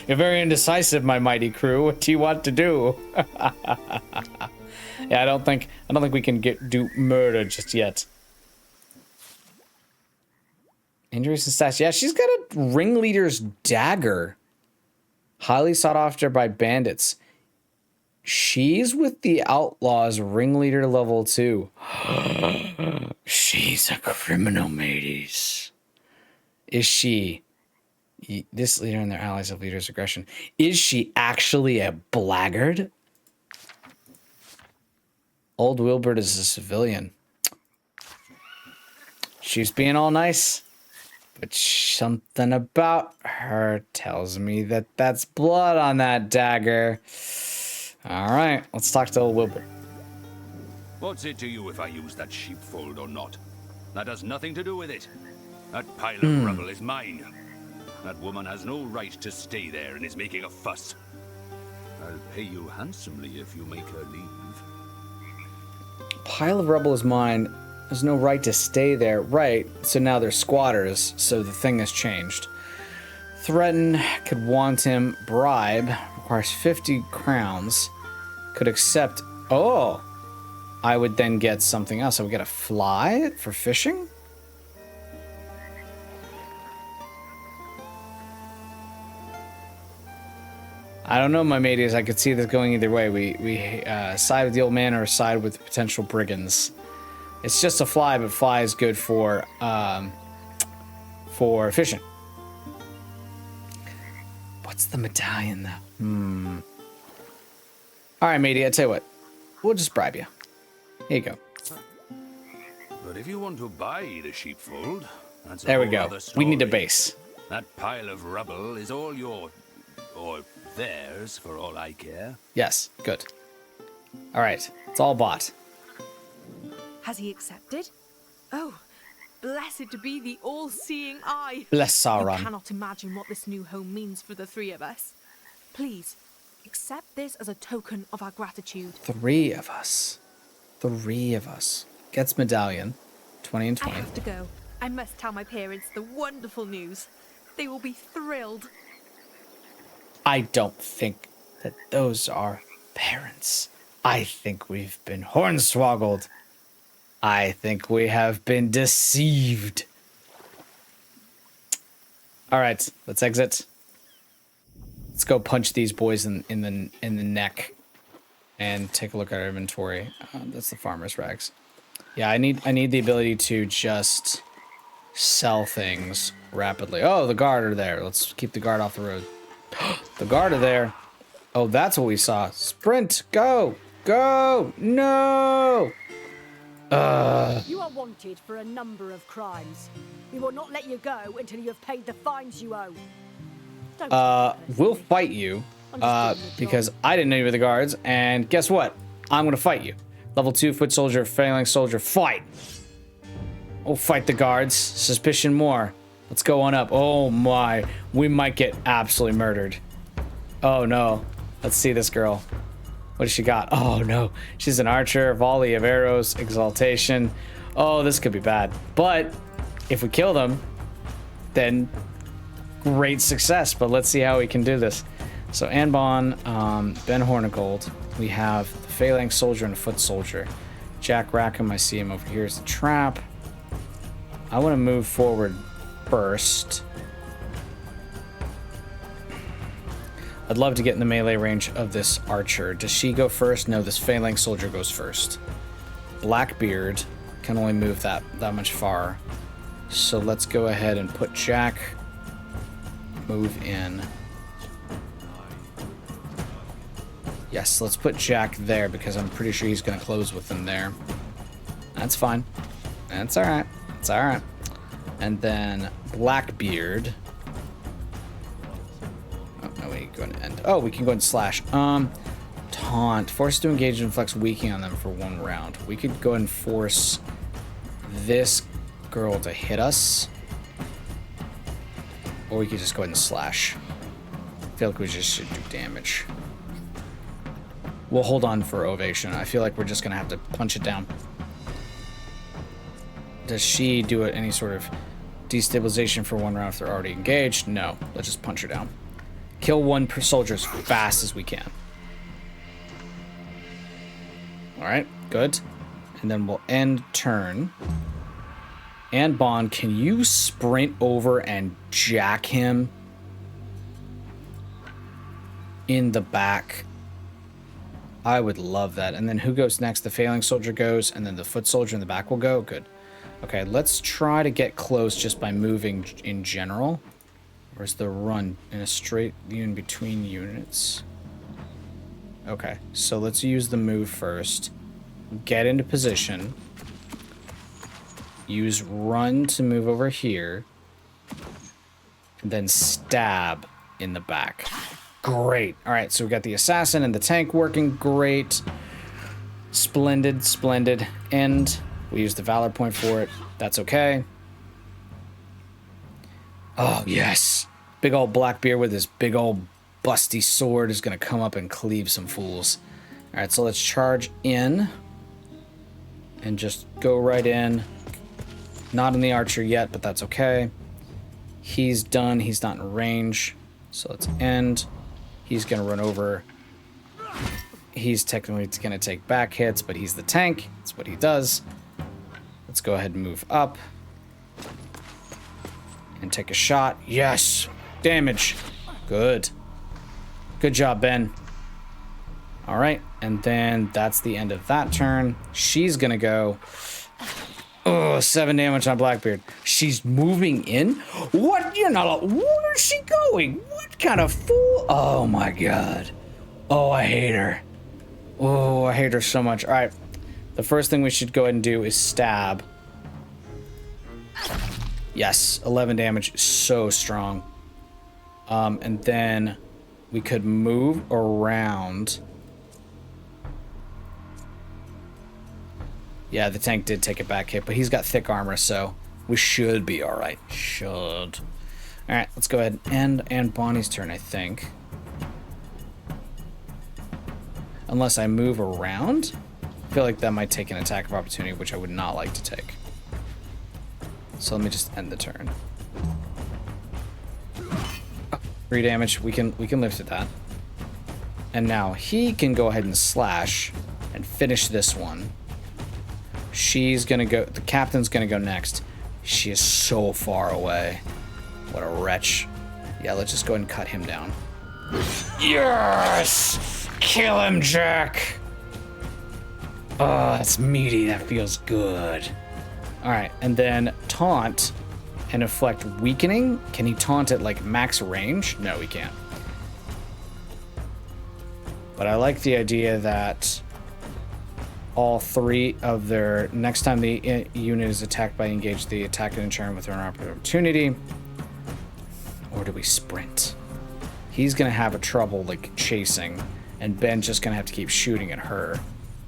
You're very indecisive, my mighty crew. What do you want to do? Yeah, I don't think we can do murder just yet. Injuries and stats. Yeah, she's got a ringleader's dagger. Highly sought after by bandits. She's with the outlaws, ringleader level 2. She's a criminal, mateys. Is she? This leader and their allies of leaders' aggression. Is she actually a blackguard? Old Wilbert is a civilian. She's being all nice. But something about her tells me that that's blood on that dagger. All right, let's talk to old Wilbur. What's it to you if I use that sheepfold or not? That has nothing to do with it. That pile of rubble is mine. That woman has no right to stay there and is making a fuss. I'll pay you handsomely if you make her leave. Pile of rubble is mine. There's no right to stay there. Right, so now they're squatters, so the thing has changed. Threaten, could want him. Bribe, requires 50 crowns. Could accept. Oh! I would then get something else. I would get a fly for fishing? I don't know, my mateys. I could see this going either way. We side with the old man or side with potential brigands. It's just a fly, but fly is good for fishing. What's the medallion, though? All right, matey, I tell you what. We'll just bribe you. Here you go. But if you want to buy the sheepfold, that's there we a go. whole other story. We need a base. That pile of rubble is all your... or theirs, for all I care. Yes, good. All right, it's all bought. Has he accepted? Oh, blessed to be the all-seeing eye. Bless Sauron. You cannot imagine what this new home means for the three of us. Please, accept this as a token of our gratitude. 3 of us. 3 of us. Gets medallion. 20 and 20. I have to go. I must tell my parents the wonderful news. They will be thrilled. I don't think that those are parents. I think we've been hornswoggled. I think we have been deceived. All right, let's exit. Let's go punch these boys in the neck, and take a look at our inventory. That's the farmer's rags. Yeah, I need the ability to just sell things rapidly. Oh, the guard are there. Let's keep the guard off the road. The guard are there. Oh, that's what we saw. Sprint, go, go, no. You are wanted for a number of crimes. We will not let you go until you have paid the fines you owe. We'll fight you, because I didn't know you were the guards, and guess what? I'm gonna fight you. Level 2, foot soldier, phalanx soldier, fight! We'll fight the guards. Suspicion more. Let's go on up. Oh my, we might get absolutely murdered. Oh no, let's see this girl. What does she got? Oh no, she's an archer, volley of arrows, exaltation. Oh, this could be bad. But if we kill them, then great success. But let's see how we can do this. So Anbon, Ben Hornigold. We have the phalanx soldier and the foot soldier. Jack Rackham, I see him over here is the trap. I want to move forward first. I'd love to get in the melee range of this archer. Does she go first? No, this phalanx soldier goes first. Blackbeard can only move that much far. So let's go ahead and put Jack. Move in. Yes, let's put Jack there because I'm pretty sure he's going to close with him there. That's fine. That's all right. It's all right. And then Blackbeard. Oh, no, we can go and end. Oh, we can go and slash. Taunt. Force to engage and flex weakening on them for 1 round. We could go and force this girl to hit us. Or we could just go ahead and slash. I feel like we just should do damage. We'll hold on for ovation. I feel like we're just going to have to punch it down. Does she do any sort of destabilization for 1 round if they're already engaged? No. Let's just punch her down. Kill 1 per soldier as fast as we can. Alright, good. And then we'll end turn. And Bond, can you sprint over and jack him in the back? I would love that. And then who goes next? The phalanx soldier goes, and then the foot soldier in the back will go. Good. Okay, let's try to get close just by moving in general. Where's the run? In a straight line between units. Okay, so let's use the move first. Get into position. Use run to move over here. And then stab in the back. Great. All right, so we got the assassin and the tank working great. Splendid, splendid. And we used the valor point for it. That's okay. Oh, yes. Big old Blackbeard with his big old busty sword is going to come up and cleave some fools. All right, so let's charge in and just go right in. Not in the archer yet, but that's okay. He's done. He's not in range. So let's end. He's going to run over. He's technically going to take back hits, but he's the tank. That's what he does. Let's go ahead and move up. And take a shot. Yes! Damage. Good. Good job, Ben. All right, and then that's the end of that turn. She's going to go... Oh, 7 damage on Blackbeard. She's moving in? What? You're not... Where is she going? What kind of fool? Oh, my God. Oh, I hate her. Oh, I hate her so much. All right. The first thing we should go ahead and do is stab. Yes, 11 damage. So strong. And then we could move around. Yeah, the tank did take a back hit, but he's got thick armor, so we should be all right. Should. All right, let's go ahead and end Bonnie's turn, I think. Unless I move around. I feel like that might take an attack of opportunity, which I would not like to take. So let me just end the turn. 3 damage. We can live through that. And now he can go ahead and slash and finish this one. She's gonna go. The captain's gonna go next. She is so far away. What a wretch. Yeah, let's just go ahead and cut him down. Yes! Kill him, Jack! Oh, that's meaty. That feels good. All right, and then taunt and inflict weakening. Can he taunt at like max range? No, he can't. But I like the idea that all 3 of their... Next time the unit is attacked by engage, the attack and turn with an opportunity. Or do we sprint? He's going to have a trouble like chasing, and Ben's just going to have to keep shooting at her.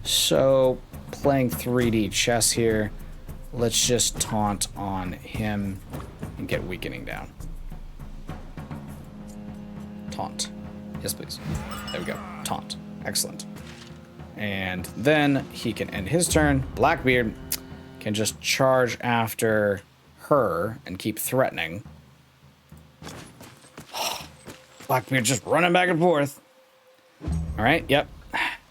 So, playing 3D chess here, let's just taunt on him and get weakening down. Taunt. Yes, please. There we go. Taunt. Excellent. And then he can end his turn. Blackbeard can just charge after her and keep threatening. Blackbeard just running back and forth. All right, yep.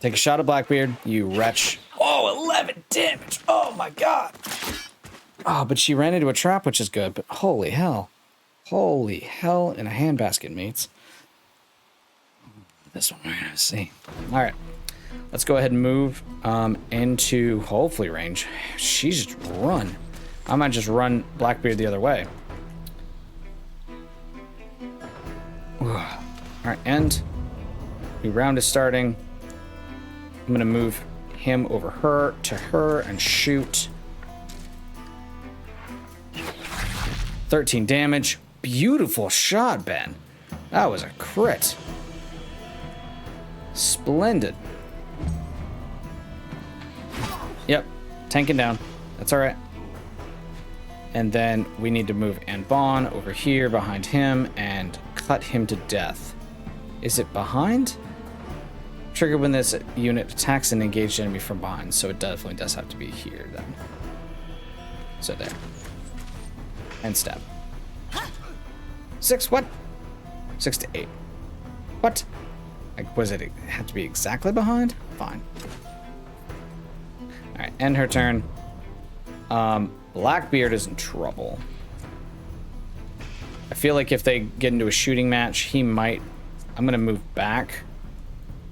Take a shot at Blackbeard, you wretch. Oh, 11 damage. Oh, my God. Oh, but she ran into a trap, which is good. But holy hell. Holy hell in a handbasket, mates. This one we're going to see. All right. Let's go ahead and move into hopefully range. She's just run. I might just run Blackbeard the other way. All right, end. New round is starting. I'm going to move him over her to her and shoot. 13 damage. Beautiful shot, Ben. That was a crit. Splendid. Yep, tanking down. That's all right. And then we need to move Anbon over here behind him and cut him to death. Is it behind? Trigger when this unit attacks an engaged enemy from behind, so it definitely does have to be here then. So there. And stab. 6, what? 6 to 8. What? Like, was it have to be exactly behind? Fine. All right, end her turn. Blackbeard is in trouble. I feel like if they get into a shooting match, he might... I'm gonna move back.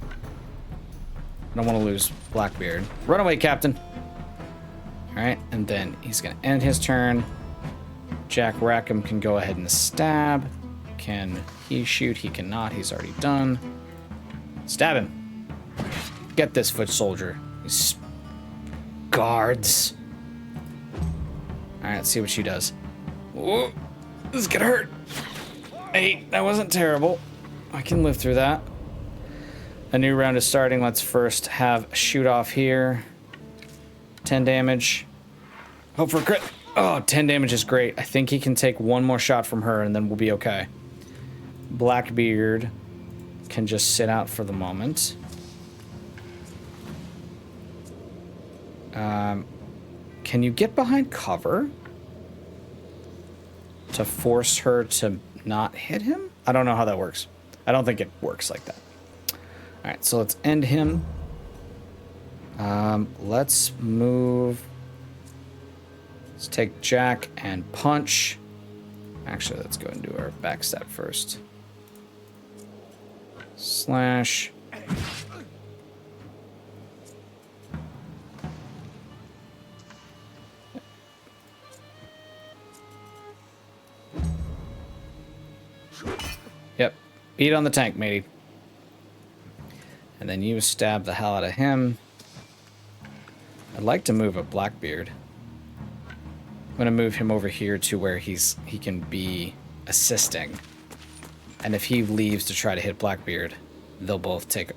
I don't want to lose Blackbeard. Run away, Captain. All right, and then he's gonna end his turn. Jack Rackham can go ahead and stab. Can he shoot? He cannot. He's already done. Stab him. Get this foot soldier. He's guards. All right, let's see what she does. Whoa, this is gonna hurt. 8, that wasn't terrible. I can live through that. A new round is starting. Let's first have a shoot off here. 10 damage. Hope for a crit. Oh, 10 damage is great. I think he can take one more shot from her and then we'll be okay. Blackbeard can just sit out for the moment. Can you get behind cover to force her to not hit him? I don't know how that works. I don't think it works like that. All right, so let's end him. Let's move. Let's take Jack and punch. Actually, let's go and do our backstab first. Slash. Yep. Beat on the tank, matey. And then you stab the hell out of him. I'd like to move a Blackbeard. I'm gonna move him over here to where he can be assisting. And if he leaves to try to hit Blackbeard, they'll both take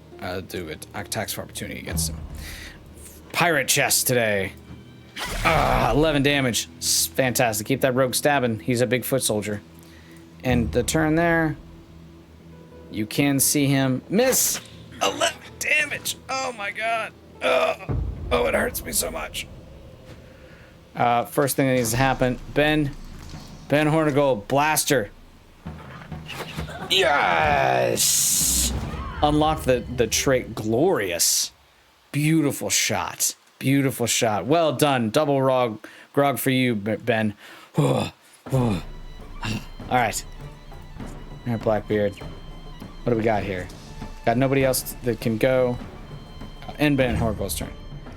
do it attacks of opportunity against him. Pirate chest today. 11 damage. Fantastic. Keep that rogue stabbing. He's a big foot soldier. And the turn there, you can see him miss. 11 damage. Oh my god. Oh, it hurts me so much. First thing that needs to happen, Ben Hornigold, blaster. Yes! Unlock the trait Glorious. Beautiful shot. Beautiful shot. Well done. Double grog for you, Ben. All right. All right, Blackbeard. What do we got here? Got nobody else that can go. And Ben Hornigold's turn.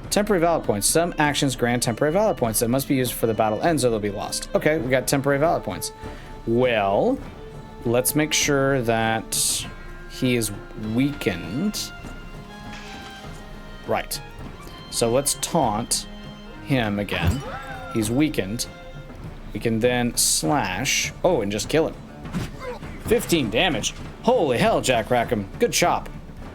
Temporary valor points. Some actions grant temporary valor points that must be used before the battle ends or they'll be lost. Okay, we got temporary valor points. Well, let's make sure that he is weakened. Right. So let's taunt him again. He's weakened. We can then slash. Oh, and just kill him. 15 damage. Holy hell, Jack Rackham. Good chop.